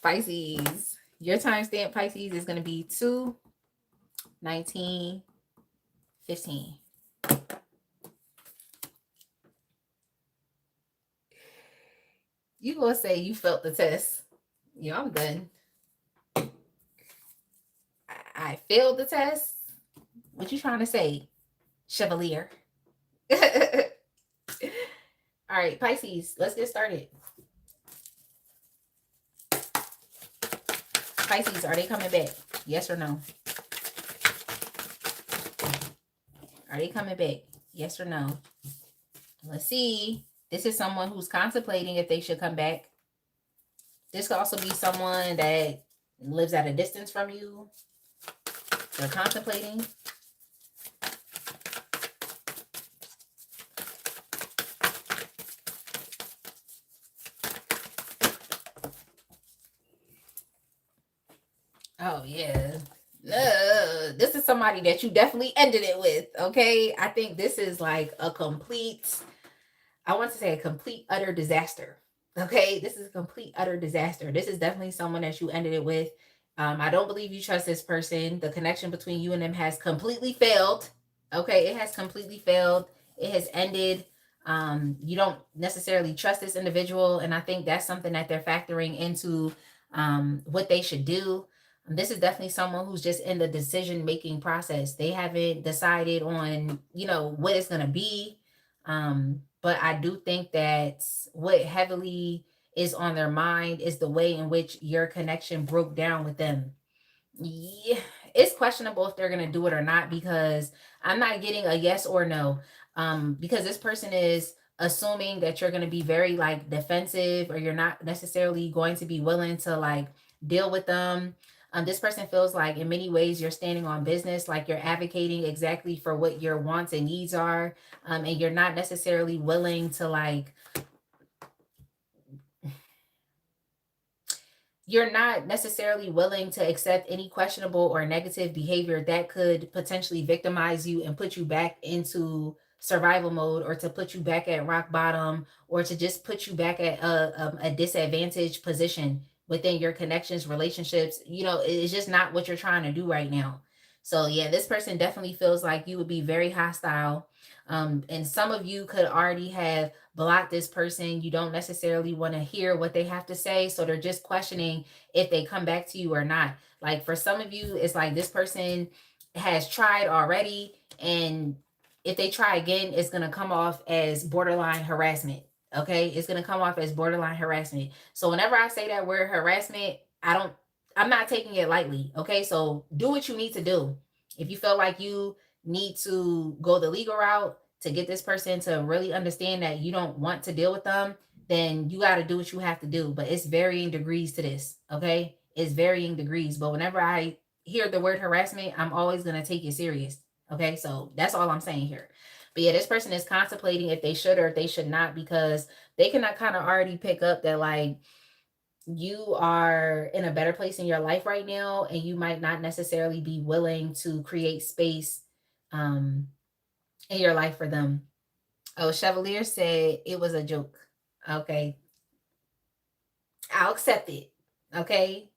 Pisces. Your timestamp, Pisces, is going to be 2/19/15. You gonna say you felt the test? Yeah, I'm done. I failed the test. What you trying to say? Chevalier. All right, Pisces, let's get started. Pisces, are they coming back? Yes or no? Are they coming back? Yes or no? Let's see. This is someone who's contemplating if they should come back. This could also be someone that lives at a distance from you. They're contemplating. Oh, yeah. This is somebody that you definitely ended it with, okay? I think this is like a complete, I want to say a complete, utter disaster. Okay, this is a complete, utter disaster. This is definitely someone that you ended it with. I don't believe you trust this person. The connection between you and them has completely failed. Okay, it has completely failed. It has ended. You don't necessarily trust this individual, and I think that's something that they're factoring into what they should do. This is definitely someone who's just in the decision making process. They haven't decided on, what it's gonna be. But I do think that what heavily is on their mind is the way in which your connection broke down with them. Yeah, it's questionable if they're gonna do it or not, because I'm not getting a yes or no. Because this person is assuming that you're gonna be very like defensive, or you're not necessarily going to be willing to like deal with them. This person feels like in many ways you're standing on business, like you're advocating exactly for what your wants and needs are, and you're not necessarily willing to like you're not necessarily willing to accept any questionable or negative behavior that could potentially victimize you and put you back into survival mode, or to put you back at rock bottom, or to just put you back at a disadvantaged position within your connections, relationships. It's just not what you're trying to do right now. So yeah, this person definitely feels like you would be very hostile. And some of you could already have block this person. You don't necessarily want to hear what they have to say. So they're just questioning if they come back to you or not. Like for some of you, it's like this person has tried already. And if they try again, it's going to come off as borderline harassment. Okay. It's going to come off as borderline harassment. So whenever I say that word harassment, I'm not taking it lightly. Okay. So do what you need to do. If you feel like you need to go the legal route to get this person to really understand that you don't want to deal with them, then you got to do what you have to do. But it's varying degrees to this. Okay. It's varying degrees. But whenever I hear the word harassment, I'm always going to take it serious. Okay. So that's all I'm saying here. But yeah, this person is contemplating if they should or if they should not, because they cannot kind of already pick up that like you are in a better place in your life right now, and you might not necessarily be willing to create space um in your life for them. Oh, Chevalier said it was a joke. Okay. I'll accept it. Okay.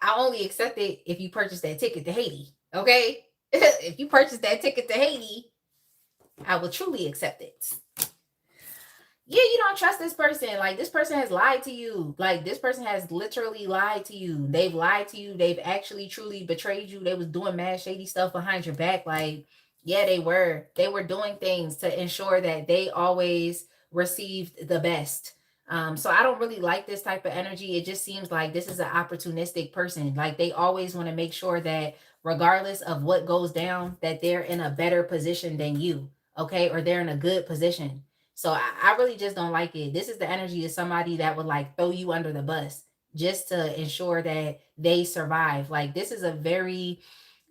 I only accept it if you purchase that ticket to Haiti. Okay. If you purchase that ticket to Haiti, I will truly accept it. Yeah, you don't trust this person. Like this person has lied to you. Like this person has literally lied to you. They've lied to you. They've actually truly betrayed you. They was doing mad shady stuff behind your back. Like, yeah, they were. They were doing things to ensure that they always received the best. So I don't really like this type of energy. It just seems like this is an opportunistic person. Like they always want to make sure that regardless of what goes down, that they're in a better position than you. Okay. Or they're in a good position. So I really just don't like it. This is the energy of somebody that would like throw you under the bus just to ensure that they survive. Like this is a very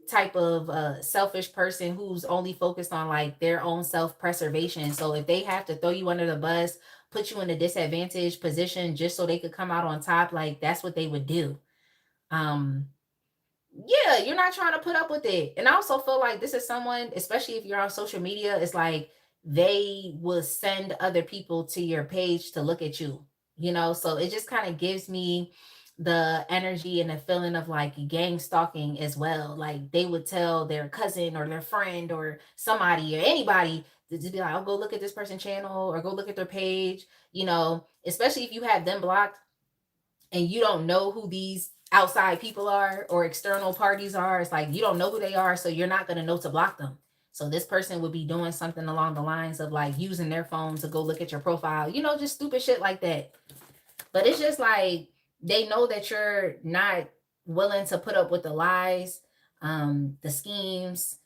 type of selfish person who's only focused on like their own self-preservation. So if they have to throw you under the bus, put you in a disadvantaged position just so they could come out on top, like that's what they would do. Um yeah, you're not trying to put up with it. And I also feel like this is someone, especially if you're on social media, it's like they will send other people to your page to look at you. So it just kind of gives me the energy and the feeling of like gang stalking as well. Like they would tell their cousin or their friend or somebody or anybody to just be like, oh, go look at this person's channel or go look at their page, especially if you have them blocked and you don't know who these outside people are or external parties are. It's like you don't know who they are, so you're not going to know to block them. So this person would be doing something along the lines of like using their phone to go look at your profile, just stupid shit like that. But it's just like they know that you're not willing to put up with the lies, the schemes,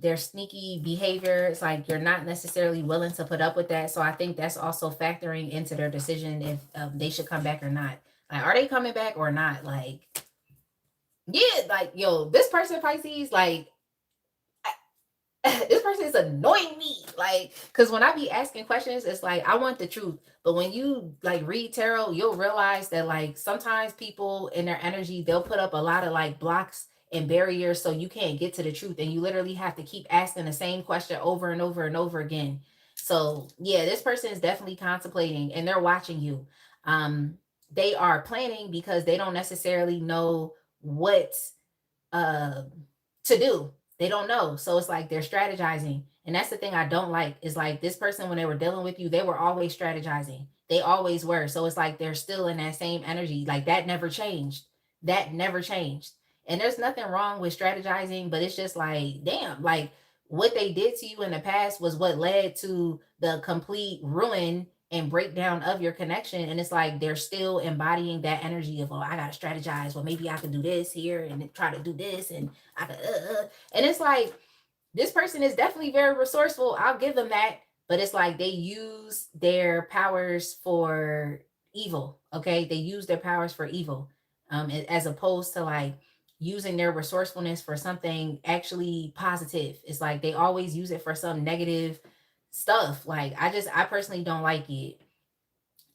their sneaky behavior. It's like you're not necessarily willing to put up with that. So I think that's also factoring into their decision if they should come back or not. Like, are they coming back or not? Like, yeah, like, yo, this person, Pisces, like, this person is annoying me. Like, because when I be asking questions, it's like I want the truth. But when you like read tarot, you'll realize that like sometimes people in their energy, they'll put up a lot of like blocks and barriers so you can't get to the truth. And you literally have to keep asking the same question over and over and over again. So yeah, this person is definitely contemplating and they're watching you. They are planning because they don't necessarily know what uh to do. They don't know. So it's like they're strategizing. And that's the thing I don't like is like this person, when they were dealing with you, they were always strategizing. They always were. So it's like they're still in that same energy. Like that never changed. That never changed. And there's nothing wrong with strategizing, but it's just like, damn, like what they did to you in the past was what led to the complete ruin and breakdown of your connection. And it's like they're still embodying that energy of, oh, I gotta strategize. Well, maybe I could do this here and try to do this, and I could, and it's like this person is definitely very resourceful. I'll give them that. But it's like they use their powers for evil. Okay. They use their powers for evil. As opposed to like using their resourcefulness for something actually positive. It's like they always use it for some negative stuff. Like I personally don't like it.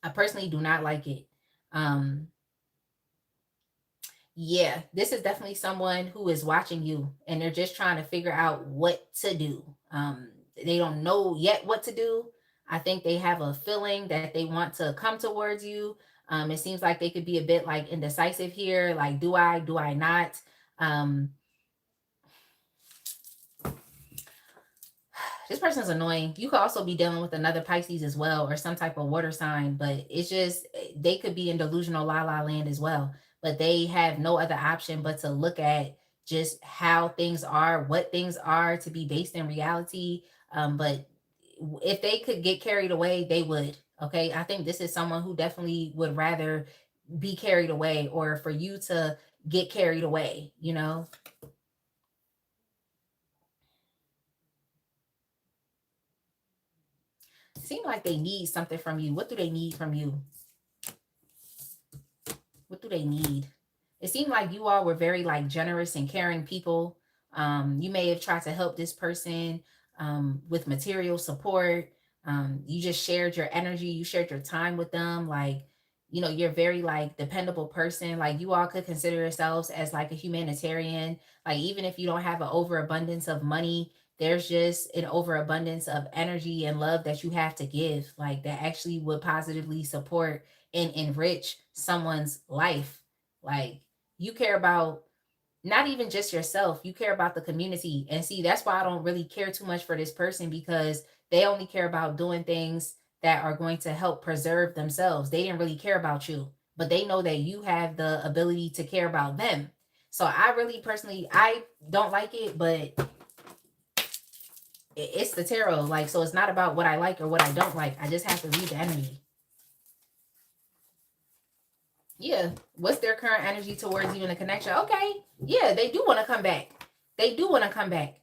I personally do not like it. Um, yeah, this is definitely someone who is watching you and they're just trying to figure out what to do. They don't know yet what to do. I think they have a feeling that they want to come towards you. It seems like they could be a bit like indecisive here. Like, do I not? Um, this person's annoying. You could also be dealing with another Pisces as well, or some type of water sign, but it's just they could be in delusional la la land as well. But they have no other option but to look at just how things are, what things are to be based in reality. But if they could get carried away, they would. Okay. I think this is someone who definitely would rather be carried away or for you to get carried away, you know? Seem like they need something from you. What do they need from you? What do they need? It seemed like you all were very like generous and caring people. You may have tried to help this person with material support. You just shared your energy, you shared your time with them. Like, you're very like dependable person. Like you all could consider yourselves as like a humanitarian. Like even if you don't have an overabundance of money, there's just an overabundance of energy and love that you have to give. Like that actually would positively support and enrich someone's life. Like you care about not even just yourself, you care about the community. And see, that's why I don't really care too much for this person because they only care about doing things that are going to help preserve themselves. They didn't really care about you, but they know that you have the ability to care about them. So I really personally, I don't like it, but it's the tarot. Like, so it's not about what I like or what I don't like. I just have to read the energy. Yeah. What's their current energy towards you in a connection? Okay. Yeah, they do want to come back. They do want to come back.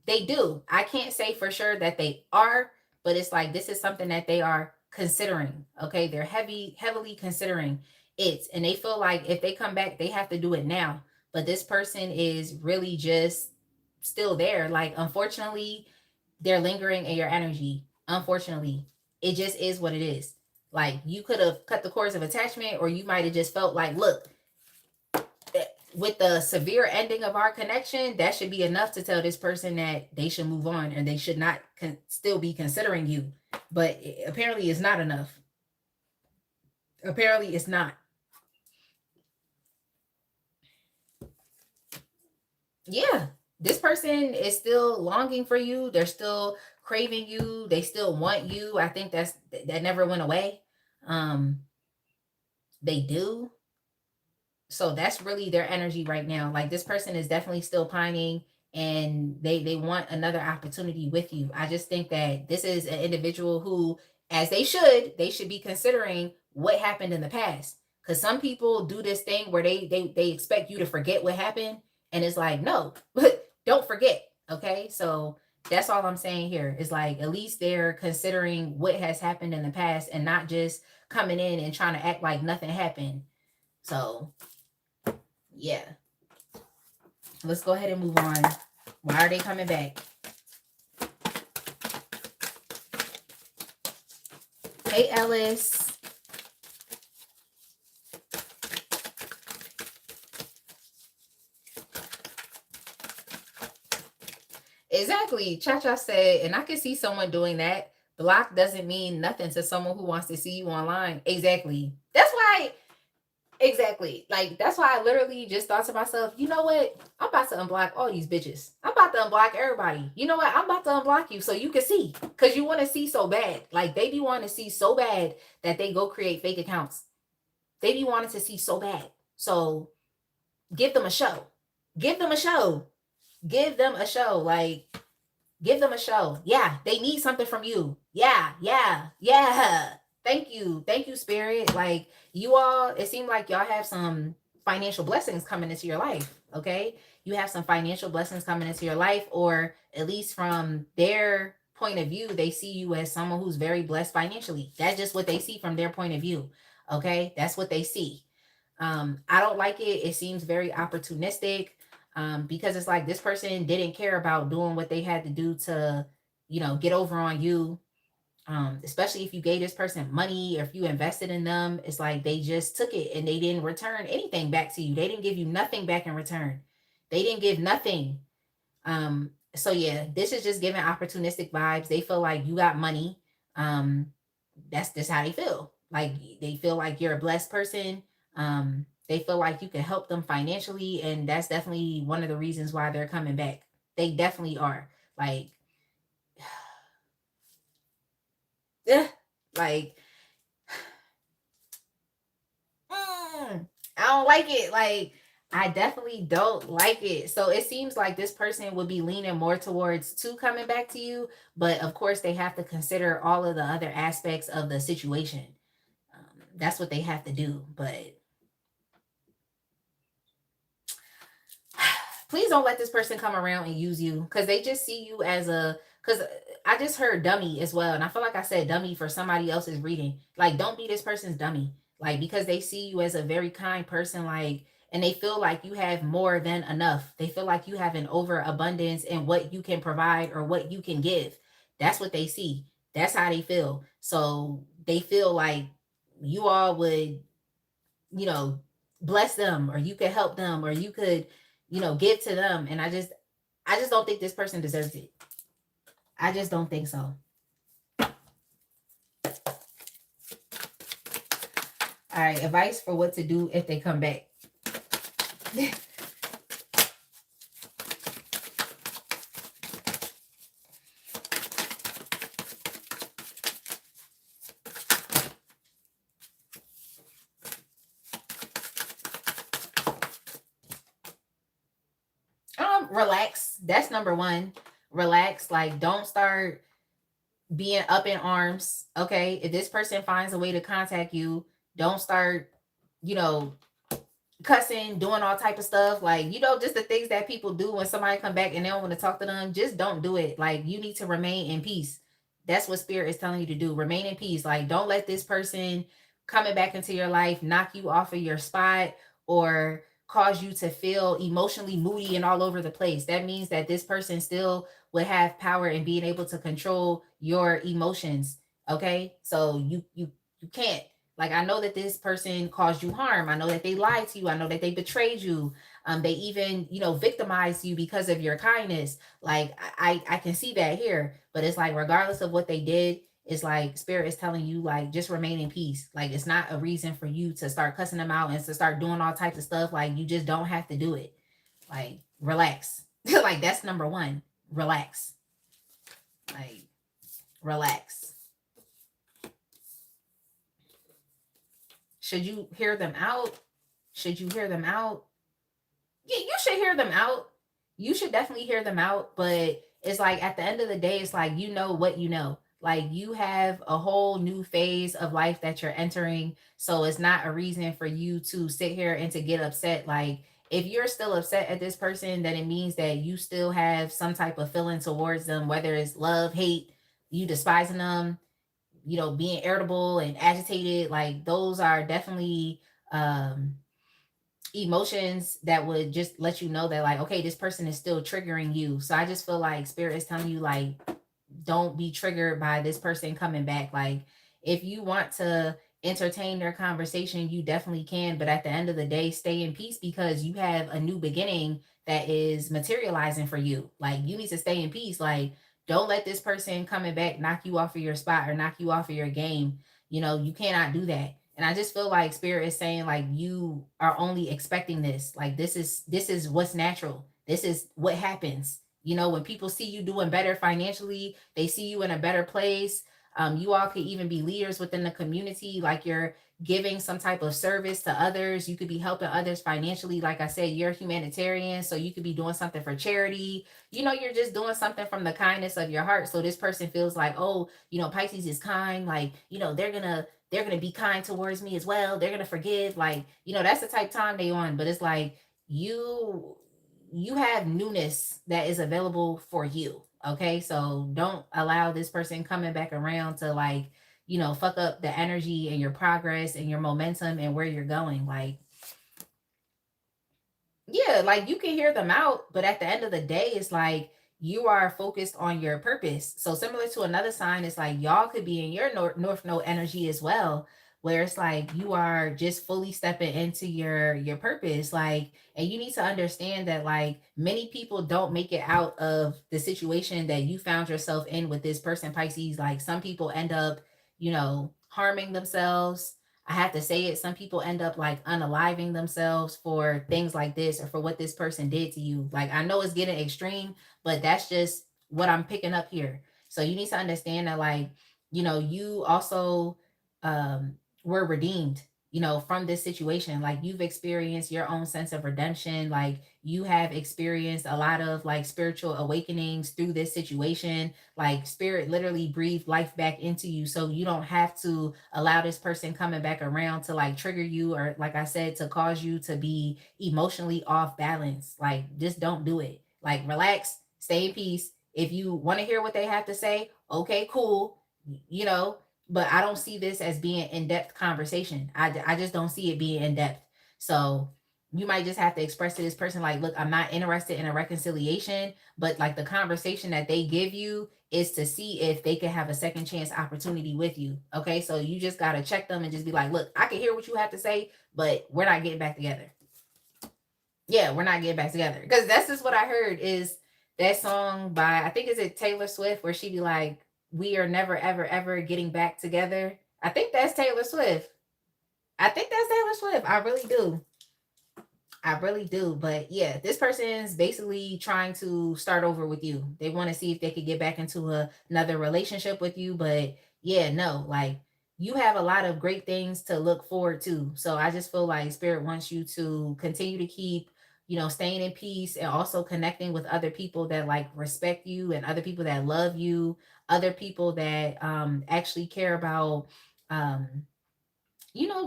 They do. I can't say for sure that they are, but it's like this is something that they are considering. Okay. They're heavily considering it. And they feel like if they come back, they have to do it now. But this person is really just still there. Like, unfortunately, they're lingering in your energy. Unfortunately, it just is what it is. Like you could have cut the cords of attachment, or you might have just felt like, look, with the severe ending of our connection, that should be enough to tell this person that they should move on and they should not still be considering you. But apparently, it's not enough. Apparently, it's not. Yeah, this person is still longing for you. They're still craving you. They still want you. I think that never went away. Um, they do. So that's really their energy right now. Like this person is definitely still pining and they want another opportunity with you. I just think that this is an individual who, as they should be considering what happened in the past. Because some people do this thing where they expect you to forget what happened, and it's like, no, don't forget. Okay, so that's all I'm saying here is like at least they're considering what has happened in the past and not just coming in and trying to act like nothing happened. So yeah, let's go ahead and move on. Why are they coming back? Hey, Ellis. Exactly. Cha-Cha said, and I can see someone doing that. Block doesn't mean nothing to someone who wants to see you online. Exactly. That's why, exactly. Like, that's why I literally just thought to myself, you know what? I'm about to unblock all these bitches. I'm about to unblock everybody. You know what? I'm about to unblock you so you can see. Because you want to see so bad. Like, they be wanting to see so bad that they go create fake accounts. They be wanting to see so bad. So give them a show. Give them a show. Give them a show. Like, give them a show. Yeah, they need something from you. Yeah, yeah, yeah. Thank you. Thank you, Spirit. Like, you all, it seemed like y'all have some financial blessings coming into your life. Okay. You have some financial blessings coming into your life, or at least from their point of view, they see you as someone who's very blessed financially. That's just what they see from their point of view. Okay. That's what they see. I don't like it. It seems very opportunistic, because it's like this person didn't care about doing what they had to do to, get over on you. Especially if you gave this person money or if you invested in them, it's like they just took it and they didn't return anything back to you. They didn't give you nothing back in return. They didn't give nothing. So yeah, this is just giving opportunistic vibes. They feel like you got money. Um, that's just how they feel. Like they feel like you're a blessed person. They feel like you can help them financially, and that's definitely one of the reasons why they're coming back. They definitely are. Like, yeah, like, I don't like it. Like, I definitely don't like it. So it seems like this person would be leaning more towards two coming back to you, but of course they have to consider all of the other aspects of the situation. That's what they have to do. But please don't let this person come around and use you, because they just see you as a, because I just heard dummy as well, and I feel like I said dummy for somebody else's reading. Like, don't be this person's dummy. Like, because they see you as a very kind person, like, and they feel like you have more than enough. They feel like you have an overabundance in what you can provide or what you can give. That's what they see. That's how they feel. So they feel like you all would, you know, bless them, or you could help them, or you could, give to them. And I just don't think this person deserves it. I just don't think so. All right, advice for what to do if they come back. Relax. That's number one. Relax. Like, don't start being up in arms. Okay. If this person finds a way to contact you, don't start, you know, cussing, doing all type of stuff. Like, just the things that people do when somebody come back and they don't want to talk to them. Just don't do it. Like, you need to remain in peace. That's what Spirit is telling you to do. Remain in peace. Like, don't let this person coming back into your life knock you off of your spot or cause you to feel emotionally moody and all over the place. That means that this person still would have power in being able to control your emotions. Okay? So you can't. Like, I know that this person caused you harm. I know that they lied to you. I know that they betrayed you. They even, victimized you because of your kindness. Like, I can see that here. But it's like, regardless of what they did, it's like Spirit is telling you, like, just remain in peace. Like, it's not a reason for you to start cussing them out and to start doing all types of stuff. Like, you just don't have to do it. Like, relax. Like, that's number one. Relax. Like, relax. Should you hear them out? Should you hear them out? Yeah, you should hear them out. you should definitely hear them out, but it's like at the end of the day, it's like, you know what you know. Like you have a whole new phase of life that you're entering. So it's not a reason for you to sit here and to get upset. Like if you're still upset at this person, then it means that you still have some type of feeling towards them, whether it's love, hate, you despising them, being irritable and agitated. Like those are definitely um emotions that would just let you know that, like, okay, this person is still triggering you. So I just feel like spirit is telling you, like, don't be triggered by this person coming back. Like, if you want to entertain their conversation, you definitely can. But at the end of the day, stay in peace because you have a new beginning that is materializing for you. Like, you need to stay in peace. Like, don't let this person coming back knock you off of your spot or knock you off of your game. You cannot do that. And I just feel like spirit is saying, like, you are only expecting this. Like, this is what's natural. This is what happens. When people see you doing better financially, they see you in a better place. You all could even be leaders within the community, like you're giving some type of service to others. You could be helping others financially. Like I said, you're a humanitarian, so you could be doing something for charity. You're just doing something from the kindness of your heart. So this person feels like, oh, Pisces is kind. Like, they're gonna be kind towards me as well. They're gonna forgive. Like, that's the type of time they on. But it's like you have newness that is available for you. Okay. So don't allow this person coming back around to, like, fuck up the energy and your progress and your momentum and where you're going. Like, yeah, like you can hear them out, but at the end of the day, it's like you are focused on your purpose. So similar to another sign, it's like y'all could be in your north node energy as well, where it's like you are just fully stepping into your purpose. Like, and you need to understand that, like, many people don't make it out of the situation that you found yourself in with this person, Pisces. Like some people end up, harming themselves. I have to say it. Some people end up like unaliving themselves for things like this or for what this person did to you. Like, I know it's getting extreme, but that's just what I'm picking up here. So you need to understand that, like, you also um, were redeemed, from this situation. Like, you've experienced your own sense of redemption. Like, you have experienced a lot of like spiritual awakenings through this situation. Like, spirit literally breathed life back into you, so you don't have to allow this person coming back around to like trigger you, or like I said, to cause you to be emotionally off balance. Like, just don't do it. Like, relax, stay in peace. If you want to hear what they have to say, okay, cool, you know but I don't see this as being in-depth conversation. I just don't see it being in-depth. So you might just have to express to this person, like, look, I'm not interested in a reconciliation, but like the conversation that they give you is to see if they can have a second chance opportunity with you. Okay. So you just got to check them and just be like, look, I can hear what you have to say, but we're not getting back together. Yeah, we're not getting back together. Because that's just what I heard is that song by, I think, is it Taylor Swift, where she be like, we are never, ever, ever getting back together. I think that's Taylor Swift. I think that's Taylor Swift. I really do. I really do. But yeah, this person is basically trying to start over with you. They want to see if they could get back into another relationship with you. But yeah, no, like, you have a lot of great things to look forward to. So I just feel like spirit wants you to continue to keep, staying in peace, and also connecting with other people that like respect you, and other people that love you, other people that actually care about um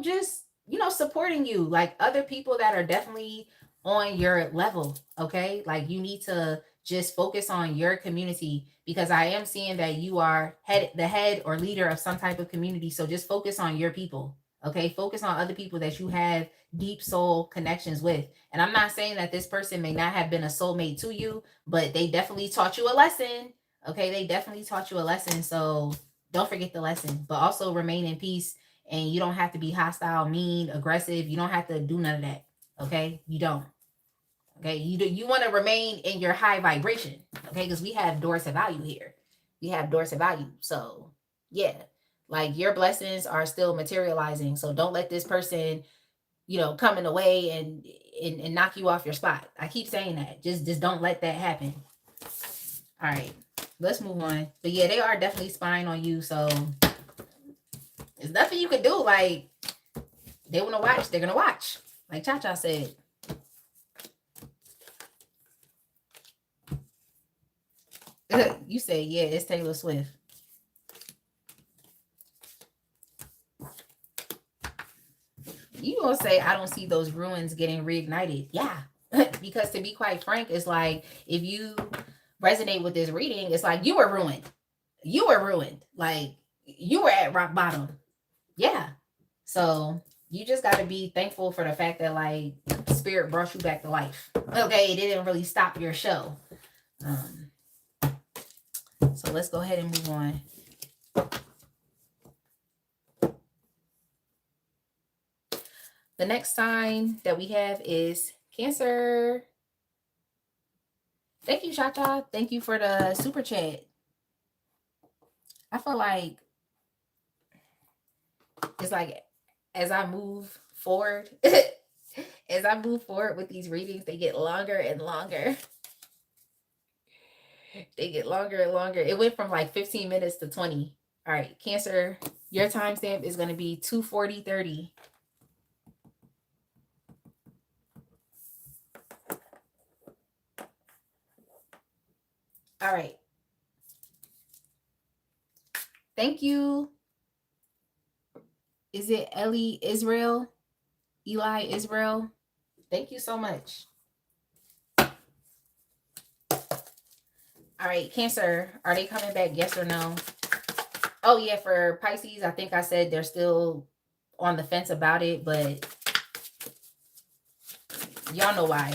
just, supporting you, like other people that are definitely on your level. Okay. Like, you need to just focus on your community, because I am seeing that you are the head or leader of some type of community. So just focus on your people. Okay. Focus on other people that you have deep soul connections with. And I'm not saying that this person may not have been a soulmate to you, but they definitely taught you a lesson. Okay. They definitely taught you a lesson. So don't forget the lesson, but also remain in peace. And you don't have to be hostile, mean, aggressive. You don't have to do none of that. Okay. You don't. Okay. You want to remain in your high vibration. Okay. Because we have doors of value here. We have doors of value. So yeah, like, your blessings are still materializing. So don't let this person, come in the way and knock you off your spot. I keep saying that. Just don't let that happen. All right. Let's move on. But yeah, they are definitely spying on you. So there's nothing you can do. Like, they want to watch, they're going to watch. Like Cha Cha said. You say, yeah, it's Taylor Swift. You gonna say, I don't see those ruins getting reignited. Yeah. Because to be quite frank, it's like if you resonate with this reading, it's like you were ruined. You were ruined. Like you were at rock bottom. Yeah. So you just got to be thankful for the fact that like spirit brought you back to life. Okay, it didn't really stop your show. Um, so let's go ahead and move on. The next sign that we have is Cancer. Thank you, Chacha. Thank you for the super chat. I feel like it's like as I move forward, as I move forward with these readings, they get longer and longer. They get longer and longer. It went from like 15 minutes to 20. All right, Cancer, your timestamp is going to be 2:40:30. All right. Thank you. Is it Eli Israel? Eli Israel? Thank you so much. All right, Cancer, are they coming back? Yes or no? Oh, yeah, for Pisces, I think I said they're still on the fence about it, but y'all know why.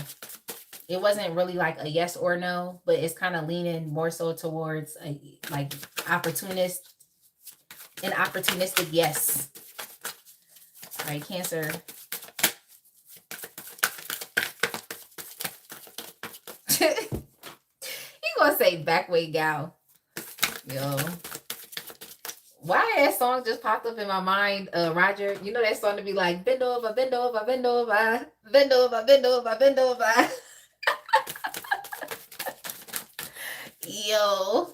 It wasn't really like a yes or no, but it's kind of leaning more so towards a like opportunistic yes. All right, Cancer. You gonna say backway gal. Yo. Why that song just popped up in my mind, Roger? You know that song to be like, bend over, bend over, bend over, bend over, bend over, bend over. Yo.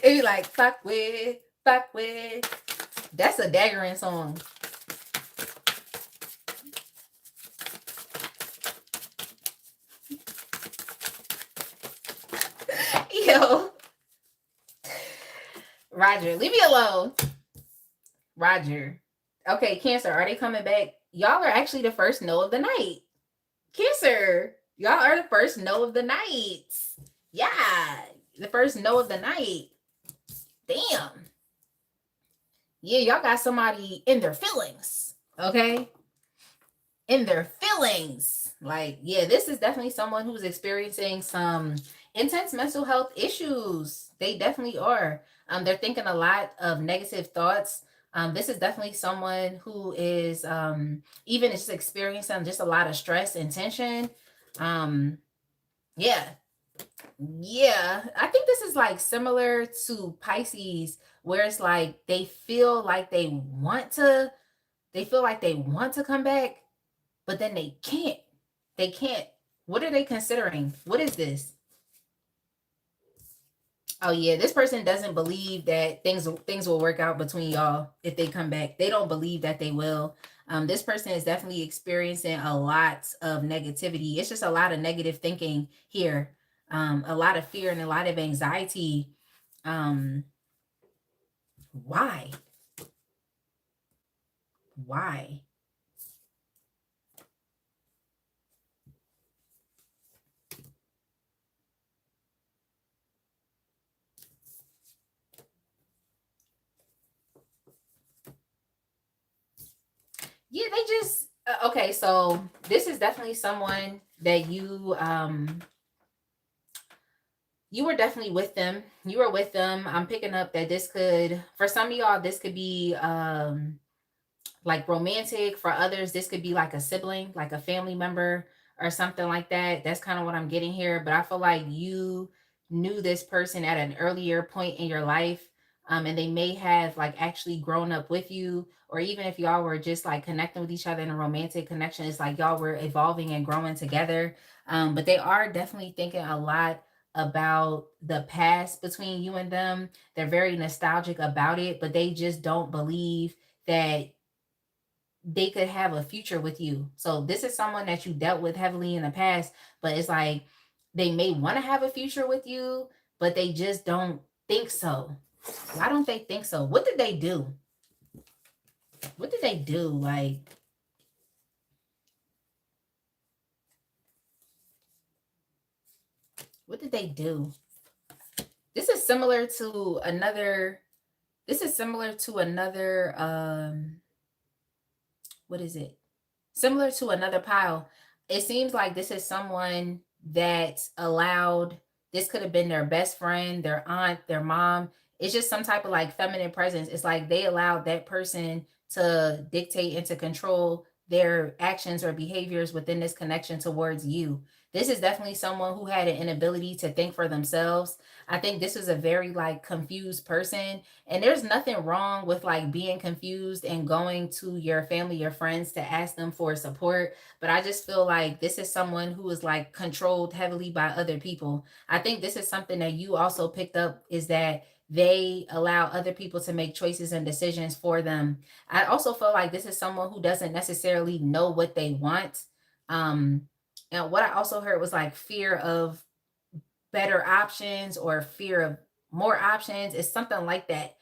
It be like, fuck with. That's a daggering song. Yo. Roger, leave me alone. Roger. Okay, Cancer, are they coming back? Y'all are actually the first no of the night. Cancer, y'all are the first no of the night. Yeah, the first no of the night. Damn. Yeah, y'all got somebody in their feelings. Okay? In their feelings. Like, yeah, this is definitely someone who's experiencing some intense mental health issues. They definitely are. They're thinking a lot of negative thoughts. This is definitely someone who is even just experiencing just a lot of stress and tension. Yeah. Yeah. I think this is like similar to Pisces, where it's like they feel like they want to come back, but then they can't. They can't. What are they considering? What is this? Oh yeah, this person doesn't believe that things will work out between y'all if they come back. They don't believe that they will. This person is definitely experiencing a lot of negativity. It's just a lot of negative thinking here, a lot of fear and a lot of anxiety. Why? Why? Yeah, they just okay. So this is definitely someone that you were definitely with them. You were with them. I'm picking up that this could, for some of y'all, this could be like romantic. For others, this could be like a sibling, like a family member or something like that. That's kind of what I'm getting here. But I feel like you knew this person at an earlier point in your life. And they may have like actually grown up with you, or even if y'all were just like connecting with each other in a romantic connection, it's like y'all were evolving and growing together. But they are definitely thinking a lot about the past between you and them. They're very nostalgic about it, but they just don't believe that they could have a future with you. So this is someone that you dealt with heavily in the past, but it's like they may want to have a future with you, but they just don't think so. Why don't they think so? What did they do? What did they do? Like, what did they do? This is similar to another. This is similar to another. What is it? Similar to another pile. It seems like this is someone that allowed, this could have been their best friend, their aunt, their mom. It's just some type of like feminine presence. It's like they allowed that person to dictate and to control their actions or behaviors within this connection towards you. This is definitely someone who had an inability to think for themselves. I think this is a very like confused person, and there's nothing wrong with like being confused and going to your family, your friends to ask them for support. But I just feel like this is someone who is like controlled heavily by other people. I think this is something that you also picked up, is that they allow other people to make choices and decisions for them. I also feel like this is someone who doesn't necessarily know what they want. Um, and what I also heard was like fear of better options or fear of more options. It's something like that.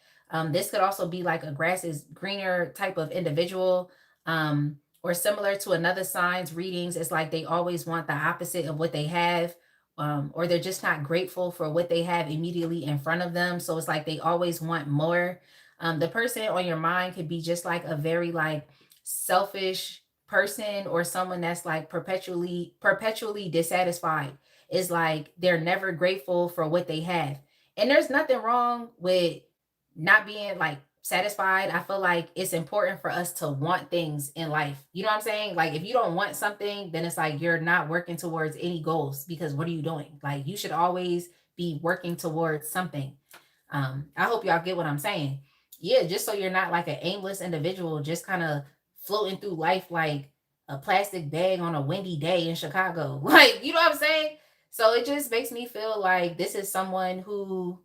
This could also be like a grass is greener type of individual, or similar to another sign's readings. It's like they always want the opposite of what they have, or they're just not grateful for what they have immediately in front of them. So it's like they always want more. The person on your mind could be just like a very like selfish person, or someone that's like perpetually dissatisfied. Is like they're never grateful for what they have. And there's nothing wrong with not being like satisfied. I feel like it's important for us to want things in life. You know what I'm saying? Like if you don't want something, then it's like you're not working towards any goals, because what are you doing? Like you should always be working towards something. I hope y'all get what I'm saying. Yeah, just so you're not like an aimless individual, just kind of floating through life like a plastic bag on a windy day in Chicago. Like, you know what I'm saying? So it just makes me feel like this is someone who,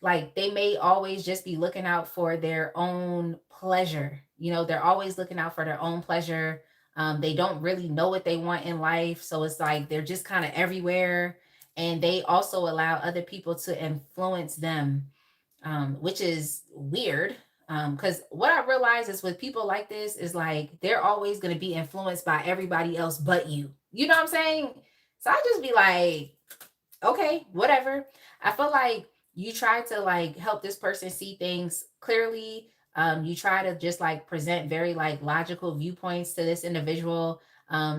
like, they may always just be looking out for their own pleasure. You know, they're always looking out for their own pleasure. They don't really know what they want in life. So it's like they're just kind of everywhere. And they also allow other people to influence them, which is weird. Because what I realize is with people like this is like they're always going to be influenced by everybody else but you. You know what I'm saying? So I just be like, okay, whatever. I feel like you try to like help this person see things clearly. You try to just like present very like logical viewpoints to this individual.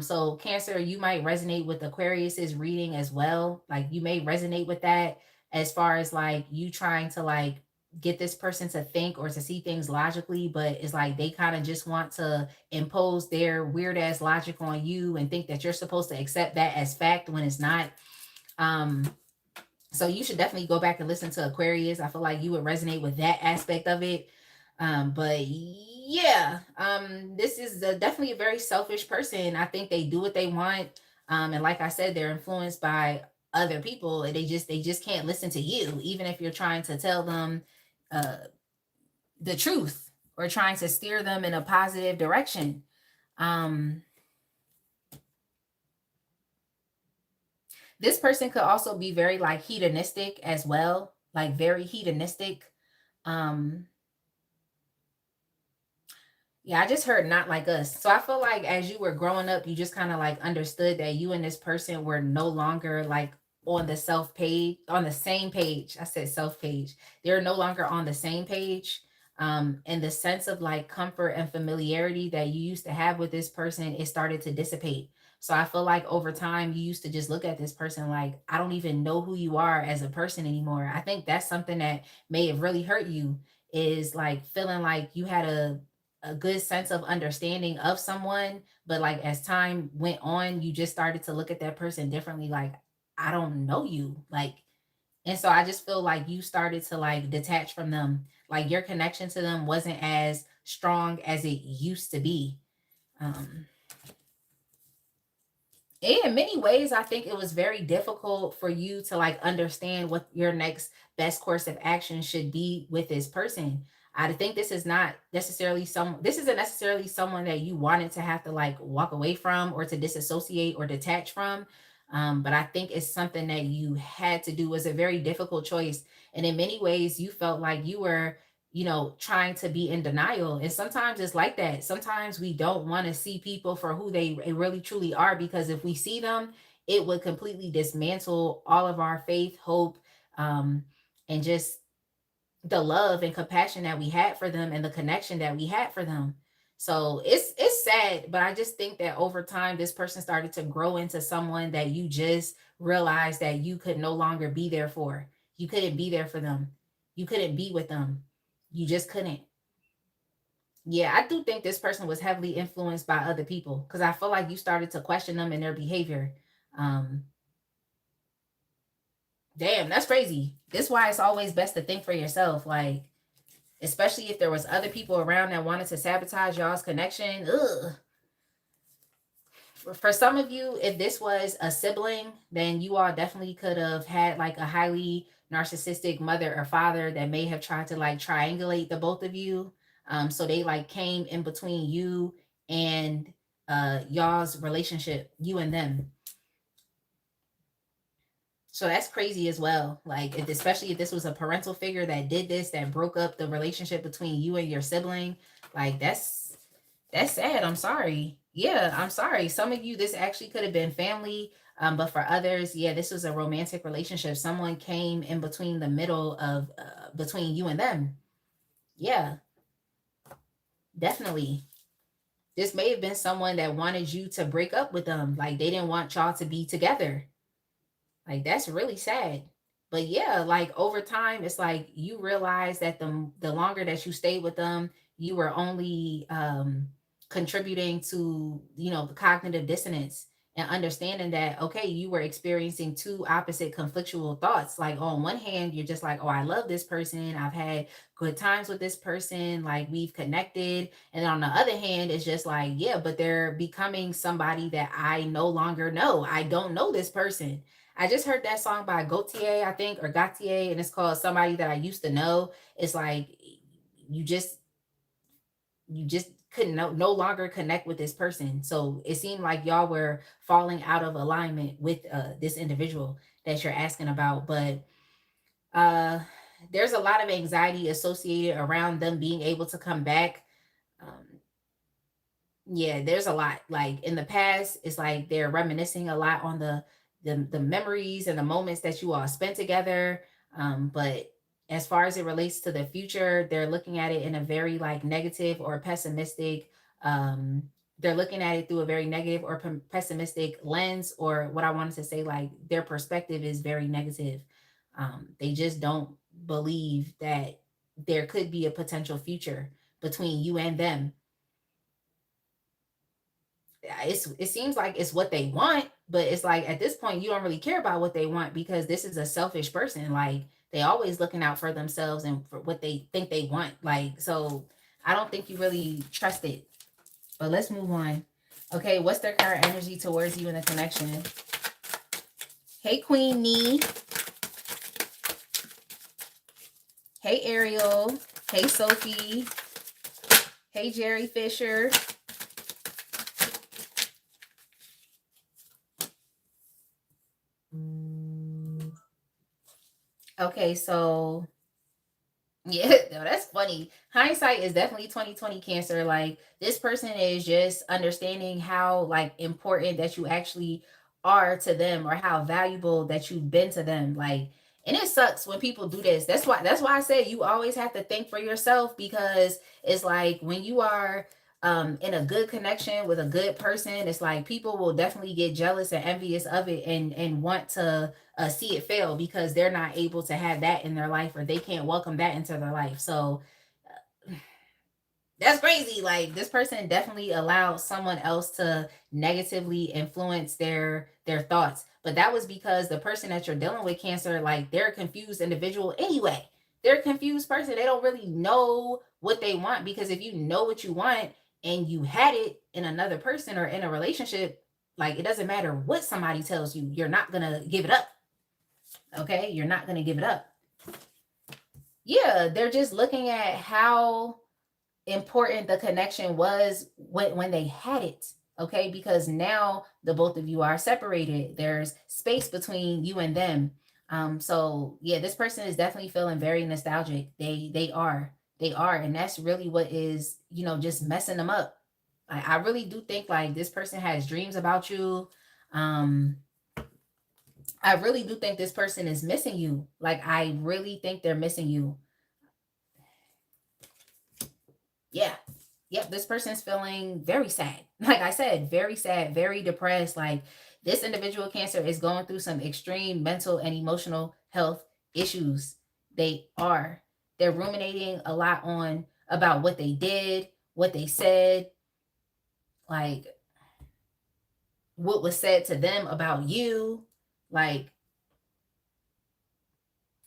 So Cancer, you might resonate with Aquarius's reading as well. Like you may resonate with that, as far as like you trying to like get this person to think or to see things logically, but it's like they kind of just want to impose their weird ass logic on you and think that you're supposed to accept that as fact when it's not. um so you should definitely go back and listen to Aquarius. I feel like you would resonate with that aspect of it. But yeah, this is definitely a very selfish person. I think they do what they want. And like I said, they're influenced by other people, and they just can't listen to you, even if you're trying to tell them uh, the truth or trying to steer them in a positive direction. Um, this person could also be very like hedonistic as well, like very hedonistic. Um, Yeah, I just heard not like us. So I feel like as you were growing up, you just kind of like understood that you and this person were no longer like on the self page, on the same page. I said self page. They're no longer on the same page. And the sense of like comfort and familiarity that you used to have with this person, it started to dissipate. So I feel like over time, you used to just look at this person like, I don't even know who you are as a person anymore. I think that's something that may have really hurt you, is like feeling like you had a good sense of understanding of someone, but like as time went on, you just started to look at that person differently, like I don't know you, like. And so I just feel like you started to like detach from them, like your connection to them wasn't as strong as it used to be. um in many ways, I think it was very difficult for you to like understand what your next best course of action should be with this person. I think this is not necessarily this isn't necessarily someone that you wanted to have to like walk away from or to disassociate or detach from. But I think it's something that you had to do. It was a very difficult choice. And in many ways, you felt like you were, trying to be in denial. And sometimes it's like that. Sometimes we don't want to see people for who they really truly are, because if we see them, it would completely dismantle all of our faith, hope, and just the love and compassion that we had for them and the connection that we had for them. So it's sad, but I just think that over time this person started to grow into someone that you just realized that you could no longer be there for. You couldn't be there for them. You couldn't be with them. You just couldn't. Yeah, I do think this person was heavily influenced by other people, because I feel like you started to question them and their behavior. Um, Damn, that's crazy. This is why it's always best to think for yourself. Like, especially if there was other people around that wanted to sabotage y'all's connection. Ugh. For some of you, if this was a sibling, then you all definitely could have had like a highly narcissistic mother or father that may have tried to like triangulate the both of you. So they like came in between you and y'all's relationship, you and them. So that's crazy as well. Like, especially if this was a parental figure that did this, that broke up the relationship between you and your sibling. Like, that's sad. I'm sorry. Yeah, I'm sorry. Some of you, this actually could have been family. But for others, yeah, this was a romantic relationship. Someone came in between the middle of between you and them. Yeah, definitely. This may have been someone that wanted you to break up with them. Like, they didn't want y'all to be together. Like, that's really sad. But yeah, like over time, it's like you realize that the longer that you stayed with them, you were only contributing to, the cognitive dissonance, and understanding that, okay, you were experiencing two opposite conflictual thoughts. Like, on one hand, you're just like, oh, I love this person, I've had good times with this person, like we've connected. And on the other hand, it's just like, yeah, but they're becoming somebody that I no longer know. I don't know this person. I just heard that song by Gautier, I think, or Gautier, and it's called Somebody That I Used to Know. It's like you just couldn't no longer connect with this person. So it seemed like y'all were falling out of alignment with this individual that you're asking about. But uh there's a lot of anxiety associated around them being able to come back. Um, yeah, there's a lot. Like in the past, it's like they're reminiscing a lot on the memories and the moments that you all spent together. But as far as it relates to the future, they're looking at it in a very like negative or pessimistic. They're looking at it through a very negative or pessimistic lens, or what I wanted to say, like their perspective is very negative. They just don't believe that there could be a potential future between you and them. It seems like it's what they want, but it's like at this point you don't really care about what they want, because this is a selfish person. Like, they always looking out for themselves and for what they think they want. Like, so I don't think you really trust it. But let's move on. Okay, what's their current energy towards you in the connection? Hey, Queen Nee. Hey, Ariel. Hey, Sophie. Hey, Jerry Fisher. Okay, so yeah, no, that's funny. Hindsight is definitely 2020 Cancer. Like, this person is just understanding how like important that you actually are to them, or how valuable that you've been to them. Like, and it sucks when people do this. That's why I say you always have to think for yourself, because it's like when you are in a good connection with a good person, it's like people will definitely get jealous and envious of it, and want to see it fail, because they're not able to have that in their life, or they can't welcome that into their life. So that's crazy. Like, this person definitely allowed someone else to negatively influence their thoughts. But that was because the person that you're dealing with, Cancer, like, they're a confused individual anyway. They're a confused person. They don't really know what they want, because if you know what you want and you had it in another person or in a relationship, like, it doesn't matter what somebody tells you, you're not gonna give it up. Okay, you're not gonna give it up. yeah, they're just looking at how important the connection was when they had it. Okay, because now the both of you are separated. There's space between you and them. So yeah, this person is definitely feeling very nostalgic. They are, and that's really what is, just messing them up. I really do think like this person has dreams about you. Um, I really do think this person is missing you. Like I really think they're missing you. Yeah. Yep, this person's feeling very sad. Like I said, very sad, very depressed. Like this individual Cancer is going through some extreme mental and emotional health issues. They are. They're ruminating a lot on about what they did, what they said, like what was said to them about you. Like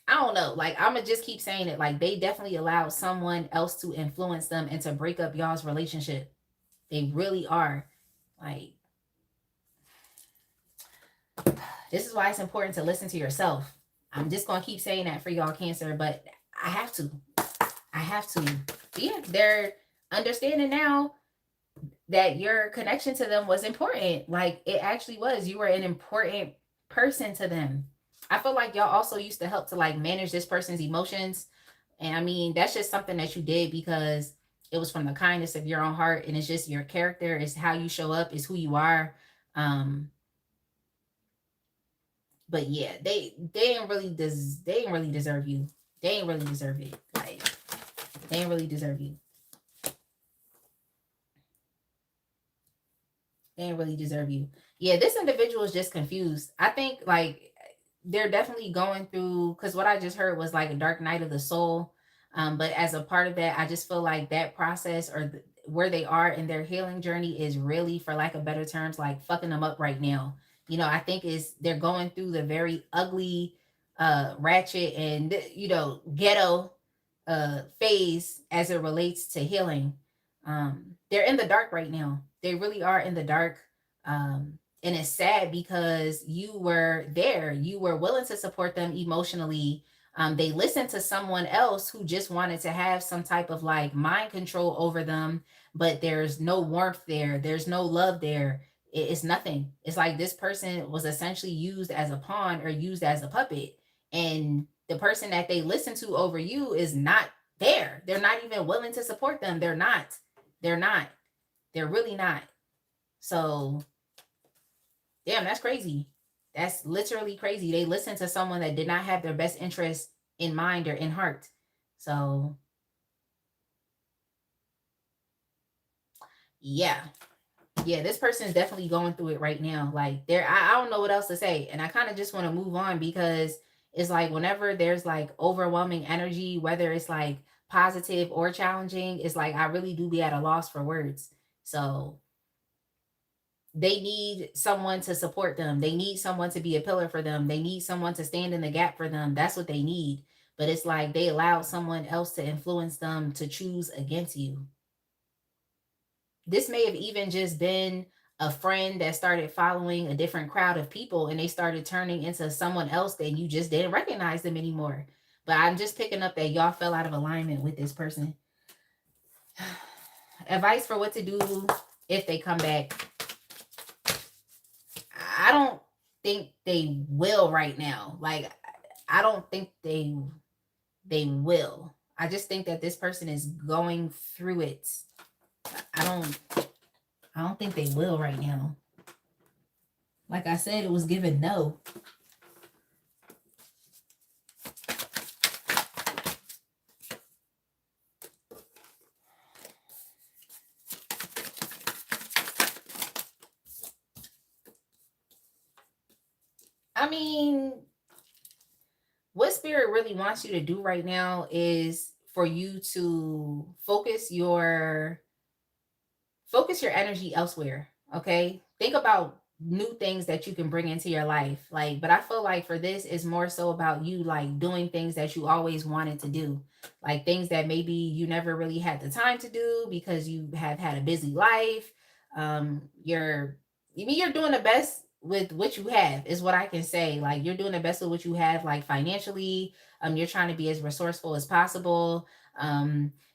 I don't know. Like I'm gonna just keep saying it. Like they definitely allowed someone else to influence them and to break up y'all's relationship. They really are. Like this is why it's important to listen to yourself. I'm just gonna keep saying that for y'all Cancer, but I have to. I have to. Yeah, they're understanding now that your connection to them was important. Like it actually was. You were an important person to them. I feel like y'all also used to help to like manage this person's emotions. And I mean, that's just something that you did because it was from the kindness of your own heart and it's just your character, it's how you show up, is who you are. Um, but yeah, they ain't really deserve you. They ain't really deserve it. Like they ain't really deserve you. They ain't really deserve you. Yeah, this individual is just confused. I think like they're definitely going through because what I just heard was like a dark night of the soul. But as a part of that, I just feel like that process or where they are in their healing journey is really, for lack of better terms, like fucking them up right now. I think is they're going through the very ugly, ratchet and ghetto phase as it relates to healing. They're in the dark right now. They really are in the dark. And it's sad because you were there. You were willing to support them emotionally. They listened to someone else who just wanted to have some type of like mind control over them, but there's no warmth there. There's no love there. It's nothing. It's like this person was essentially used as a pawn or used as a puppet. And the person that they listen to over you is not there. They're not even willing to support them. They're not. They're not. They're really not. So, damn, that's crazy. That's literally crazy. They listened to someone that did not have their best interest in mind or in heart. So, yeah. Yeah, this person is definitely going through it right now. Like, I don't know what else to say. And I kind of just want to move on because it's like whenever there's like overwhelming energy, whether it's like positive or challenging, it's like I really do be at a loss for words. So, they need someone to support them. They need someone to be a pillar for them. They need someone to stand in the gap for them. That's what they need. But it's like they allowed someone else to influence them to choose against you. This may have even just been a friend that started following a different crowd of people and they started turning into someone else that you just didn't recognize them anymore. But I'm just picking up that y'all fell out of alignment with this person. Advice for what to do if they come back. I don't think they will right now. Like I don't think they will. I just think that this person is going through it. I don't I don't think they will right now. Like I said, it was given no. I mean, what spirit really wants you to do right now is for you to focus your energy elsewhere. Okay, think about new things that you can bring into your life. Like, but I feel like for this is more so about you like doing things that you always wanted to do, like things that maybe you never really had the time to do because you have had a busy life. You're I mean you're doing the best with what you have is what I can say. Like you're doing the best with what you have, like financially. You're trying to be as resourceful as possible.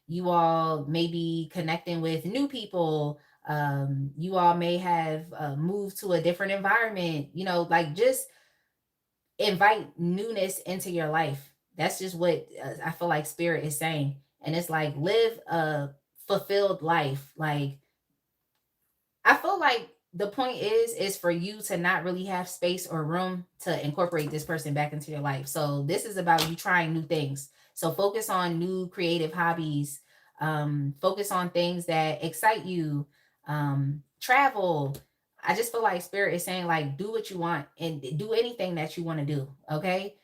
You all may be connecting with new people. You all may have moved to a different environment, like just invite newness into your life. That's just what I feel like spirit is saying. And it's like live a fulfilled life. Like I feel like the point is for you to not really have space or room to incorporate this person back into your life. So this is about you trying new things. So focus on new creative hobbies. Focus on things that excite you. Travel. I just feel like spirit is saying like do what you want and do anything that you want to do. Okay.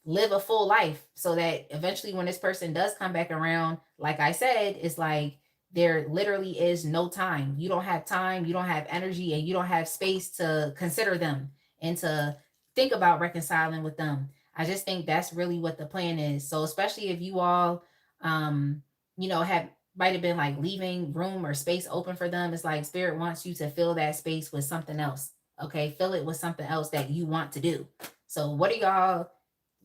Live a full life so that eventually when this person does come back around, like I said, it's like there literally is no time. You don't have time, you don't have energy, and you don't have space to consider them and to think about reconciling with them. I just think that's really what the plan is. So especially if you all have might have been like leaving room or space open for them, it's like spirit wants you to fill that space with something else. Okay, fill it with something else that you want to do. So what are y'all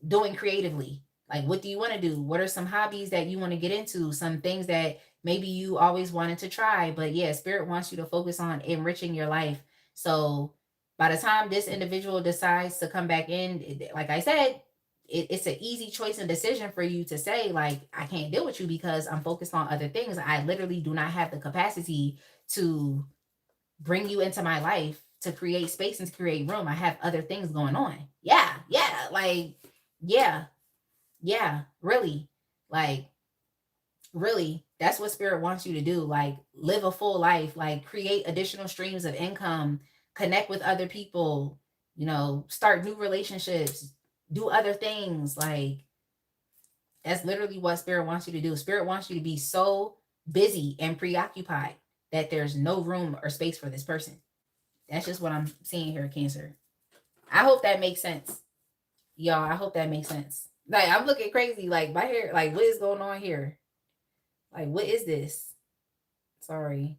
doing creatively? Like what do you want to do? What are some hobbies that you want to get into? Some things that maybe you always wanted to try, but yeah, spirit wants you to focus on enriching your life. So by the time this individual decides to come back in, like I said, it's an easy choice and decision for you to say like I can't deal with you because I'm focused on other things. I literally do not have the capacity to bring you into my life to create space and to create room. I have other things going on. Yeah, like yeah, yeah, really. Like really, that's what spirit wants you to do. Like live a full life, like create additional streams of income, connect with other people, start new relationships, do other things. Like that's literally what spirit wants you to do. Spirit wants you to be so busy and preoccupied that there's no room or space for this person. That's just what I'm seeing here, Cancer. I hope that makes sense. Y'all, I hope that makes sense. Like I'm looking crazy. Like my hair, like what is going on here? Like what is this? Sorry.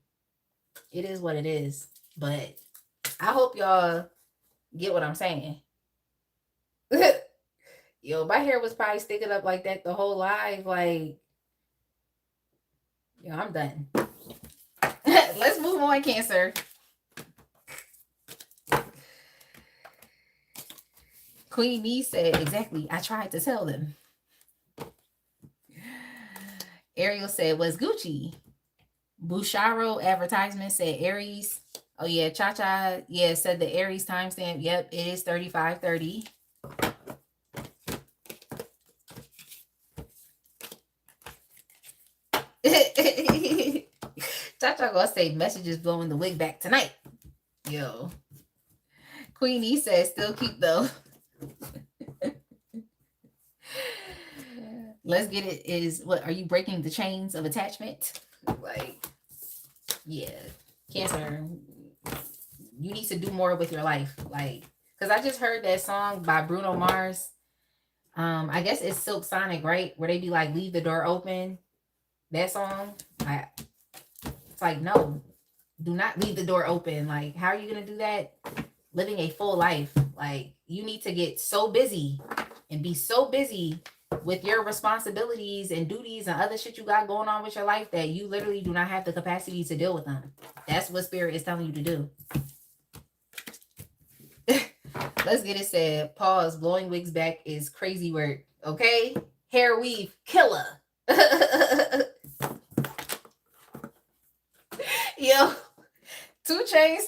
It is what it is. But I hope y'all get what I'm saying. Yo, my hair was probably sticking up like that the whole live. Like, I'm done. Let's move on, Cancer. Queen Nee said, exactly. I tried to tell them. Ariel said, was Gucci. Busharo advertisement said Aries. Oh, yeah. Cha-Cha, yeah, said the Aries timestamp. Yep, it is 3530. Cha-Cha gonna say messages blowing the wig back tonight. Yo. Queenie says still keep though. Let's get it is what are you breaking the chains of attachment? Like, yeah. Cancer, you need to do more with your life. Like, because I just heard that song by Bruno Mars. I guess it's Silk Sonic, right? Where they be like, leave the door open. That song. It's like, no, do not leave the door open. Like, how are you gonna do that? Living a full life. Like, you need to get so busy and be so busy with your responsibilities and duties and other shit you got going on with your life that you literally do not have the capacity to deal with them. That's what spirit is telling you to do. Let's get it said. Pause. Blowing wigs back is crazy work. Okay? Hair weave killer. Yo, 2 Chainz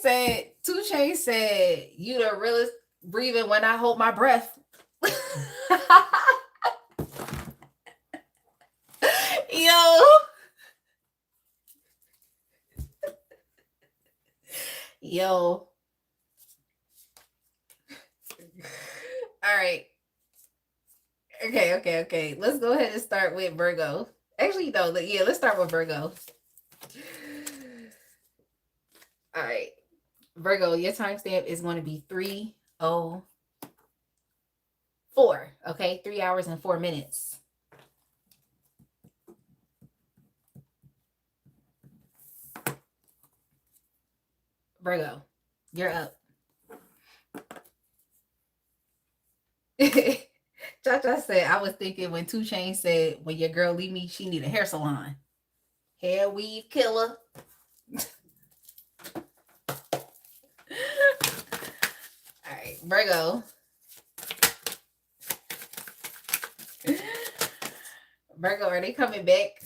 said, you the realest breathing when I hold my breath. Yo. Yo. All right. Okay. Let's go ahead and start with Virgo. Actually, no. Yeah, let's start with Virgo. All right. Virgo, your timestamp is going to be 3:04. Okay, 3 hours and 4 minutes. Virgo, you're up. Cha Cha said, I was thinking when 2 Chainz said, when your girl leave me, she need a hair salon. Hair weave killer. All right, Virgo. Virgo, are they coming back?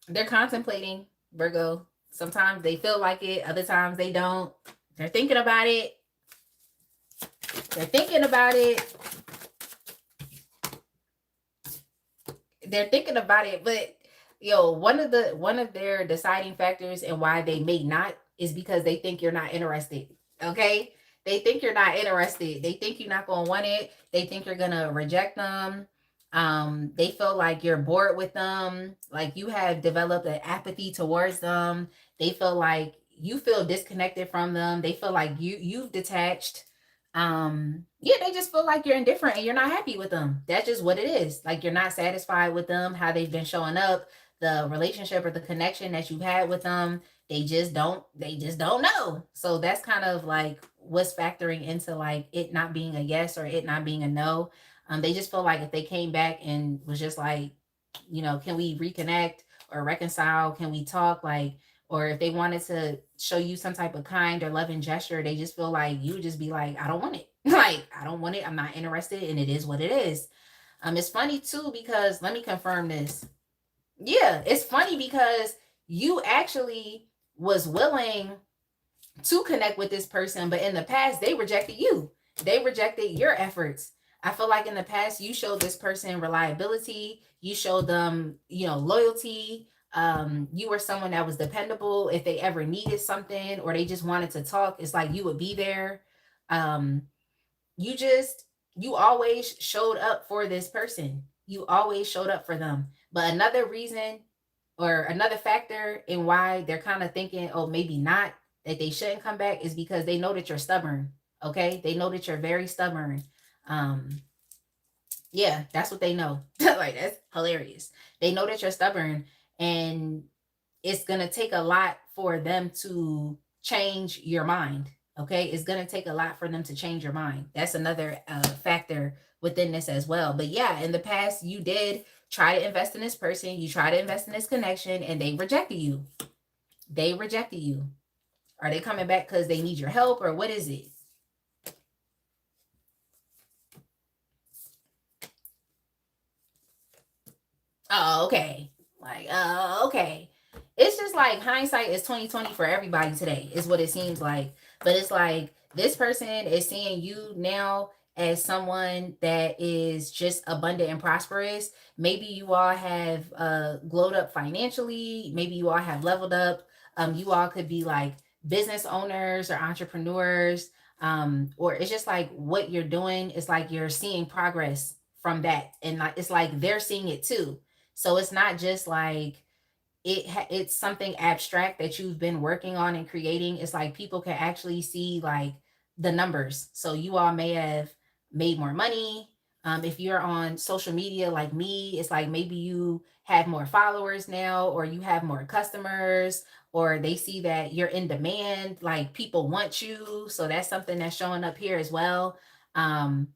They're contemplating, Virgo. Sometimes they feel like it, other times they don't. They're thinking about it. They're thinking about it. They're thinking about it, but one of their deciding factors and why they may not is because they think you're not interested. Okay? They think you're not interested. They think you're not gonna want it. They think you're gonna reject them. They feel like you're bored with them, like you have developed an apathy towards them. They feel like you feel disconnected from them. They feel like you've detached. Yeah, they just feel like you're indifferent and you're not happy with them. That's just what it is. Like you're not satisfied with them, how they've been showing up, the relationship or the connection that you've had with them. They just don't know. So that's kind of like what's factoring into like it not being a yes or it not being a no. They just feel like if they came back and was just like, can we reconnect or reconcile? Can we talk? Like, or if they wanted to show you some type of kind or loving gesture, they just feel like you would just be like, I don't want it. Like, I don't want it. I'm not interested. And it is what it is. It's funny too, because let me confirm this. Yeah, it's funny because you actually was willing to connect with this person, but in the past, they rejected you. They rejected your efforts. I feel like in the past, you showed this person reliability. You showed them, loyalty. You were someone that was dependable. If they ever needed something or they just wanted to talk, it's like you would be there. Um, you just, you always showed up for this person. You always showed up for them. But another reason or another factor in why they're kind of thinking, oh, maybe not, that they shouldn't come back is because they know that you're stubborn. Okay. They know that you're very stubborn. Um, yeah, that's what they know. Like, that's hilarious. They know that you're stubborn and it's going to take a lot for them to change your mind. Okay. It's going to take a lot for them to change your mind. That's another factor within this as well. But yeah, in the past, you did try to invest in this person, you try to invest in this connection, and they rejected you. They rejected you. Are they coming back because they need your help or what is it? Oh, okay. Like, okay. It's just like hindsight is 2020 for everybody today, is what it seems like. But it's like this person is seeing you now as someone that is just abundant and prosperous. Maybe you all have glowed up financially. Maybe you all have leveled up. You all could be like business owners or entrepreneurs. Or it's just like what you're doing is like you're seeing progress from that. And like it's like they're seeing it too. So it's not just like it's something abstract that you've been working on and creating. It's like people can actually see like the numbers. So you all may have made more money. If you're on social media like me, it's like maybe you have more followers now, or you have more customers, or they see that you're in demand, like people want you. So that's something that's showing up here as well. Um,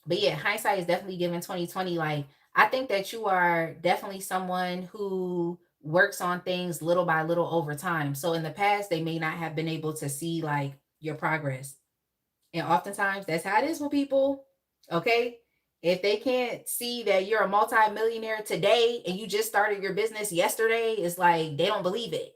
but yeah, hindsight is definitely given 2020. Like, I think that you are definitely someone who works on things little by little over time. So in the past, they may not have been able to see like your progress. And oftentimes that's how it is with people. Okay. If they can't see that you're a multimillionaire today and you just started your business yesterday, it's like they don't believe it,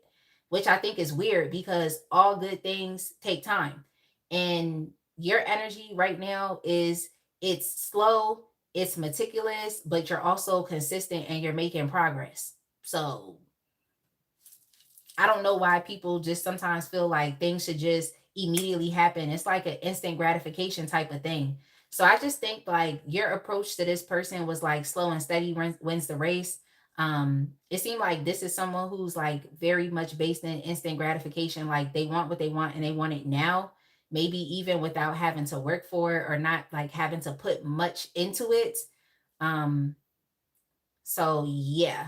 which I think is weird because all good things take time. And your energy right now is it's slow, it's meticulous, but you're also consistent and you're making progress. So I don't know why people just sometimes feel like things should just immediately happen. It's like an instant gratification type of thing. So I just think like your approach to this person was like slow and steady wins the race. It seemed like this is someone who's like very much based in instant gratification. Like they want what they want and they want it now, maybe even without having to work for it or not like having to put much into it. Um, so yeah,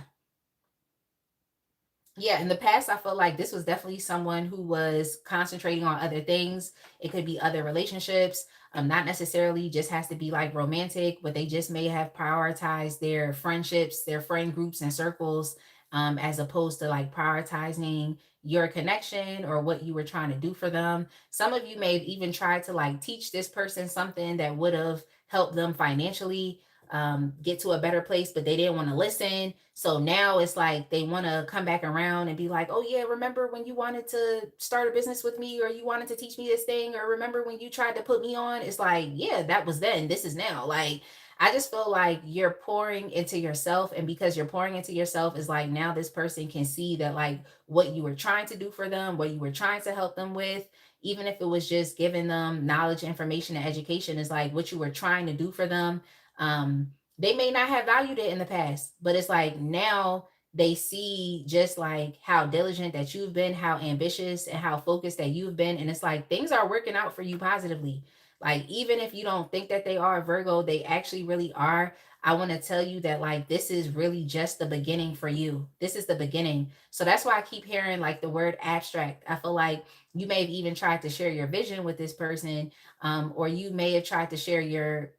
Yeah, in the past, I feel like this was definitely someone who was concentrating on other things. It could be other relationships, not necessarily just has to be like romantic, but they just may have prioritized their friendships, their friend groups and circles, as opposed to like prioritizing your connection or what you were trying to do for them. Some of you may have even tried to like teach this person something that would have helped them financially, get to a better place, but they didn't want to listen. So now it's like they want to come back around and be like, oh, yeah, remember when you wanted to start a business with me or you wanted to teach me this thing? Or remember when you tried to put me on? It's like, yeah, that was then. This is now. Like, I just feel like you're pouring into yourself. And because you're pouring into yourself, is like now this person can see that, like, what you were trying to do for them, what you were trying to help them with, even if it was just giving them knowledge, information, and education, is like what you were trying to do for them. They may not have valued it in the past, but it's like now they see just like how diligent that you've been, how ambitious and how focused that you've been. And it's like things are working out for you positively. Like, even if you don't think that they are Virgo, they actually really are. I want to tell you that, like, this is really just the beginning for you. This is the beginning. So that's why I keep hearing like the word abstract. I feel like you may have even tried to share your vision with this person, or you may have tried to share your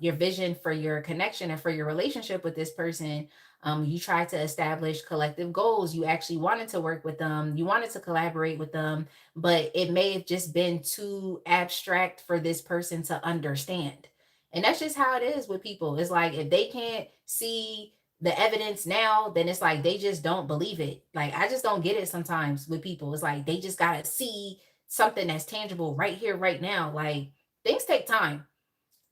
vision for your connection and for your relationship with this person. You tried to establish collective goals. You actually wanted to work with them. You wanted to collaborate with them, but it may have just been too abstract for this person to understand. And that's just how it is with people. It's like if they can't see the evidence now, then it's like they just don't believe it. Like, I just don't get it sometimes with people. It's like they just got to see something that's tangible right here, right now. Like, things take time.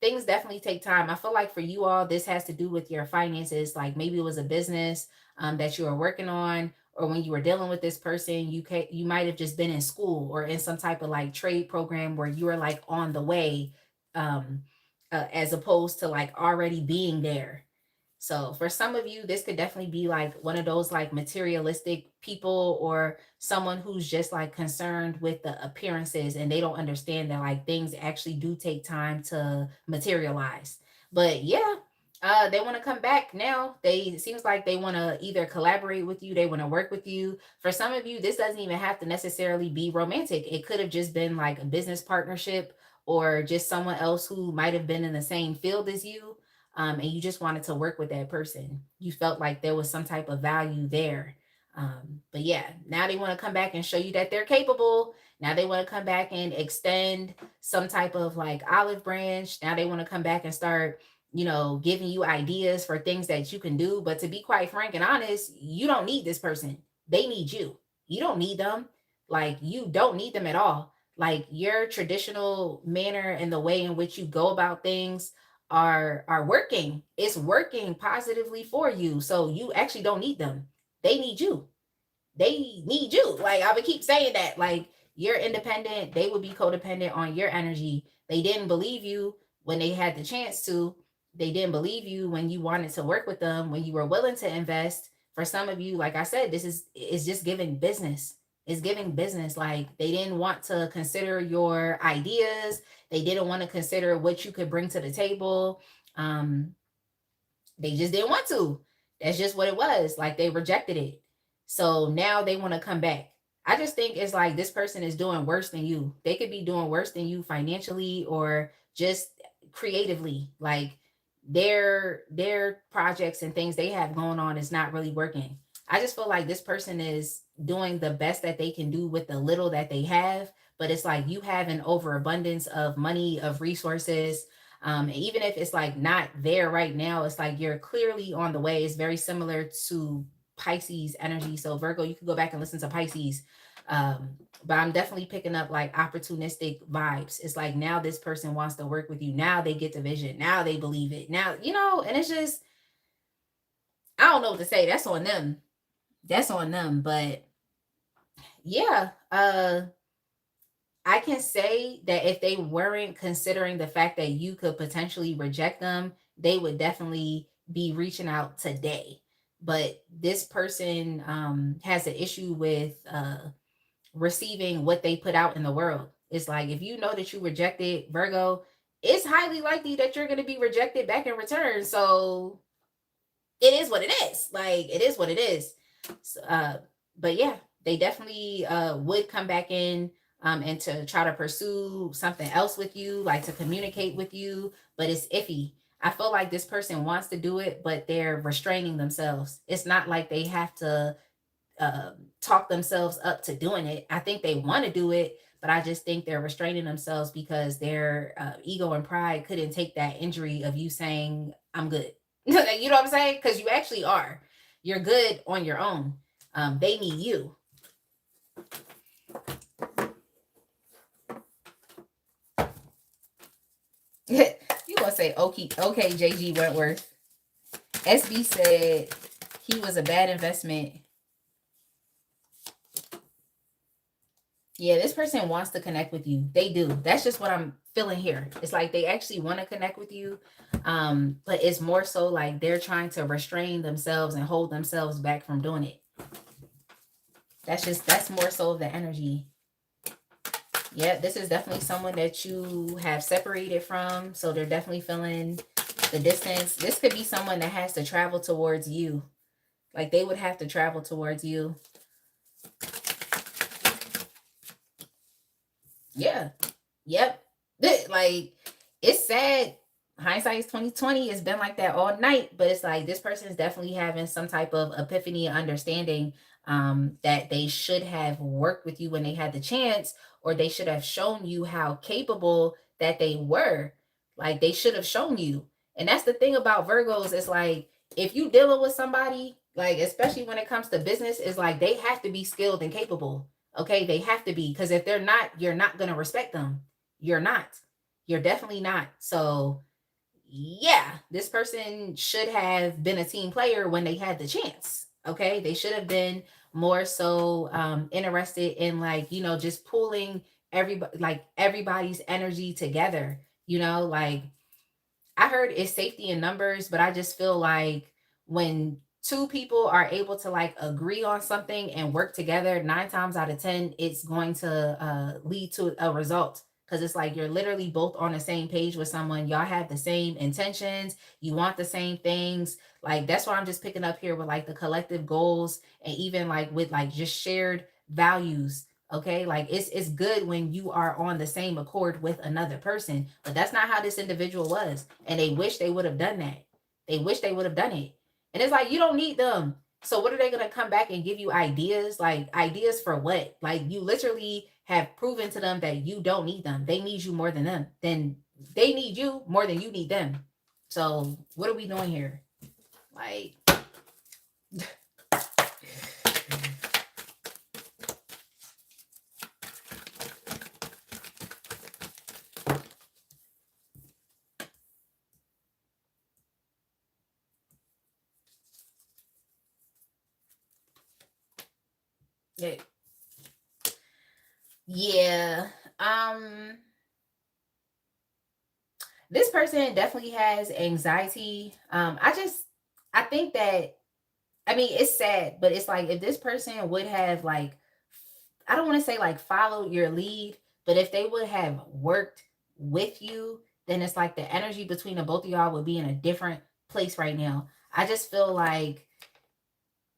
Things definitely take time. I feel like for you all, this has to do with your finances. Like, maybe it was a business, that you were working on, or when you were dealing with this person, you might have just been in school or in some type of like trade program where you were like on the way, um, as opposed to like already being there. So for some of you, this could definitely be like one of those like materialistic people, or someone who's just like concerned with the appearances and they don't understand that like things actually do take time to materialize. But yeah, they want to come back now. They, it seems like they want to either collaborate with you, they want to work with you. For some of you, this doesn't even have to necessarily be romantic. It could have just been like a business partnership, or just someone else who might have been in the same field as you, and you just wanted to work with that person. You felt like there was some type of value there. But yeah, now they want to come back and show you that they're capable. Now they want to come back and extend some type of like olive branch. Now they want to come back and start, giving you ideas for things that you can do. But to be quite frank and honest, you don't need this person. They need you. You don't need them. Like, you don't need them at all. Like, your traditional manner and the way in which you go about things are working. It's working positively for you. So you actually don't need them. They need you. They need you. Like, I would keep saying that. Like, you're independent. They would be codependent on your energy. They didn't believe you when they had the chance to. They didn't believe you when you wanted to work with them, when you were willing to invest. For some of you, like I said, this is just giving business. It's giving business. Like, they didn't want to consider your ideas. They didn't want to consider what you could bring to the table. Um, they just didn't want to. That's just what it was. Like, they rejected it. So now they want to come back. I just think it's like this person is doing worse than you. They could be doing worse than you financially or just creatively. Like, their projects and things they have going on is not really working. I just feel like this person is doing the best that they can do with the little that they have, but it's like you have an overabundance of money, of resources, and even if it's like not there right now, it's like you're clearly on the way. It's very similar to Pisces energy. So Virgo, you can go back and listen to Pisces. But I'm definitely picking up like opportunistic vibes. It's like now this person wants to work with you. Now they get the vision. Now they believe it. Now, and it's just, I don't know what to say. That's on them. That's on them. But yeah, I can say that if they weren't considering the fact that you could potentially reject them, they would definitely be reaching out today. But this person, has an issue with receiving what they put out in the world. It's like if you know that you rejected Virgo, it's highly likely that you're going to be rejected back in return. So it is what it is. Like, it is what it is. So, But yeah, they definitely would come back in and to try to pursue something else with you, like to communicate with you, but it's iffy. I feel like this person wants to do it, but they're restraining themselves. It's not like they have to talk themselves up to doing it. I think they want to do it, but I just think they're restraining themselves because their ego and pride couldn't take that injury of you saying, I'm good. You know what I'm saying? Because you actually are. You're good on your own. They need you. You gonna say okay, JG Wentworth. SB said he was a bad investment. Yeah, this person wants to connect with you. They do. That's just what I'm feeling here. It's like they actually want to connect with you. But it's more so like they're trying to restrain themselves and hold themselves back from doing it. That's more so the energy. Yeah, this is definitely someone that you have separated from. So they're definitely feeling the distance. This could be someone that has to travel towards you. Like they would have to travel towards you. Yeah. Yep. Like it's sad. Hindsight is 2020. It's been like that all night, but it's like this person is definitely having some type of epiphany and understanding that they should have worked with you when they had the chance, or they should have shown you how capable that they were. Like they should have shown you. And that's the thing about Virgos. It's like if you dealing with somebody, like especially when it comes to business, is like they have to be skilled and capable. Okay, they have to be, because if they're not, you're not gonna respect them. You're not. You're definitely not. So yeah, this person should have been a team player when they had the chance. Okay, they should have been more so interested in, like, you know, just pulling everybody, like everybody's energy together. You know, like I heard it's safety in numbers, but I just feel like when two people are able to like agree on something and work together, 9 times out of 10, it's going to lead to a result. Because it's like you're literally both on the same page with someone. Y'all have the same intentions. You want the same things. Like that's why I'm just picking up here with like the collective goals, and even like with like just shared values. Okay, like it's good when you are on the same accord with another person, but that's not how this individual was, and they wish they would have done that. They wish they would have done it. And it's like you don't need them. So what are they going to come back and give you ideas? Like ideas for what? Like you literally have proven to them that you don't need them. They need you more than them. Then they need you more than you need them. So what are we doing here? Like yeah. Yeah. This person definitely has anxiety. I think that, I mean, it's sad, but it's like if this person would have like, I don't want to say like followed your lead, but if they would have worked with you, then it's like the energy between the both of y'all would be in a different place right now. I just feel like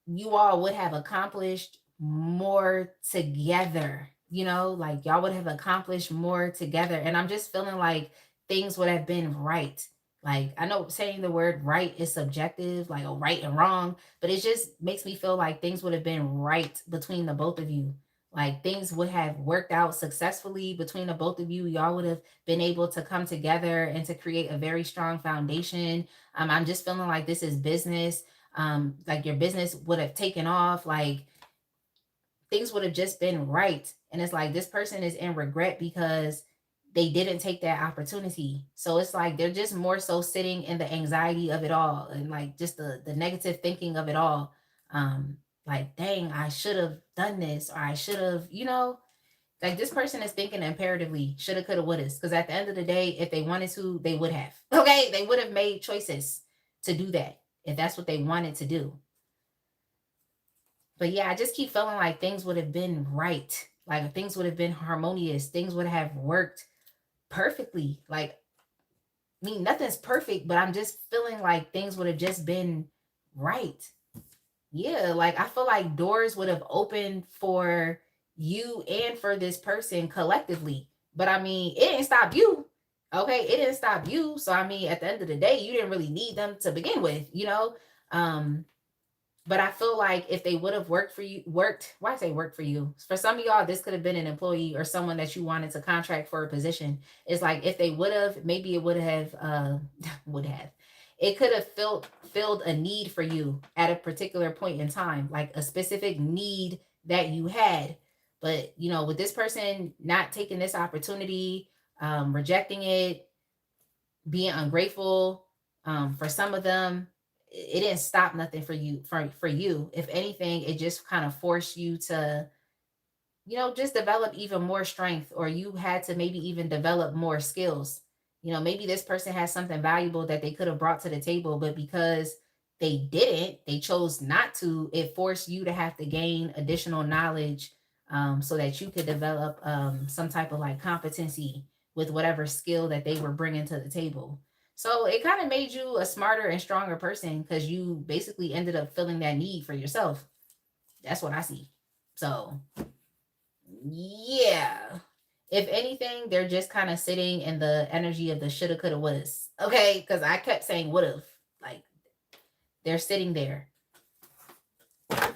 you all would have accomplished more together. You know, like y'all would have accomplished more together. And I'm just feeling like things would have been right. Like I know saying the word right is subjective, like a right and wrong, but it just makes me feel like things would have been right between the both of you. Like things would have worked out successfully between the both of you. Y'all would have been able to come together and to create a very strong foundation. I'm just feeling like this is business. Like your business would have taken off, like things would have just been right. And it's like this person is in regret because they didn't take that opportunity. So it's like they're just more so sitting in the anxiety of it all, and like just the negative thinking of it all. Like, dang, I should have done this, or I should have, you know, like this person is thinking imperatively, shoulda, coulda, woulda. Because at the end of the day, if they wanted to, they would have. Okay, they would have made choices to do that if that's what they wanted to do. But yeah, I just keep feeling like things would have been right. Like things would have been harmonious. Things would have worked perfectly. Like, I mean, nothing's perfect, but I'm just feeling like things would have just been right. Yeah, like I feel like doors would have opened for you and for this person collectively. But I mean, it didn't stop you. Okay, it didn't stop you. So I mean, at the end of the day, you didn't really need them to begin with, you know? Um, but I feel like if they would have why I say work for you? For some of y'all, this could have been an employee or someone that you wanted to contract for a position. It's like if they would have, maybe it would have, would have, it could have filled a need for you at a particular point in time, like a specific need that you had. But you know, with this person not taking this opportunity, rejecting it, being ungrateful, for some of them, it didn't stop nothing for you. For you, if anything, it just kind of forced you to, you know, just develop even more strength, or you had to maybe even develop more skills. You know, maybe this person has something valuable that they could have brought to the table, but because they chose not to, it forced you to have to gain additional knowledge, so that you could develop, some type of like competency with whatever skill that they were bringing to the table. So it kind of made you a smarter and stronger person because you basically ended up filling that need for yourself. That's what I see. So yeah. If anything, they're just kind of sitting in the energy of the shoulda, coulda, wouldas. Okay, because I kept saying would've. Like they're sitting there. All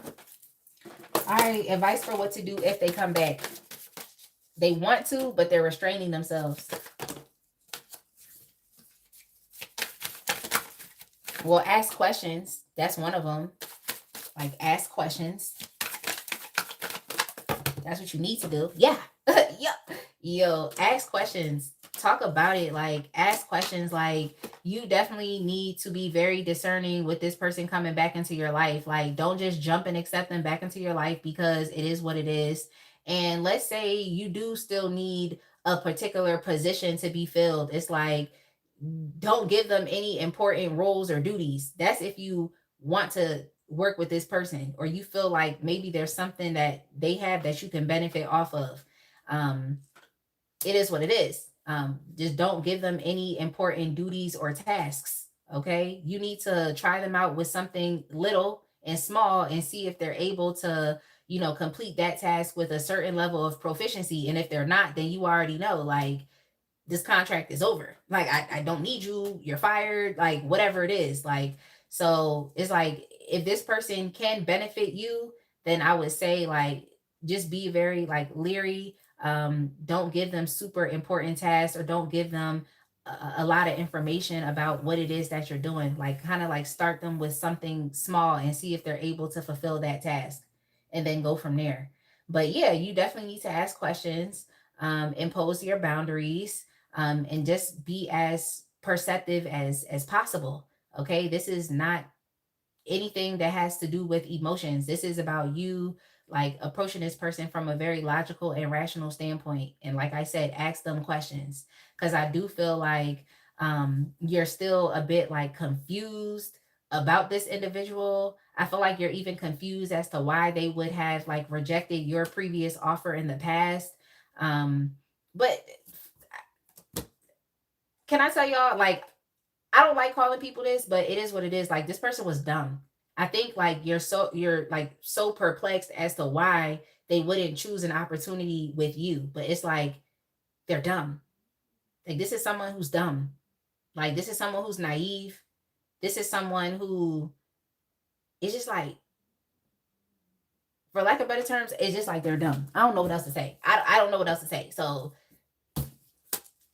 right, advice for what to do if they come back. They want to, but they're restraining themselves. Well, ask questions. That's one of them. Like ask questions. That's what you need to do. Yeah. Yeah. Yo, ask questions. Talk about it. Like, ask questions. Like, you definitely need to be very discerning with this person coming back into your life. Like, don't just jump and accept them back into your life because it is what it is. And let's say you do still need a particular position to be filled. It's like, don't give them any important roles or duties. That's if you want to work with this person, or you feel like maybe there's something that they have that you can benefit off of. um it is what it is. Just don't give them any important duties or tasks. Okay, you need to try them out with something little and small and see if they're able to, you know, complete that task with a certain level of proficiency. And if they're not, then you already know, like, this contract is over. Like, I don't need you. You're fired. Like, whatever it is. Like, so it's like, if this person can benefit you, then I would say, like, just be very like leery. Don't give them super important tasks, or don't give them a lot of information about what it is that you're doing. Like, kind of like start them with something small and see if they're able to fulfill that task, and then go from there. But yeah, you definitely need to ask questions, impose your boundaries, and just be as perceptive as possible. Okay, this is not anything that has to do with emotions. This is about you, like, approaching this person from a very logical and rational standpoint. And like I said, ask them questions, because I do feel like, you're still a bit like confused about this individual. I feel like you're even confused as to why they would have like rejected your previous offer in the past. But can I tell y'all, like, I don't like calling people this, but it is what it is. Like, this person was dumb. I think like you're like so perplexed as to why they wouldn't choose an opportunity with you, but it's like they're dumb. Like, this is someone who's dumb. Like, this is someone who's naive. This is someone who is just like, for lack of better terms, it's just like they're dumb. I don't know what else to say. I don't know what else to say. So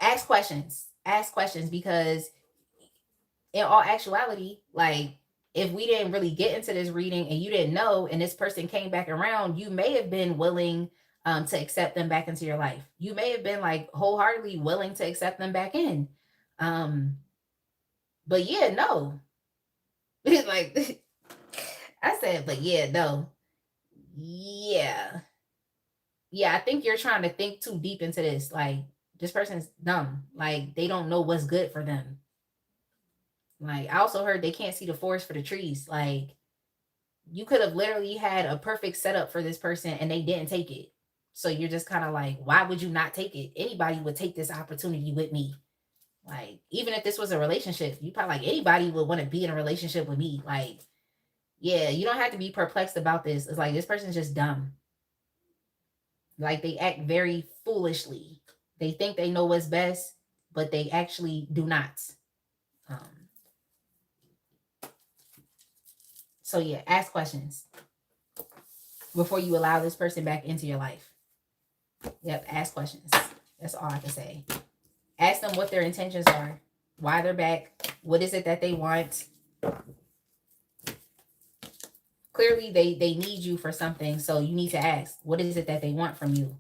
ask questions. Ask questions, because in all actuality, like, if we didn't really get into this reading and you didn't know, and this person came back around, you may have been willing, to accept them back into your life. You may have been like wholeheartedly willing to accept them back in. Um, but yeah, no. Like, I said, but yeah, no. Yeah. Yeah, I think you're trying to think too deep into this. Like, this person's dumb. Like, they don't know what's good for them. Like, I also heard they can't see the forest for the trees. Like, you could have literally had a perfect setup for this person and they didn't take it. So you're just kind of like, why would you not take it? Anybody would take this opportunity with me. Like, even if this was a relationship, you probably like, anybody would want to be in a relationship with me. Like, Yeah, you don't have to be perplexed about this. It's like this person's just dumb. Like they act very foolishly. They think they know what's best, but they actually do not. Um, so yeah, ask questions before you allow this person back into your life. Yep, ask questions. That's all I can say. Ask them what their intentions are, why they're back, what is it that they want. Clearly, they need you for something, so you need to ask, what is it that they want from you?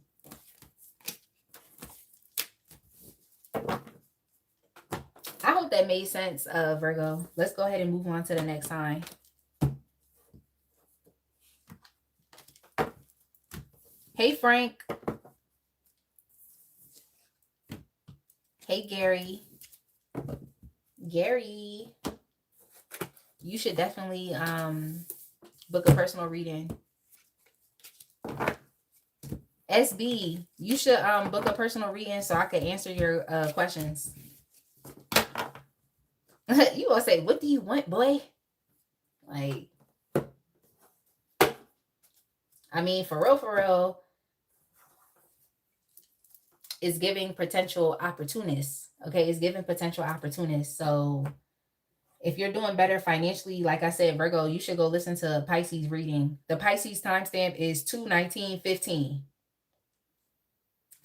I hope that made sense, Virgo. Let's go ahead and move on to the next sign. Hey, Frank. Hey, Gary. Gary, you should definitely book a personal reading. SB, you should book a personal reading so I can answer your questions. You gonna say, what do you want, boy? Like, I mean, for real, it's giving potential opportunists. Okay, it's giving potential opportunists. So if you're doing better financially, like I said, Virgo, you should go listen to Pisces reading. The Pisces timestamp is 2/19/15.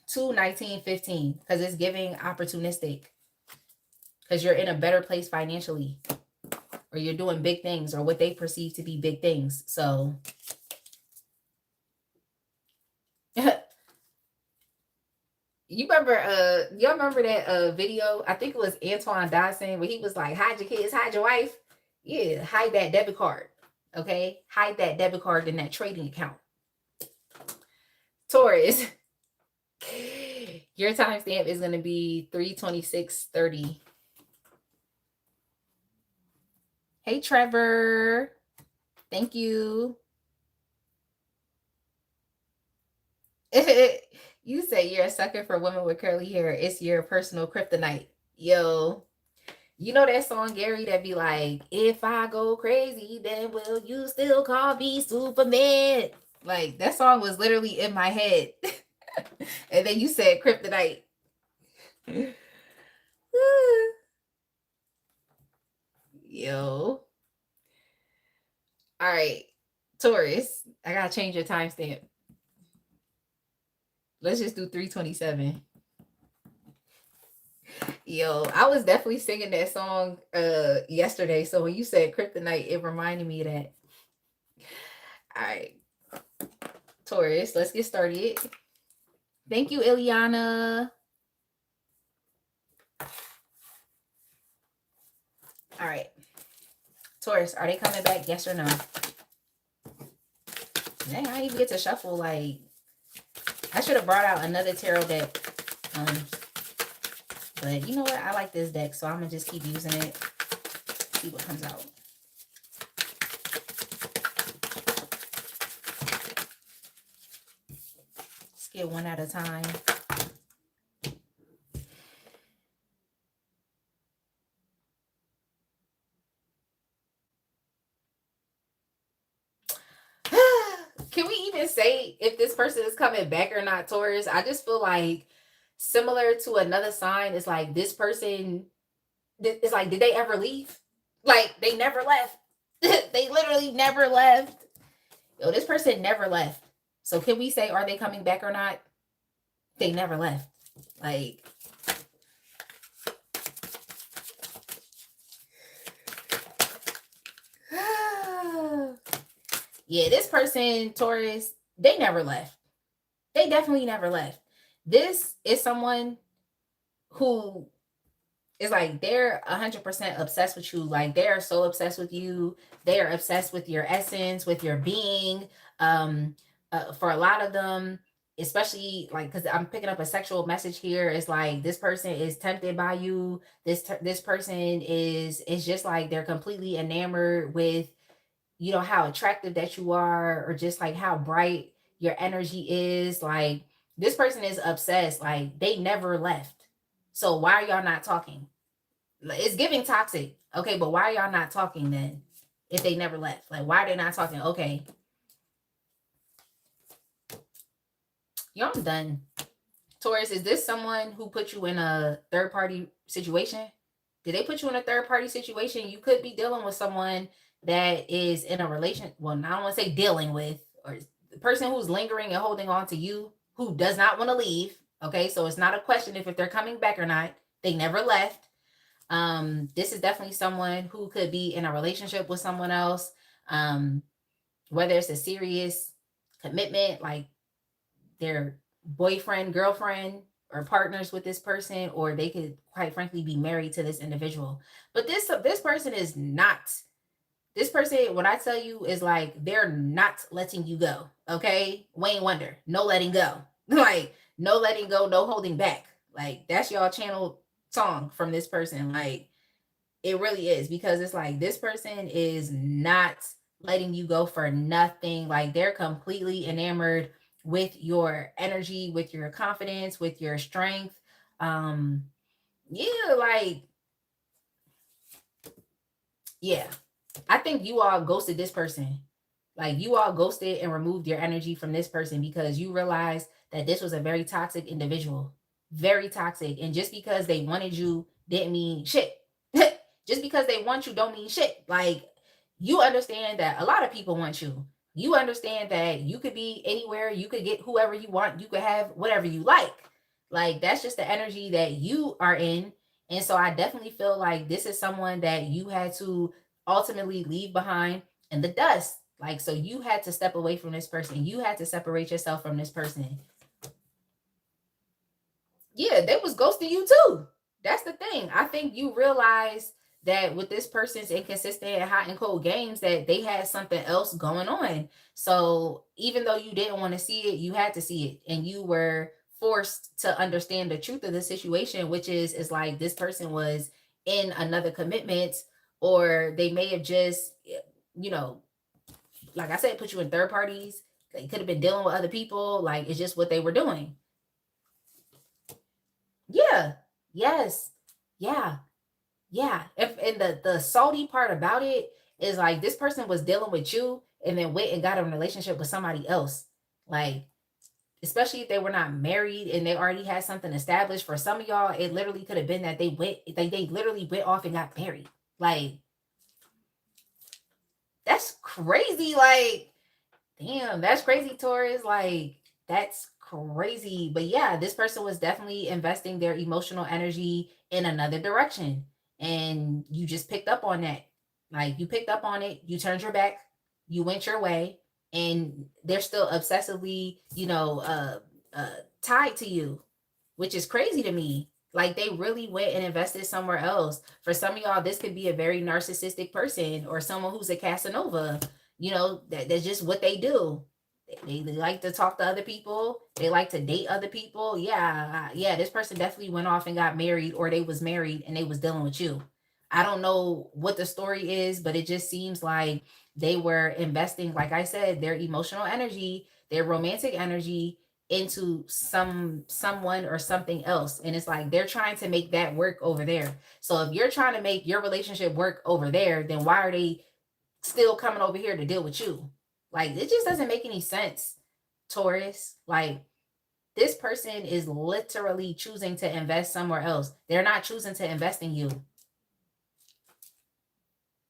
2/19/15, because it's giving opportunistic. Because you're in a better place financially, or you're doing big things, or what they perceive to be big things. So y'all remember that video? I think it was Antoine Dodson where he was like, hide your kids, hide your wife. Yeah, hide that debit card. Okay, hide that debit card in that trading account. Taurus, your timestamp is going to be 3/26/30. Hey, Trevor. Thank you. You say you're a sucker for women with curly hair. It's your personal kryptonite. Yo, you know that song, Gary, that be like, if I go crazy, then will you still call me Superman? Like, that song was literally in my head. And then you said kryptonite. Yo. All right. Taurus, I got to change your timestamp. Let's just do 3/27. Yo, I was definitely singing that song yesterday. So when you said kryptonite, it reminded me of that. All right. Taurus, let's get started. Thank you, Ileana. All right. Taurus, are they coming back? Yes or no? Dang, I even get to shuffle. Like, I should have brought out another tarot deck. But you know what? I like this deck, so I'm going to just keep using it. See what comes out. Let's get one at a time. Can we even say if this person is coming back or not, Taurus? I just feel like similar to another sign, it's like this person, it's like, did they ever leave? Like, they never left. They literally never left. Yo, this person never left. So can we say, are they coming back or not? They never left. Like, yeah, this person, Taurus, they never left. They definitely never left. This is someone who is like, they're 100% obsessed with you. Like, they're so obsessed with you. They are obsessed with your essence, with your being. For a lot of them, especially like, because I'm picking up a sexual message here, it's like this person is tempted by you. This person is just like, they're completely enamored with, you know, how attractive that you are, or just like how bright your energy is. Like, this person is obsessed. Like, they never left. So why are y'all not talking? It's giving toxic. Okay, but why are y'all not talking then? if they never left? Like, why are they not talking? Okay, y'all, I'm done. Taurus, is this someone who put you in a third party situation? Did they put you in a third party situation? You could be dealing with someone that is in a relation. Well, I don't want to say dealing with, or the person who's lingering and holding on to you, who does not want to leave. Okay, so it's not a question if they're coming back or not. They never left. This is definitely someone who could be in a relationship with someone else. Whether it's a serious commitment, like they're boyfriend, girlfriend, or partners with this person, or they could quite frankly be married to this individual. But this person is not. This person, what I tell you is like they're not letting you go. Okay, Wayne Wonder, no letting go. Like no letting go, no holding back. Like that's y'all channel song from this person. Like it really is, because it's like this person is not letting you go for nothing. Like they're completely enamored with your energy, with your confidence, with your strength. Um yeah, like yeah. I think you all ghosted this person. Like you all ghosted and removed your energy from this person because you realized that this was a very toxic individual. Very toxic. And just because they wanted you didn't mean shit. Just because they want you don't mean shit. Like you understand that a lot of people want you. You understand that you could be anywhere, you could get whoever you want, you could have whatever you like. Like that's just the energy that you are in. And so I definitely feel like this is someone that you had to ultimately leave behind in the dust. Like, so you had to step away from this person. You had to separate yourself from this person. Yeah, they was ghosting you too. That's the thing. I think you realize that with this person's inconsistent and hot and cold games, that they had something else going on. So even though you didn't want to see it, you had to see it, and you were forced to understand the truth of the situation, which is like this person was in another commitment, or they may have just, you know, like I said, put you in third parties. They could have been dealing with other people. Like it's just what they were doing. Yeah. Yes. Yeah. Yeah. If and the salty part about it is like this person was dealing with you and then went and got in a relationship with somebody else. Like, especially if they were not married and they already had something established. For some of y'all, it literally could have been that they literally went off and got married. Like, that's crazy. Like, damn, that's crazy, Taurus. Like, that's crazy. But yeah, this person was definitely investing their emotional energy in another direction. And you just picked up on that. Like, you picked up on it, you turned your back, you went your way, and they're still obsessively, tied to you, which is crazy to me. Like they really went and invested somewhere else. For some of y'all, this could be a very narcissistic person or someone who's a Casanova. That's just what they do. They like to talk to other people. They like to date other people. Yeah, yeah. This person definitely went off and got married, or they was married and they was dealing with you. I don't know what the story is, but it just seems like they were investing, like I said, their emotional energy, their romantic energy into someone or something else, and it's like they're trying to make that work over there. So if you're trying to make your relationship work over there, then why are they still coming over here to deal with you? Like it just doesn't make any sense, Taurus. Like this person is literally choosing to invest somewhere else. They're not choosing to invest in you.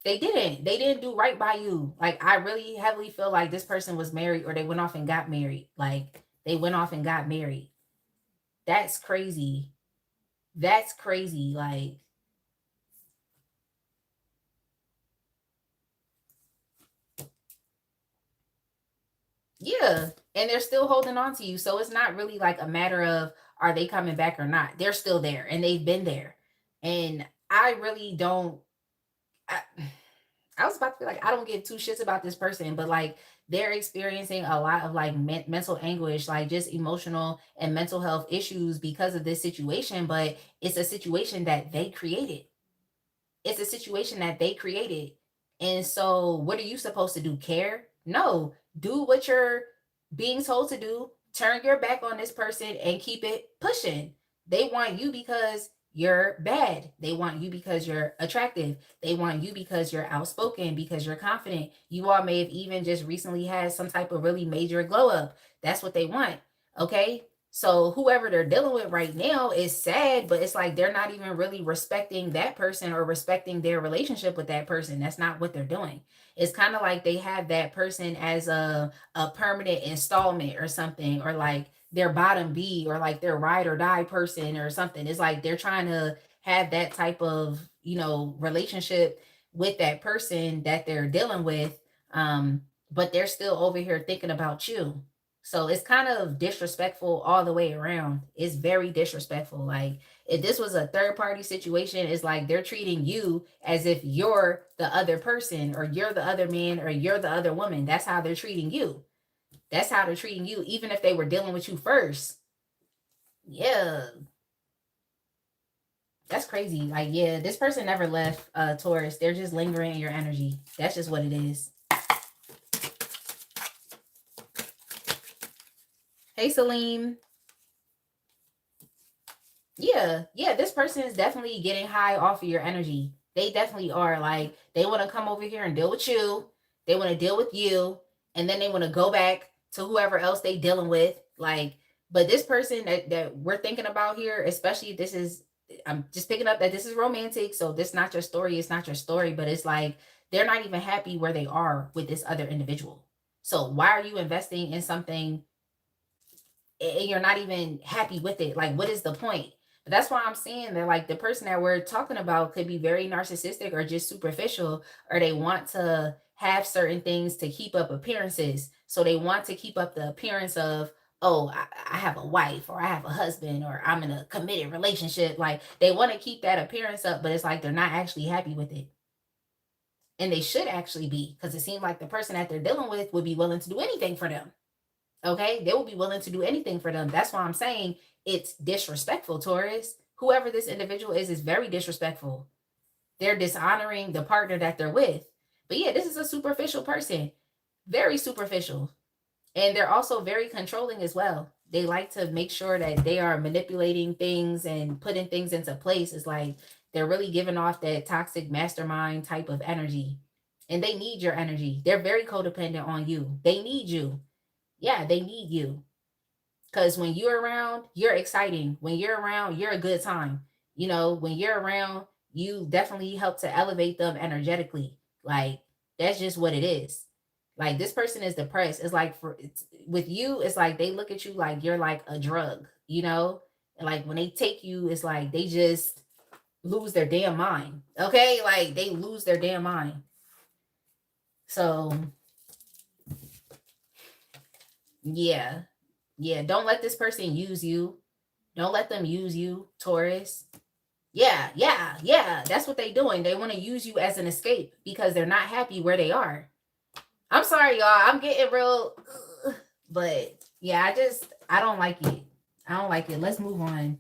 They didn't do right by you. Like I really heavily feel like this person was married, or they went off and got married. Like they went off and got married. That's crazy. That's crazy. Like, yeah. And they're still holding on to you. So it's not really like a matter of are they coming back or not. They're still there and they've been there. And I really don't I, I was about to be like, I don't give two shits about this person, but like they're experiencing a lot of like mental anguish, like just emotional and mental health issues because of this situation. But it's a situation that they created. It's a situation that they created. And so, what are you supposed to do? Care? No. Do what you're being told to do. Turn your back on this person and keep it pushing. They want you because you're bad. They want you because you're attractive. They want you because you're outspoken, because you're confident. You all may have even just recently had some type of really major glow up. That's what they want. Okay. So whoever they're dealing with right now is sad, but it's like they're not even really respecting that person or respecting their relationship with that person. That's not what they're doing. It's kind of like they have that person as a permanent installment or something, or like their bottom B, or like their ride or die person or something. It's like they're trying to have that type of, relationship with that person that they're dealing with. But they're still over here thinking about you. So it's kind of disrespectful all the way around. It's very disrespectful. Like, if this was a third party situation, it's like they're treating you as if you're the other person, or you're the other man, or you're the other woman. That's how they're treating you. That's how they're treating you, even if they were dealing with you first. Yeah. That's crazy. Like, yeah, this person never left, Taurus. They're just lingering in your energy. That's just what it is. Hey, Salim. Yeah, this person is definitely getting high off of your energy. They definitely are. Like, they want to come over here and deal with you. They want to deal with you, and then they want to go back to whoever else they dealing with. Like, but this person that we're thinking about here, especially if this is, I'm just picking up that this is romantic. So this not your story. It's not your story, but it's like they're not even happy where they are with this other individual. So why are you investing in something and you're not even happy with it? Like, what is the point? But that's why I'm saying that, like, the person that we're talking about could be very narcissistic or just superficial, or they want to have certain things to keep up appearances. So they want to keep up the appearance of, oh, I have a wife, or I have a husband, or I'm in a committed relationship. Like, they want to keep that appearance up, but it's like they're not actually happy with it. And they should actually be, because it seems like the person that they're dealing with would be willing to do anything for them. Okay, they will be willing to do anything for them. That's why I'm saying it's disrespectful, Taurus. Whoever this individual is very disrespectful. They're dishonoring the partner that they're with. But yeah, this is a superficial person, very superficial. And they're also very controlling as well. They like to make sure that they are manipulating things and putting things into place. It's like they're really giving off that toxic mastermind type of energy. And they need your energy. They're very codependent on you. They need you. Yeah, they need you. Because when you're around, you're exciting. When you're around, you're a good time. When you're around, you definitely help to elevate them energetically. Like, that's just what it is. Like, this person is depressed. It's like, with you, it's like they look at you like you're like a drug, And like when they take you, it's like they just lose their damn mind. Okay? Like, they lose their damn mind. So, yeah. Yeah, don't let this person use you. Don't let them use you, Taurus. Yeah. That's what they're doing. They want to use you as an escape because they're not happy where they are. I'm sorry, y'all. I'm getting real, but yeah, I don't like it. I don't like it. Let's move on.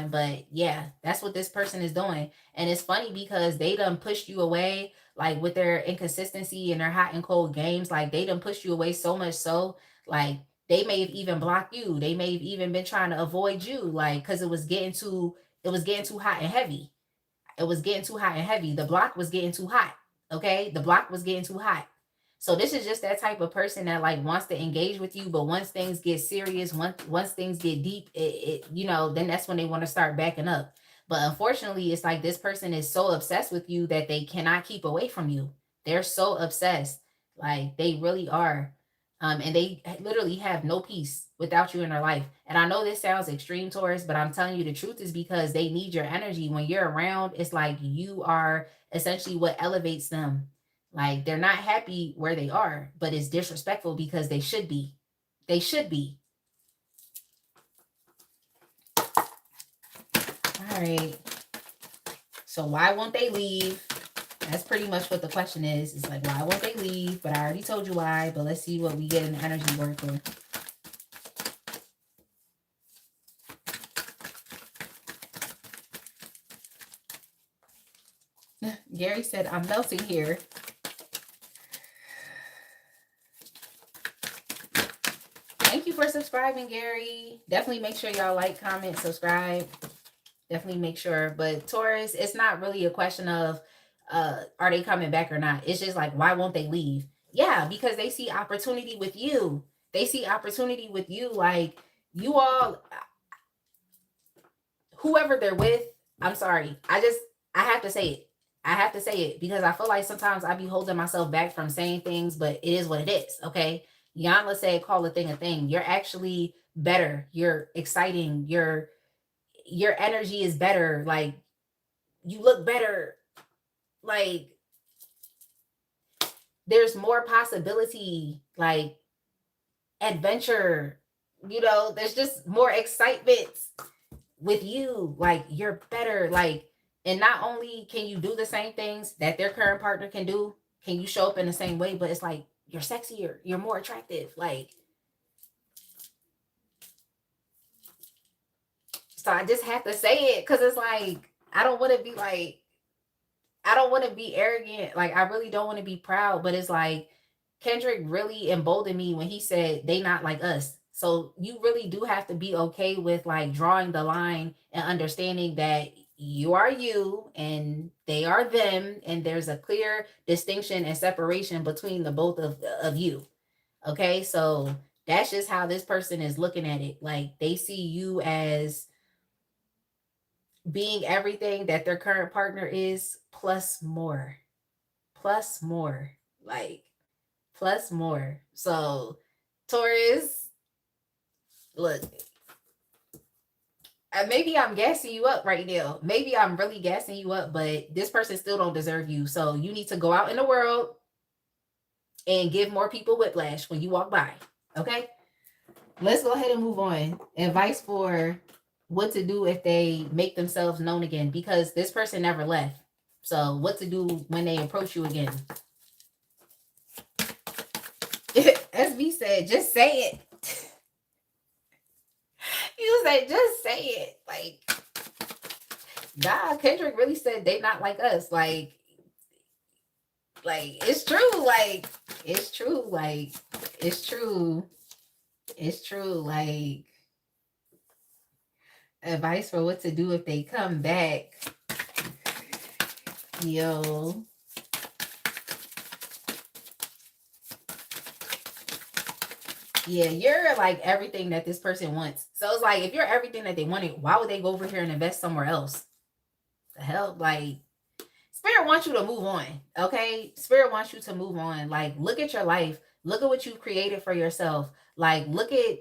But yeah, that's what this person is doing. And it's funny because they done pushed you away, like with their inconsistency and their hot and cold games. Like, they done pushed you away so much so, like, they may have even blocked you. They may have even been trying to avoid you, like, because it was getting too hot and heavy. It was getting too hot and heavy. The block was getting too hot. Okay, the block was getting too hot. So this is just that type of person that like wants to engage with you, but once things get serious, once things get deep, then that's when they want to start backing up. But unfortunately, it's like this person is so obsessed with you that they cannot keep away from you. They're so obsessed, like they really are. And they literally have no peace without you in their life. And I know this sounds extreme, Taurus, but I'm telling you the truth is because they need your energy. When you're around, it's like you are essentially what elevates them. Like, they're not happy where they are, but it's disrespectful because they should be. They should be. All right. So why won't they leave? That's pretty much what the question is. It's like, why won't they leave? But I already told you why. But let's see what we get in the energy work for. Gary said, I'm melting here. Thank you for subscribing, Gary. Definitely make sure y'all like, comment, subscribe. Definitely make sure. But Taurus, it's not really a question of are they coming back or not. It's just like, why won't they leave? Yeah, because they see opportunity with you. They see opportunity with you. Like, you all, whoever they're with, I'm sorry. I have to say it. I have to say it because I feel like sometimes I be holding myself back from saying things, but it is what it is. Okay. Yana said, call a thing a thing. You're actually better. You're exciting. Your energy is better. Like, you look better. Like, there's more possibility, like adventure, there's just more excitement with you. Like, you're better. Like, and not only can you do the same things that their current partner can do, can you show up in the same way, but it's like you're sexier, you're more attractive. Like, so I just have to say it because it's like, I don't want to be like, I don't want to be arrogant. Like, I really don't want to be proud, but it's like Kendrick really emboldened me when he said they not like us. So you really do have to be okay with like drawing the line and understanding that you are you and they are them, and there's a clear distinction and separation between the both of you. Okay? So that's just how this person is looking at it. Like, they see you as being everything that their current partner is, plus more. Plus more. Like, plus more. So, Taurus, look, maybe I'm gassing you up right now. Maybe I'm really gassing you up, but this person still don't deserve you. So you need to go out in the world and give more people whiplash when you walk by. Okay? Let's go ahead and move on. Advice for what to do if they make themselves known again, because this person never left. So what to do when they approach you again? SB said, just say it. You say, just say it. Like, nah, Kendrick really said they not like us. Like it's true. Like, it's true. Like, it's true. It's true. Like, advice for what to do if they come back. Yo. Yeah, you're like everything that this person wants. So it's like, if you're everything that they wanted, why would they go over here and invest somewhere else? The hell? Like, Spirit wants you to move on. Okay? Spirit wants you to move on. Like, look at your life. Look at what you created for yourself. Like, look at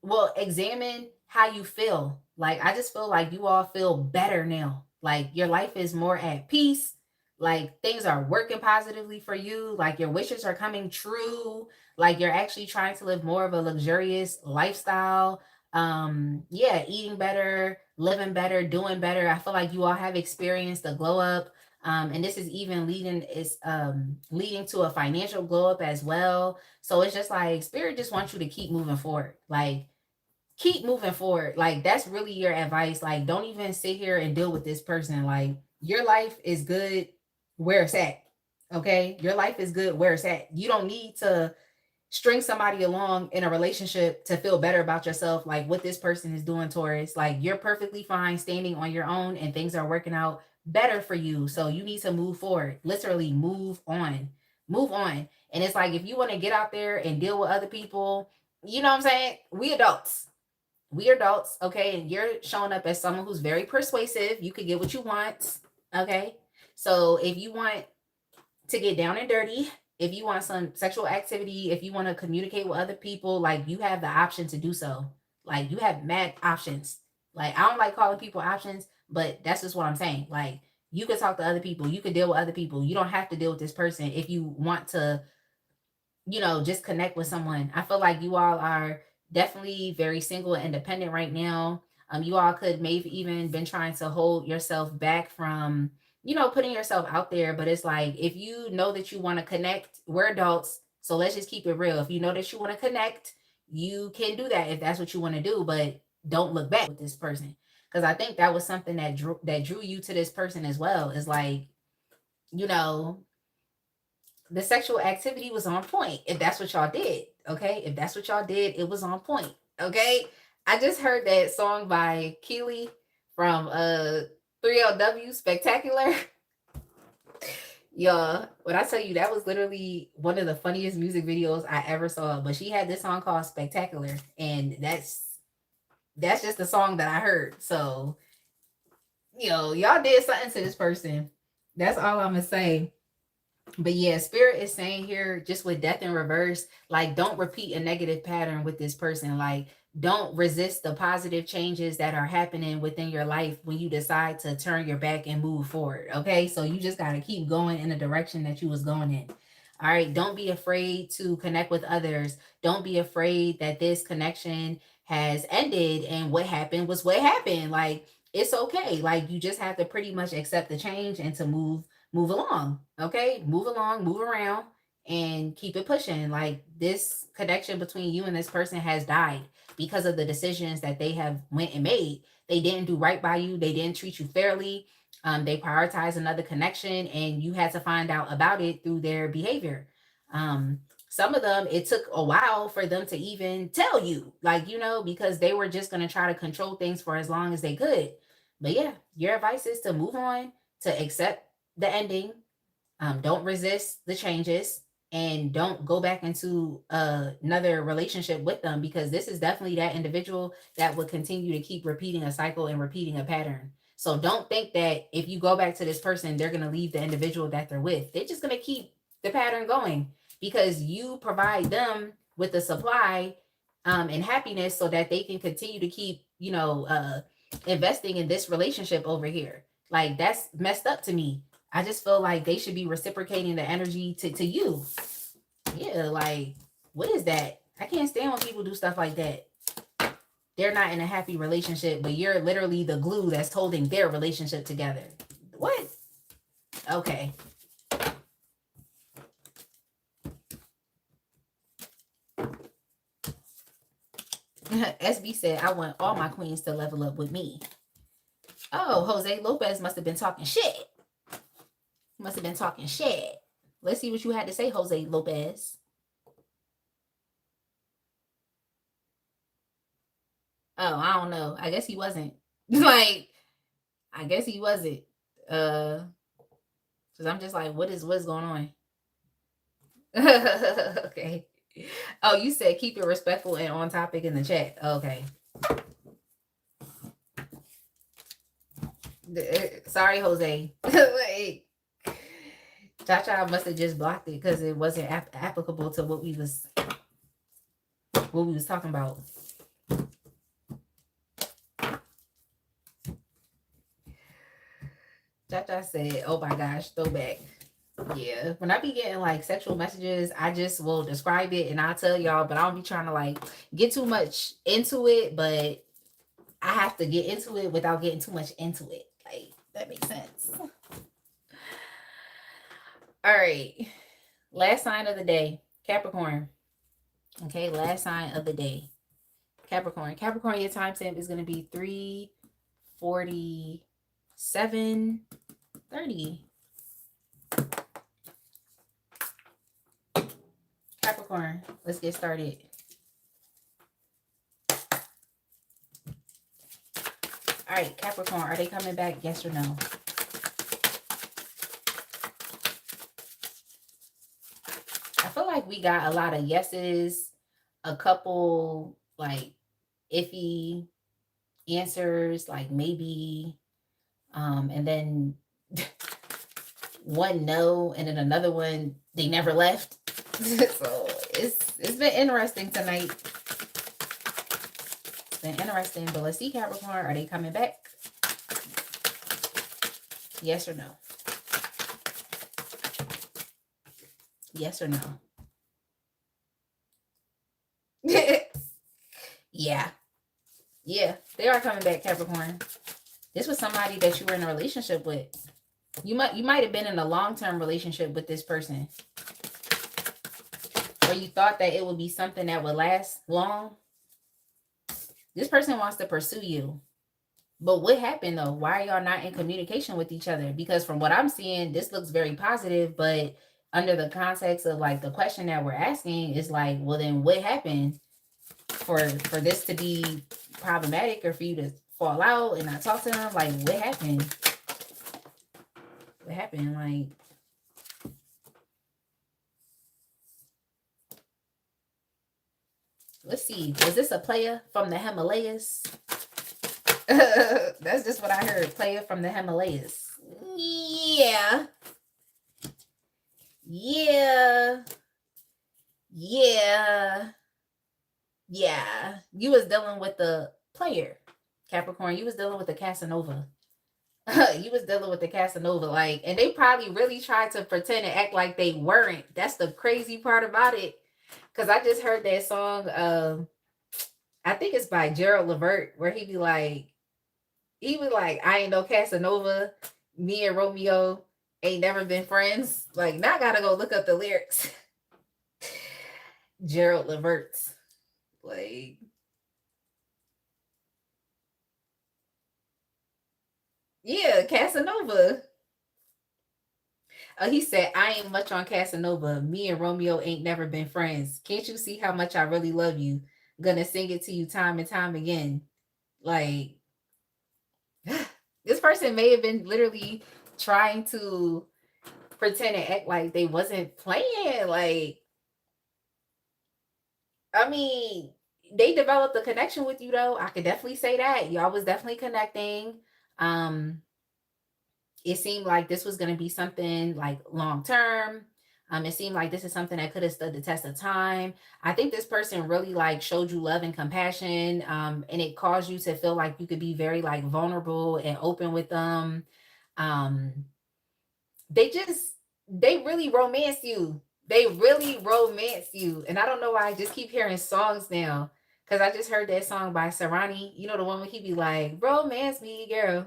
well, examine how you feel. Like, I just feel like you all feel better now. Like, your life is more at peace. Like, things are working positively for you. Like, your wishes are coming true. Like, you're actually trying to live more of a luxurious lifestyle. Yeah, eating better, living better, doing better. I feel like you all have experienced a glow up. And this is even leading to a financial glow up as well. So it's just like, Spirit just wants you to keep moving forward. Like, keep moving forward. Like, that's really your advice. Like, don't even sit here and deal with this person. Like, your life is good where it's at. Okay? Your life is good where it's at. You don't need to string somebody along in a relationship to feel better about yourself, like what this person is doing, Taurus. Like, you're perfectly fine standing on your own and things are working out better for you. So you need to move forward. Literally move on. Move on. And it's like, if you want to get out there and deal with other people, you know what I'm saying? We adults. We adults, okay? And you're showing up as someone who's very persuasive. You could get what you want. Okay. So if you want to get down and dirty, if you want some sexual activity, if you want to communicate with other people, like, you have the option to do so. Like, you have mad options. Like, I don't like calling people options, but that's just what I'm saying. Like, you could talk to other people, you could deal with other people. You don't have to deal with this person if you want to, just connect with someone. I feel like you all are definitely very single and independent right now. You all could maybe even been trying to hold yourself back from, putting yourself out there. But it's like, if you know that you want to connect, we're adults. So let's just keep it real. If you know that you want to connect, you can do that if that's what you want to do, but don't look back with this person. Because I think that was something that drew you to this person as well. Is like, you know, the sexual activity was on point. If that's what y'all did, okay? If that's what y'all did, it was on point, okay? I just heard that song by Keely. from 3LW Spectacular. Y'all, when I tell you that was literally one of the funniest music videos I ever saw. But she had this song called Spectacular, and that's just the song that I heard. So, y'all did something to this person. That's all I'm gonna say. But yeah, spirit is saying here, just with death in reverse, like don't repeat a negative pattern with this person. Like don't resist the positive changes that are happening within your life when you decide to turn your back and move forward. Okay, so you just got to keep going in the direction that you was going in. All right, don't be afraid to connect with others. Don't be afraid that this connection has ended and what happened was what happened. Like it's okay. Like you just have to pretty much accept the change and to move along. Okay, move along, move around, and keep it pushing. Like this connection between you and this person has died because of the decisions that they have went and made. They didn't do right by you. They didn't treat you fairly. They prioritized another connection, and you had to find out about it through their behavior. Some of them, it took a while for them to even tell you, like, because they were just going to try to control things for as long as they could. But yeah, your advice is to move on, to accept the ending. Don't resist the changes, and don't go back into another relationship with them, because this is definitely that individual that would continue to keep repeating a cycle and repeating a pattern. So don't think that if you go back to this person, they're going to leave the individual that they're with. They're just going to keep the pattern going because you provide them with the supply and happiness so that they can continue to keep, investing in this relationship over here. Like that's messed up to me. I just feel like they should be reciprocating the energy to you. Yeah, like, what is that? I can't stand when people do stuff like that. They're not in a happy relationship, but you're literally the glue that's holding their relationship together. What? Okay. SB said, I want all my queens to level up with me. Oh, Jose Lopez must have been talking shit. Must have been talking shit. Let's see what you had to say, Jose Lopez. Oh, I don't know. I guess he wasn't. Like, I guess he wasn't. Because I'm just like, what's going on? Okay. Oh, you said keep it respectful and on topic in the chat. Okay. Sorry, Jose. Like, Cha-Cha must have just blocked it because it wasn't applicable to what we was talking about. Cha-Cha said, oh my gosh, throwback. Yeah, when I be getting like sexual messages, I just will describe it and I'll tell y'all, but I don't be trying to like get too much into it, but I have to get into it without getting too much into it. Like, that makes sense. All right. Last sign of the day, Capricorn. Okay, last sign of the day, Capricorn. Capricorn, your timestamp is going to be 3:47:30. Capricorn, let's get started. All right, Capricorn, are they coming back? Yes or no? I feel like we got a lot of yeses, a couple like iffy answers, like maybe, and then one no, and then another one they never left. So it's been interesting tonight. It's been interesting, but let's see, Capricorn, are they coming back? Yes or no? Yes or no? Yeah. Yeah, they are coming back, Capricorn. This was somebody that you were in a relationship with. You might have been in a long-term relationship with this person. Or you thought that it would be something that would last long. This person wants to pursue you. But what happened though? Why are y'all not in communication with each other? Because from what I'm seeing, this looks very positive, but under the context of like the question that we're asking is like, well then what happened for this to be problematic or for you to fall out and not talk to them? Like, what happened? What happened? Like, let's see. Was this a player from the Himalayas? That's just what I heard. Player from the Himalayas. Yeah. Yeah. Yeah. Yeah. You was dealing with the player, Capricorn. You was dealing with the Casanova. You was dealing with the Casanova. Like, and they probably really tried to pretend and act like they weren't. That's the crazy part about it. Cause I just heard that song. I think it's by Gerald Levert, where he was like, I ain't no Casanova. Me and Romeo ain't never been friends. Like, now I gotta go look up the lyrics. Gerald Levert. Like, yeah, Casanova. He said, I ain't much on Casanova. Me and Romeo ain't never been friends. Can't you see how much I really love you? Gonna sing it to you time and time again. Like, this person may have been literally trying to pretend and act like they wasn't playing. Like, I mean, they developed a connection with you though. I could definitely say that. Y'all was definitely connecting. Um, it seemed like this was going to be something like long term. It seemed like this is something that could have stood the test of time. I think this person really like showed you love and compassion, and it caused you to feel like you could be very like vulnerable and open with them. Um, they just they really romance you. They really romance you, and I don't know why I just keep hearing songs now. Cause I just heard that song by Sarani. You know the one where he be like, "Romance me, girl."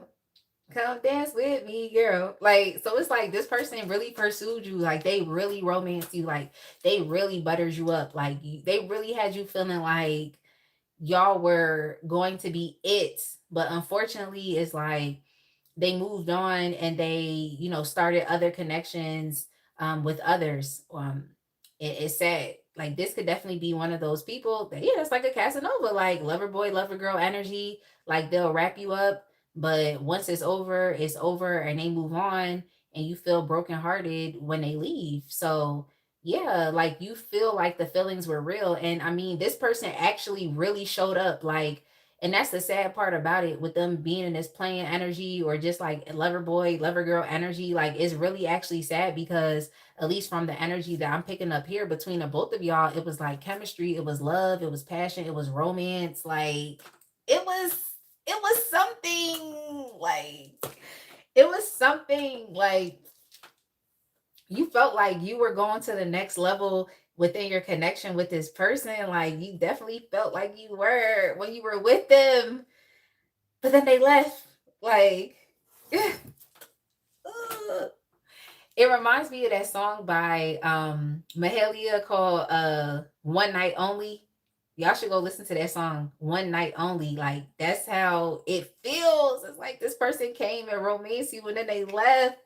Come dance with me, girl. Like, so it's like this person really pursued you. Like, they really romanced you. Like, they really butters you up. Like, they really had you feeling like y'all were going to be it. But unfortunately, it's like they moved on and they, started other connections with others. It's sad. Like, this could definitely be one of those people that, yeah, it's like a Casanova, like lover boy, lover girl energy. Like, they'll wrap you up, but once it's over and they move on, and you feel brokenhearted when they leave. So, yeah, like you feel like the feelings were real. And I mean, this person actually really showed up. Like, and that's the sad part about it with them being in this playing energy or just like lover boy, lover girl energy. Like, it's really actually sad because, at least from the energy that I'm picking up here between the both of y'all, it was like chemistry, it was love, it was passion, it was romance. Like, it was, it was something like, it was something like you felt like you were going to the next level within your connection with this person. Like, you definitely felt like you were when you were with them, but then they left. Like, it reminds me of that song by Mahalia called One Night Only. Y'all should go listen to that song, One Night Only. Like, that's how it feels. It's like this person came and romanced you and then they left.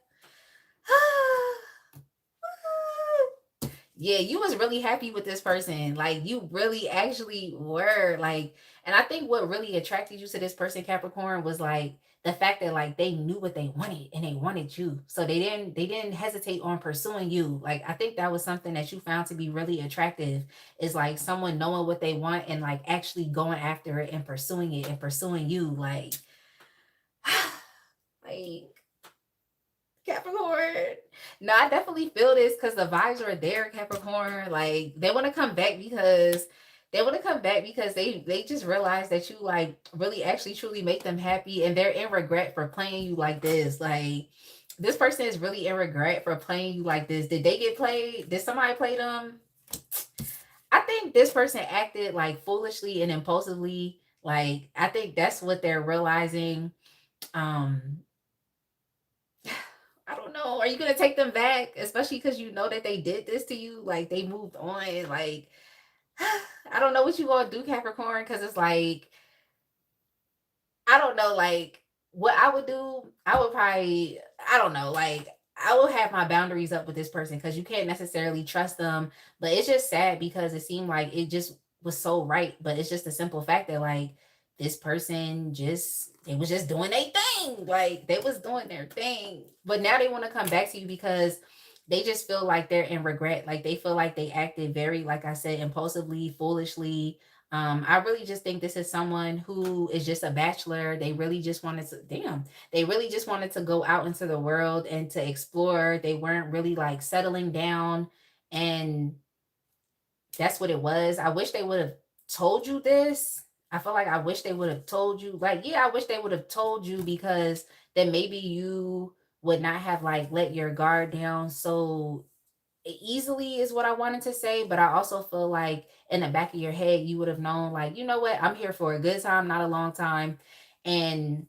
Yeah, you was really happy with this person. Like, you really actually were. Like, and I think what really attracted you to this person, Capricorn, was like the fact that like they knew what they wanted and they wanted you. So they didn't hesitate on pursuing you. Like, I think that was something that you found to be really attractive, is like someone knowing what they want and like actually going after it and pursuing you. Like Capricorn. No, I definitely feel this because the vibes are there, Capricorn. Like, they want to come back because they just realize that you like really actually truly make them happy, and they're in regret for playing you like this. Like, this person is really in regret for playing you like this. Did they get played? Did somebody play them? I think this person acted like foolishly and impulsively. Like, I think that's what they're realizing. Um, I don't know. Are you gonna take them back, especially because you know that they did this to you? Like, they moved on. Like, I don't know what you gonna do, Capricorn, because it's like, I don't know. Like, what I would do, I would probably, I don't know. Like, I will have my boundaries up with this person because you can't necessarily trust them. But it's just sad because it seemed like it just was so right. But it's just a simple fact that like this person just, they was just doing their thing. Like they was doing their thing. But now they want to come back to you because they just feel like they're in regret. Like they feel like they acted very, like I said, impulsively, foolishly. I really just think this is someone who is just a bachelor. They really just wanted to, damn, they really just wanted to go out into the world and to explore. They weren't really like settling down. And that's what it was. I wish they would have told you this. I feel like I wish they would have told you. Like, yeah, I wish they would have told you because then maybe you would not have like let your guard down so easily is what I wanted to say. But I also feel like in the back of your head, you would have known, like, you know what, I'm here for a good time, not a long time. And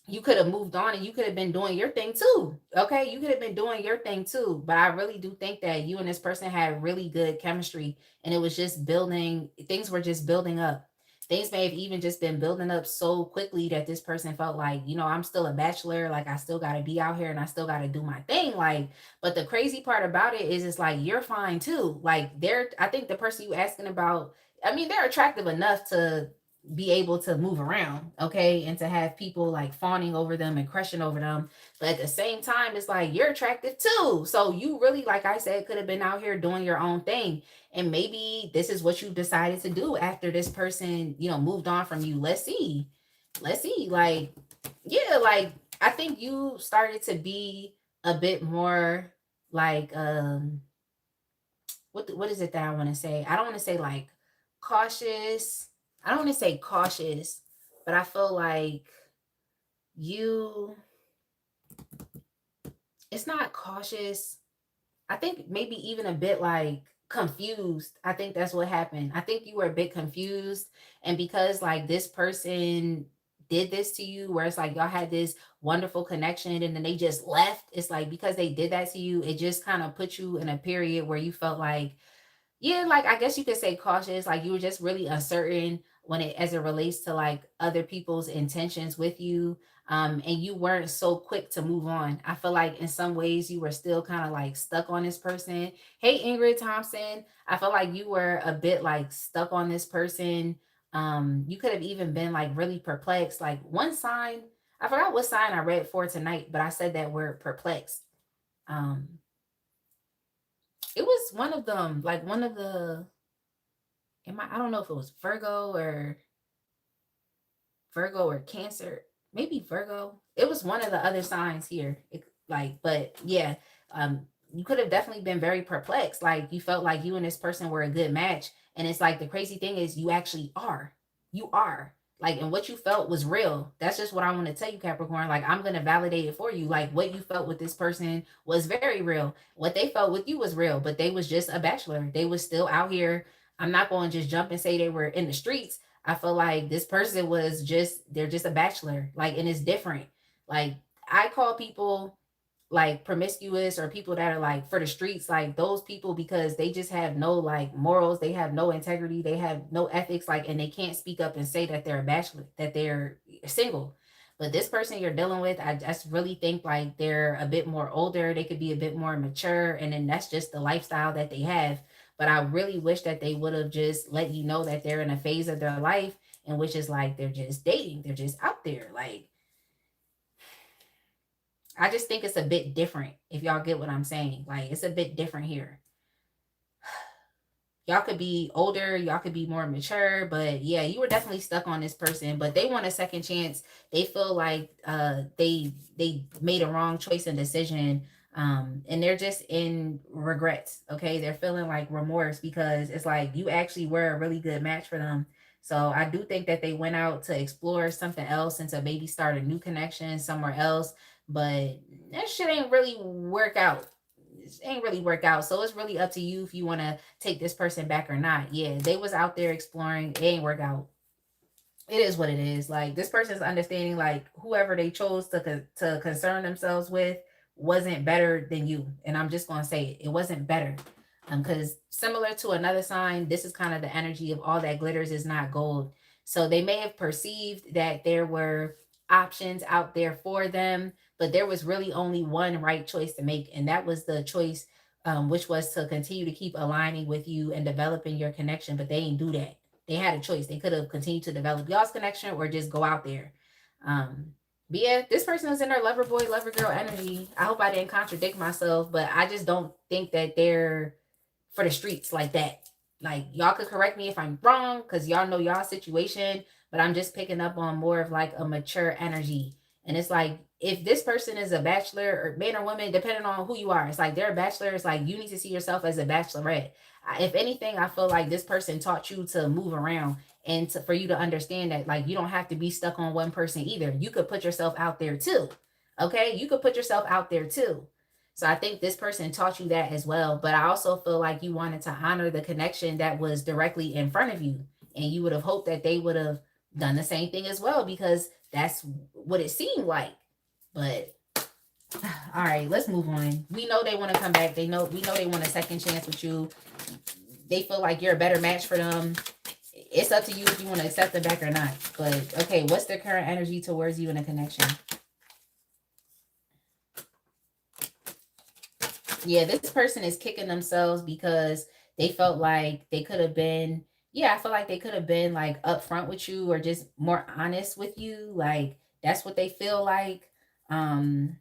you could have moved on and you could have been doing your thing too. Okay. You could have been doing your thing too. But I really do think that you and this person had really good chemistry and it was just building, things were just building up. Things may have even just been building up so quickly that this person felt like, I'm still a bachelor. Like I still got to be out here and I still got to do my thing. Like, but the crazy part about it is it's like, you're fine too. Like I think the person you asking about, I mean, they're attractive enough to be able to move around, okay, and to have people like fawning over them and crushing over them. But at the same time, it's like you're attractive too. So you really, like I said, could have been out here doing your own thing. And maybe this is what you decided to do after this person, moved on from you. Let's see. Let's see. Like, yeah, like I think you started to be a bit more like what is it that I want to say? I don't want to say like cautious. I don't want to say cautious, but I feel like you it's not cautious. I think maybe even a bit like confused. I think that's what happened. I think you were a bit confused and because like this person did this to you where it's like y'all had this wonderful connection and then they just left. It's like because they did that to you, it just kind of put you in a period where you felt like yeah, like I guess you could say cautious, like you were just really uncertain when it as it relates to like other people's intentions with you. And you weren't so quick to move on. I feel like in some ways you were still kind of like stuck on this person. Hey Ingrid Thompson, I feel like you were a bit like stuck on this person. You could have even been like really perplexed. Like one sign, I forgot what sign I read for tonight, but I said that word perplexed. Um, it was one of them, like one of the I don't know if it was Virgo or Cancer, maybe Virgo. It was one of the other signs here. But yeah, you could have definitely been very perplexed. Like you felt like you and this person were a good match, and it's like the crazy thing is you actually are. You are. Like, and what you felt was real. That's just what I want to tell you, Capricorn. Like, I'm gonna validate it for you. Like, what you felt with this person was very real. What they felt with you was real, but they was just a bachelor. They was still out here. I'm not going to just jump and say they were in the streets. I feel like this person was just, they're just a bachelor. Like, and it's different. Like, I call people like promiscuous or people that are like for the streets, like those people, because they just have no like morals, they have no integrity, they have no ethics, like, and they can't speak up and say that they're a bachelor, that they're single. But this person you're dealing with, I just really think like they're a bit more older, they could be a bit more mature, and then that's just the lifestyle that they have. But I really wish that they would have just let you know that they're in a phase of their life in which is like they're just dating, they're just out there. Like, I just think it's a bit different, if y'all get what I'm saying. Like, it's a bit different here. Y'all could be older, y'all could be more mature, but yeah, you were definitely stuck on this person, but they want a second chance. They feel like they made a wrong choice and decision. And they're just in regrets. Okay. They're feeling like remorse because it's like you actually were a really good match for them. So I do think that they went out to explore something else and to maybe start a new connection somewhere else. But that shit ain't really work out. It ain't really work out. So it's really up to you if you want to take this person back or not. Yeah, they was out there exploring. It ain't work out. It is what it is. Like this person's understanding, like whoever they chose to concern themselves with wasn't better than you. And I'm just gonna say it wasn't better. Because similar to another sign, this is kind of the energy of all that glitters is not gold. So they may have perceived that there were options out there for them, but there was really only one right choice to make, and that was the choice, which was to continue to keep aligning with you and developing your connection. But they ain't do that. They had a choice. They could have continued to develop y'all's connection or just go out there. But yeah, this person is in their lover boy, lover girl energy. I hope I didn't contradict myself, but I just don't think that they're for the streets like that. Like, y'all could correct me if I'm wrong, because y'all know y'all situation, but I'm just picking up on more of like a mature energy. And it's like, if this person is a bachelor or man or woman, depending on who you are, it's like they're a bachelor. It's like you need to see yourself as a bachelorette. If anything, I feel like this person taught you to move around and for you to understand that like you don't have to be stuck on one person either. You could put yourself out there too. Okay, you could put yourself out there too. So I think this person taught you that as well. But I also feel like you wanted to honor the connection that was directly in front of you. And you would have hoped that they would have done the same thing as well, because that's what it seemed like. But all right, let's move on. We know they want to come back. We know they want a second chance with you. They feel like you're a better match for them. It's up to you if you want to accept them back or not. But okay, what's their current energy towards you in a connection? Yeah, this person is kicking themselves because they felt like they could have been, yeah, I feel like they could have been like upfront with you or just more honest with you. Like that's what they feel like. Um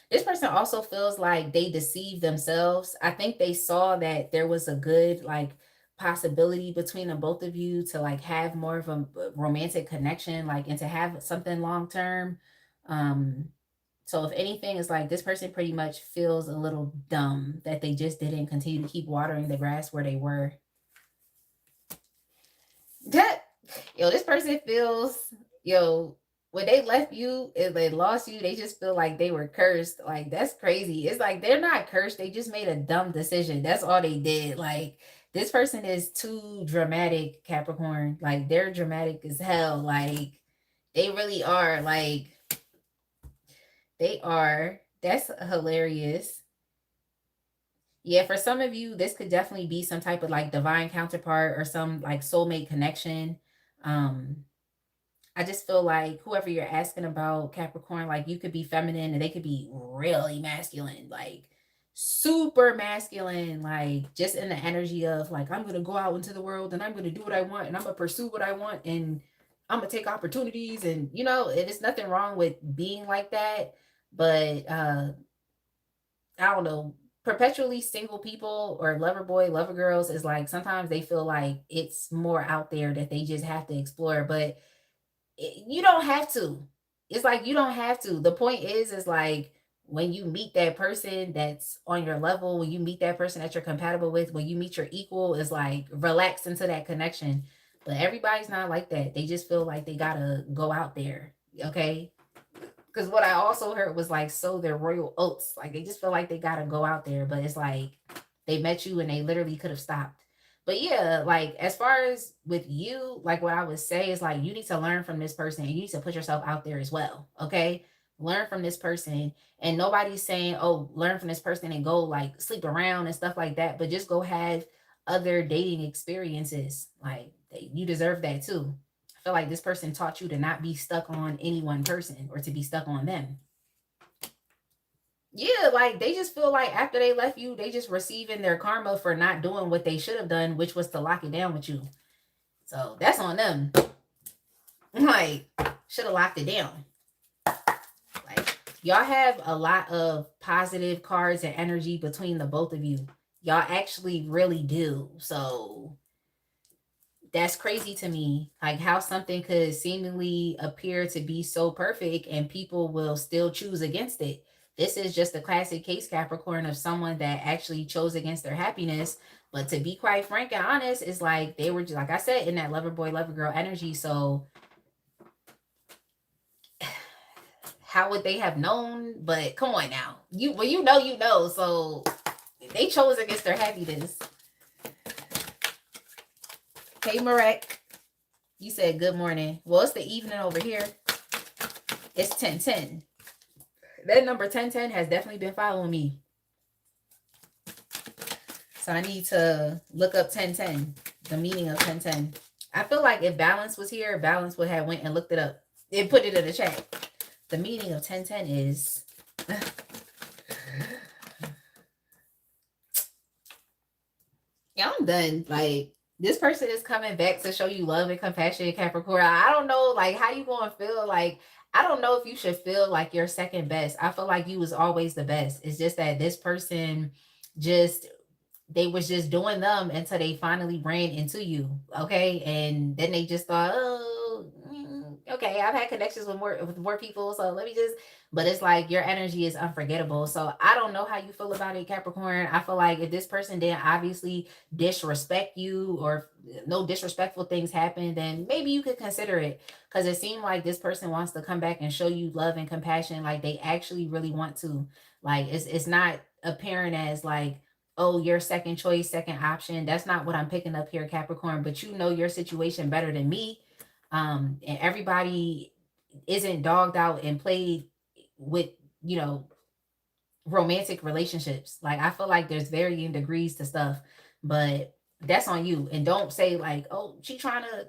this person also feels like they deceived themselves. I think they saw that there was a good like possibility between the both of you to like have more of a romantic connection, like, and to have something long term. Um So if anything, it's like this person pretty much feels a little dumb that they just didn't continue to keep watering the grass where they were. That this person feels, when they left you, if they lost you, they just feel like they were cursed. Like that's crazy. It's like they're not cursed, they just made a dumb decision. That's all they did. Like this person is too dramatic, Capricorn. Like they're dramatic as hell. Like they really are. Like they are. That's hilarious. Yeah, for some of you, this could definitely be some type of like divine counterpart or some like soulmate connection. Um, I just feel like whoever you're asking about, Capricorn, like you could be feminine and they could be really masculine, like super masculine, like just in the energy of like, I'm gonna go out into the world and I'm gonna do what I want and I'm gonna pursue what I want and I'm gonna take opportunities, and there's nothing wrong with being like that. But I don't know, perpetually single people or lover boy, lover girls is like sometimes they feel like it's more out there that they just have to explore, but you don't have to. It's like you don't have to. The point is like when you meet that person that's on your level, when you meet that person that you're compatible with, when you meet your equal, is like relax into that connection. But everybody's not like that. They just feel like they gotta go out there. Okay, because what I also heard was like, so they're royal oats. Like they just feel like they gotta go out there, but it's like they met you and they literally could have stopped. But yeah, like as far as with you, like what I would say is like you need to learn from this person and you need to put yourself out there as well. Okay. Learn from this person. And nobody's saying, oh, learn from this person and go like sleep around and stuff like that. But just go have other dating experiences. Like you deserve that too. I feel like this person taught you to not be stuck on any one person or to be stuck on them. Yeah, like they just feel like after they left you, they just receiving their karma for not doing what they should have done, which was to lock it down with you. So that's on them. Like, should have locked it down. Like, y'all have a lot of positive cards and energy between the both of you. Y'all actually really do. So that's crazy to me, like how something could seemingly appear to be so perfect and people will still choose against it. This is just a classic case, Capricorn, of someone that actually chose against their happiness. But to be quite frank and honest, it's like they were just, like I said, in that lover boy lover girl energy. So how would they have known? But come on now, you know, so they chose against their happiness. Hey Marek, you said good morning. Well, it's the evening over here. It's 10:10. That number 1010 has definitely been following me. So I need to look up 1010, the meaning of 1010. I feel like if Balance was here, Balance would have went and looked it up and put it in the chat. The meaning of 1010 is Yeah, I'm done. Like, this person is coming back to show you love and compassion, Capricorn. I don't know, like, how you gonna feel like. I don't know if you should feel like you're second best. I feel like you was always the best. It's just that this person just, they was just doing them until they finally ran into you. Okay. And then they just thought, oh, okay, I've had connections with more people. So let me just, but it's like your energy is unforgettable. So I don't know how you feel about it, Capricorn. I feel like if this person didn't obviously disrespect you, or no disrespectful things happen, then maybe you could consider it. Because it seemed like this person wants to come back and show you love and compassion. Like they actually really want to. Like it's not apparent as like, oh, your second choice, second option. That's not what I'm picking up here, Capricorn. But you know your situation better than me. And everybody isn't dogged out and played with, you know, romantic relationships. Like I feel like there's varying degrees to stuff, but that's on you. And don't say like, oh, she trying to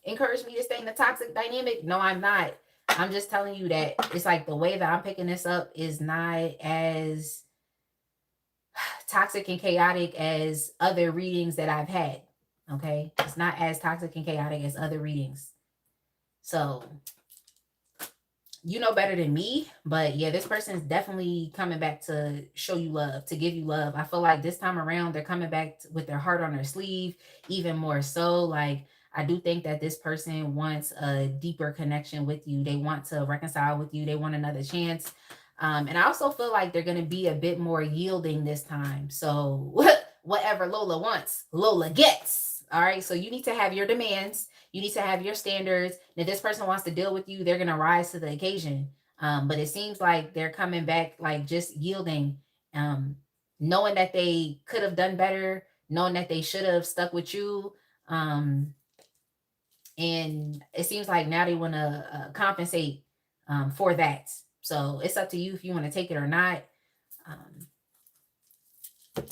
encourage me to stay in a toxic dynamic. No, I'm not. I'm just telling you that it's like the way that I'm picking this up is not as toxic and chaotic as other readings that I've had. Okay. It's not as toxic and chaotic as other readings. So you know better than me, but yeah, this person is definitely coming back to show you love, to give you love. I feel like this time around they're coming back with their heart on their sleeve, even more so. Like I do think that this person wants a deeper connection with you. They want to reconcile with you. They want another chance. And I also feel like they're going to be a bit more yielding this time. So whatever Lola wants, Lola gets. All right. So you need to have your demands. You need to have your standards. And if this person wants to deal with you, they're going to rise to the occasion. But it seems like they're coming back, like just yielding, um, knowing that they could have done better, knowing that they should have stuck with you. Um, and it seems like now they want to compensate for that. So it's up to you if you want to take it or not. Um,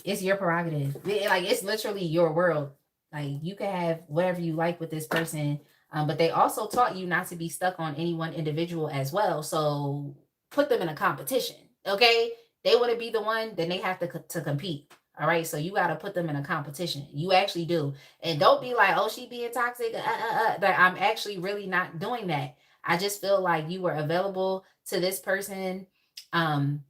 it's your prerogative. Like it's literally your world. Like you can have whatever you like with this person, but they also taught you not to be stuck on any one individual as well. So put them in a competition. Okay, they want to be the one, then they have to compete. All right, so you got to put them in a competition. You actually do, and don't be like, oh, she being toxic. That I'm actually really not doing that. I just feel like you were available to this person. Um,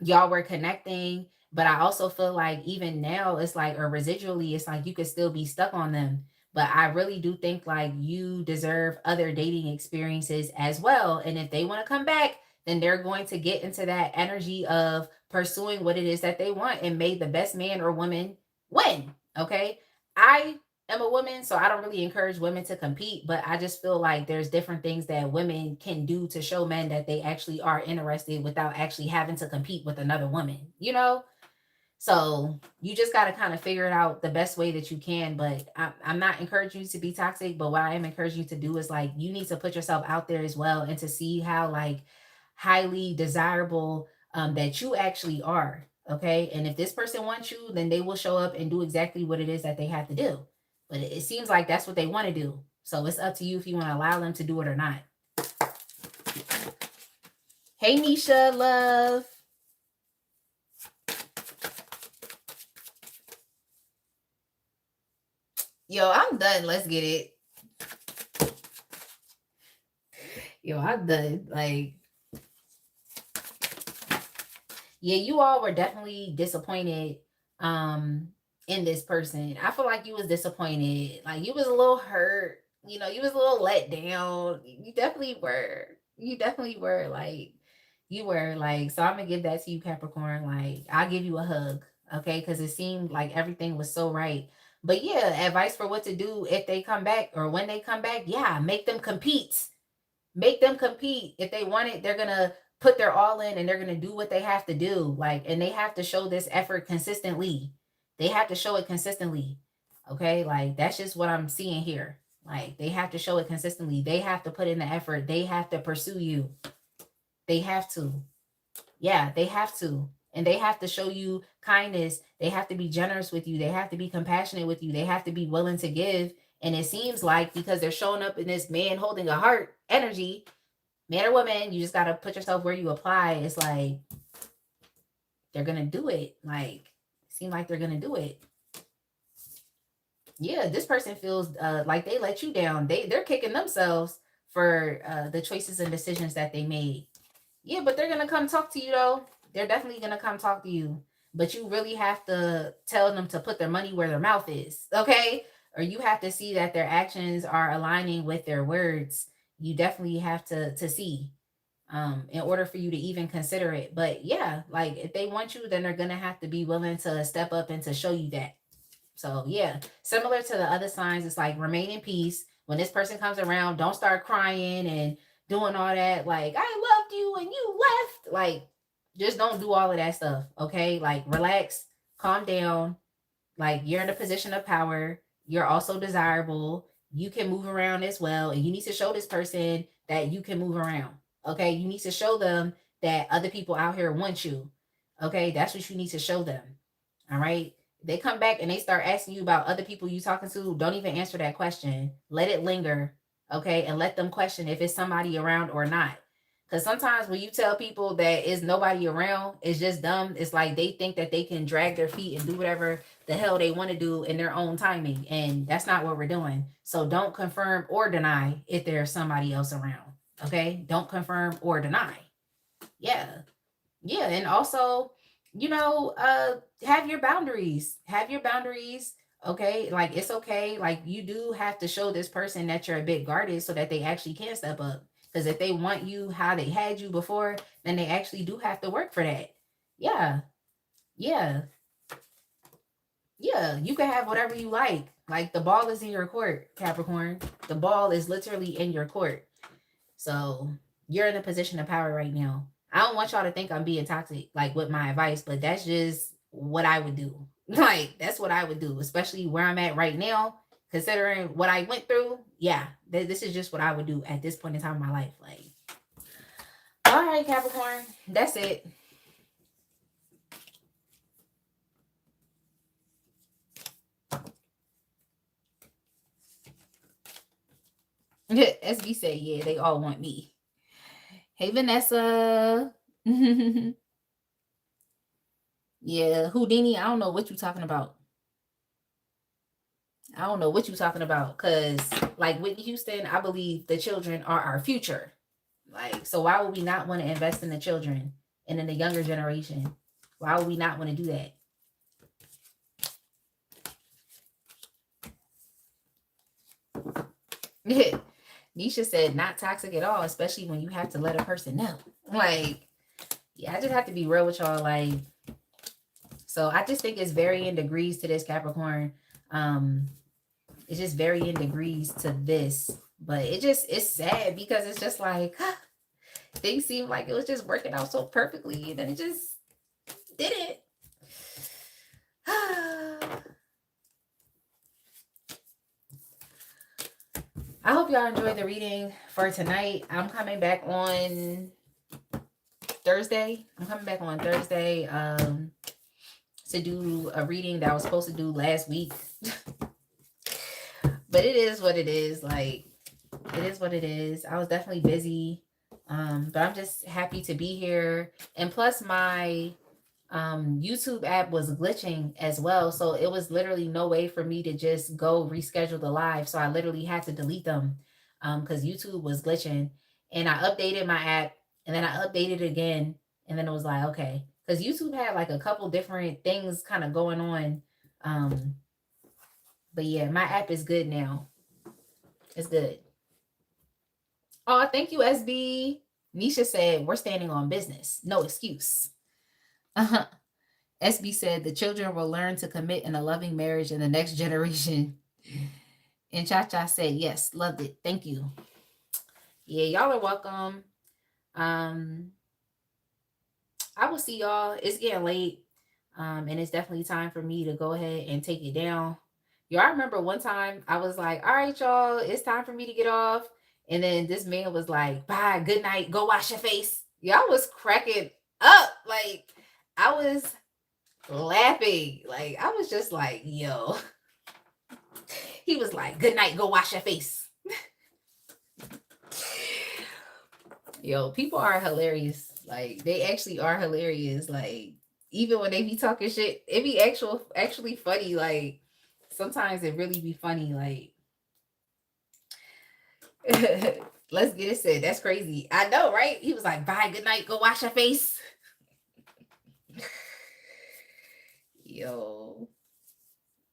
y'all were connecting, but I also feel like even now it's like, or residually it's like you could still be stuck on them. But I really do think like you deserve other dating experiences as well, and if they want to come back, then they're going to get into that energy of pursuing what it is that they want, and may the best man or woman win. Okay, I am a woman, so I don't really encourage women to compete, but I just feel like there's different things that women can do to show men that they actually are interested without actually having to compete with another woman, you know? So you just got to kind of figure it out the best way that you can. But I'm not encouraging you to be toxic, but what I am encouraging you to do is like you need to put yourself out there as well, and to see how like highly desirable that you actually are. Okay. And if this person wants you, then they will show up and do exactly what it is that they have to do. But it seems like that's what they want to do. So it's up to you if you want to allow them to do it or not. Hey, Nisha, love. Yo, I'm done. Let's get it. Yo, I'm done. Like, yeah, you all were definitely disappointed um in this person. I feel like you was disappointed. Like you was a little hurt. You know, you was a little let down. You definitely were. You definitely were like you were like, so I'm gonna give that to you, Capricorn. Like, I'll give you a hug, okay? Because it seemed like everything was so right. But yeah, advice for what to do if they come back or when they come back. Yeah, make them compete. Make them compete. If they want it, they're gonna put their all in and they're gonna do what they have to do. Like, and they have to show this effort consistently. They have to show it consistently. Okay, like that's just what I'm seeing here. Like they have to show it consistently. They have to put in the effort. They have to pursue you. They have to. Yeah, they have to. And they have to show you kindness. They have to be generous with you. They have to be compassionate with you. They have to be willing to give. And it seems like because they're showing up in this man holding a heart energy, man or woman, you just got to put yourself where you apply. It's like they're going to do it. Like, it seems like they're going to do it. Yeah, this person feels like they let you down. They're kicking themselves for the choices and decisions that they made. Yeah, but they're gonna come talk to you though. They're definitely gonna come talk to you. But you really have to tell them to put their money where their mouth is, okay? Or you have to see that their actions are aligning with their words. You definitely have to see in order for you to even consider it. But yeah, like if they want you, then they're gonna have to be willing to step up and to show you that. So yeah, similar to the other signs, it's like remain in peace. When this person comes around, don't start crying and doing all that. Like I loved you and you left. Like just don't do all of that stuff. Okay, like relax, calm down. Like you're in a position of power. You're also desirable. You can move around as well, and you need to show this person that you can move around. Okay, you need to show them that other people out here want you. Okay, that's what you need to show them. All right. They come back and they start asking you about other people you talking to. Don't even answer that question. Let it linger. Okay. And let them question if it's somebody around or not. Because sometimes when you tell people that is nobody around, it's just dumb. It's like they think that they can drag their feet and do whatever the hell they want to do in their own timing. And that's not what we're doing. So don't confirm or deny if there's somebody else around. Okay. Don't confirm or deny. Yeah. Yeah, and also, have your boundaries. Have your boundaries. Okay, like it's okay. Like you do have to show this person that you're a bit guarded so that they actually can step up. Because if they want you how they had you before, then they actually do have to work for that. Yeah, yeah, yeah. You can have whatever you like. Like the ball is in your court, Capricorn. The ball is literally in your court. So you're in a position of power right now. I don't want y'all to think I'm being toxic, like with my advice, but that's just what I would do. Like, that's what I would do, especially where I'm at right now, considering what I went through. Yeah, this is just what I would do at this point in time in my life. Like, all right, Capricorn, that's it. SB said, yeah, they all want me. Hey, Vanessa. Yeah, Houdini, I don't know what you're talking about. I don't know what you're talking about. Because, like Whitney Houston, I believe the children are our future. Like, so why would we not want to invest in the children and in the younger generation? Why would we not want to do that? Nisha said, not toxic at all, especially when you have to let a person know. Like, yeah, I just have to be real with y'all. Like, so I just think it's varying degrees to this Capricorn. It's just varying degrees to this. But it's sad because it's just like, things seem like it was just working out so perfectly. And then it just didn't. I hope y'all enjoyed the reading for tonight. I'm coming back on Thursday. To do a reading that I was supposed to do last week. But it is what it is. Like, it is what it is. I was definitely busy. But I'm just happy to be here. And plus my YouTube app was glitching as well. So it was literally no way for me to just go reschedule the live. So I literally had to delete them because YouTube was glitching. And I updated my app and then I updated it again. And then it was like, okay. Because YouTube had like a couple different things kind of going on. But yeah, my app is good now. It's good. Oh, thank you, SB. Nisha said, we're standing on business. No excuse. Uh-huh. SB said the children will learn to commit in a loving marriage in the next generation. And Cha Cha said, yes, loved it. Thank you. Yeah, y'all are welcome. I will see y'all. It's getting late. And it's definitely time for me to go ahead and take it down. Y'all remember one time I was like, all right, y'all, it's time for me to get off. And then this man was like, bye, good night, go wash your face. Y'all was cracking up. Like, I was laughing. Like, I was just like, yo. He was like, good night, go wash your face. Yo, people are hilarious. Like, they actually are hilarious. Like, even when they be talking shit, it be actually funny. Like, sometimes it really be funny. Like, let's get it said. That's crazy. I know, right? He was like, bye, good night, go wash your face. Yo,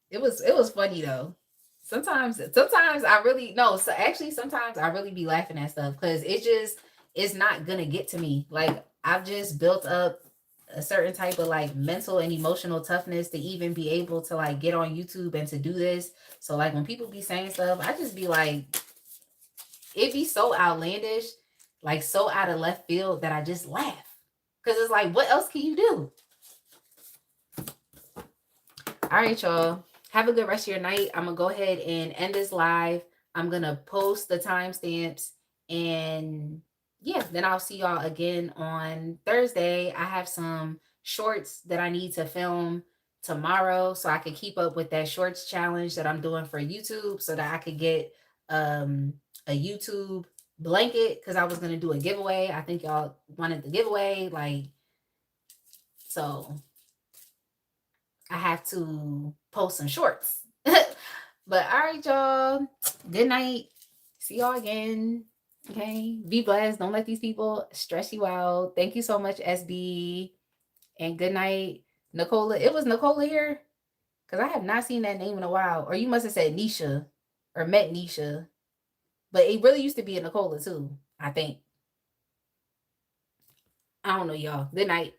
it was funny though. Sometimes I really no. So actually, sometimes I really be laughing at stuff because it's not gonna get to me. Like I've just built up a certain type of like mental and emotional toughness to even be able to like get on YouTube and to do this. So like when people be saying stuff, I just be like, it be so outlandish, like so out of left field that I just laugh. Cause it's like, what else can you do? All right, y'all. Have a good rest of your night. I'm gonna go ahead and end this live. I'm gonna post the timestamps and yeah, then I'll see y'all again on Thursday. I have some shorts that I need to film tomorrow so I can keep up with that shorts challenge that I'm doing for YouTube so that I could get a YouTube blanket because I was gonna do a giveaway. I think y'all wanted the giveaway, like so I have to post some shorts. But all right, y'all. Good night. See y'all again. Okay. Be blessed. Don't let these people stress you out. Thank you so much, SB. And good night, Nicola. It was Nicola here? Because I have not seen that name in a while. Or you must have said Nisha or met Nisha. But it really used to be a Nicola too, I think. I don't know, y'all. Good night.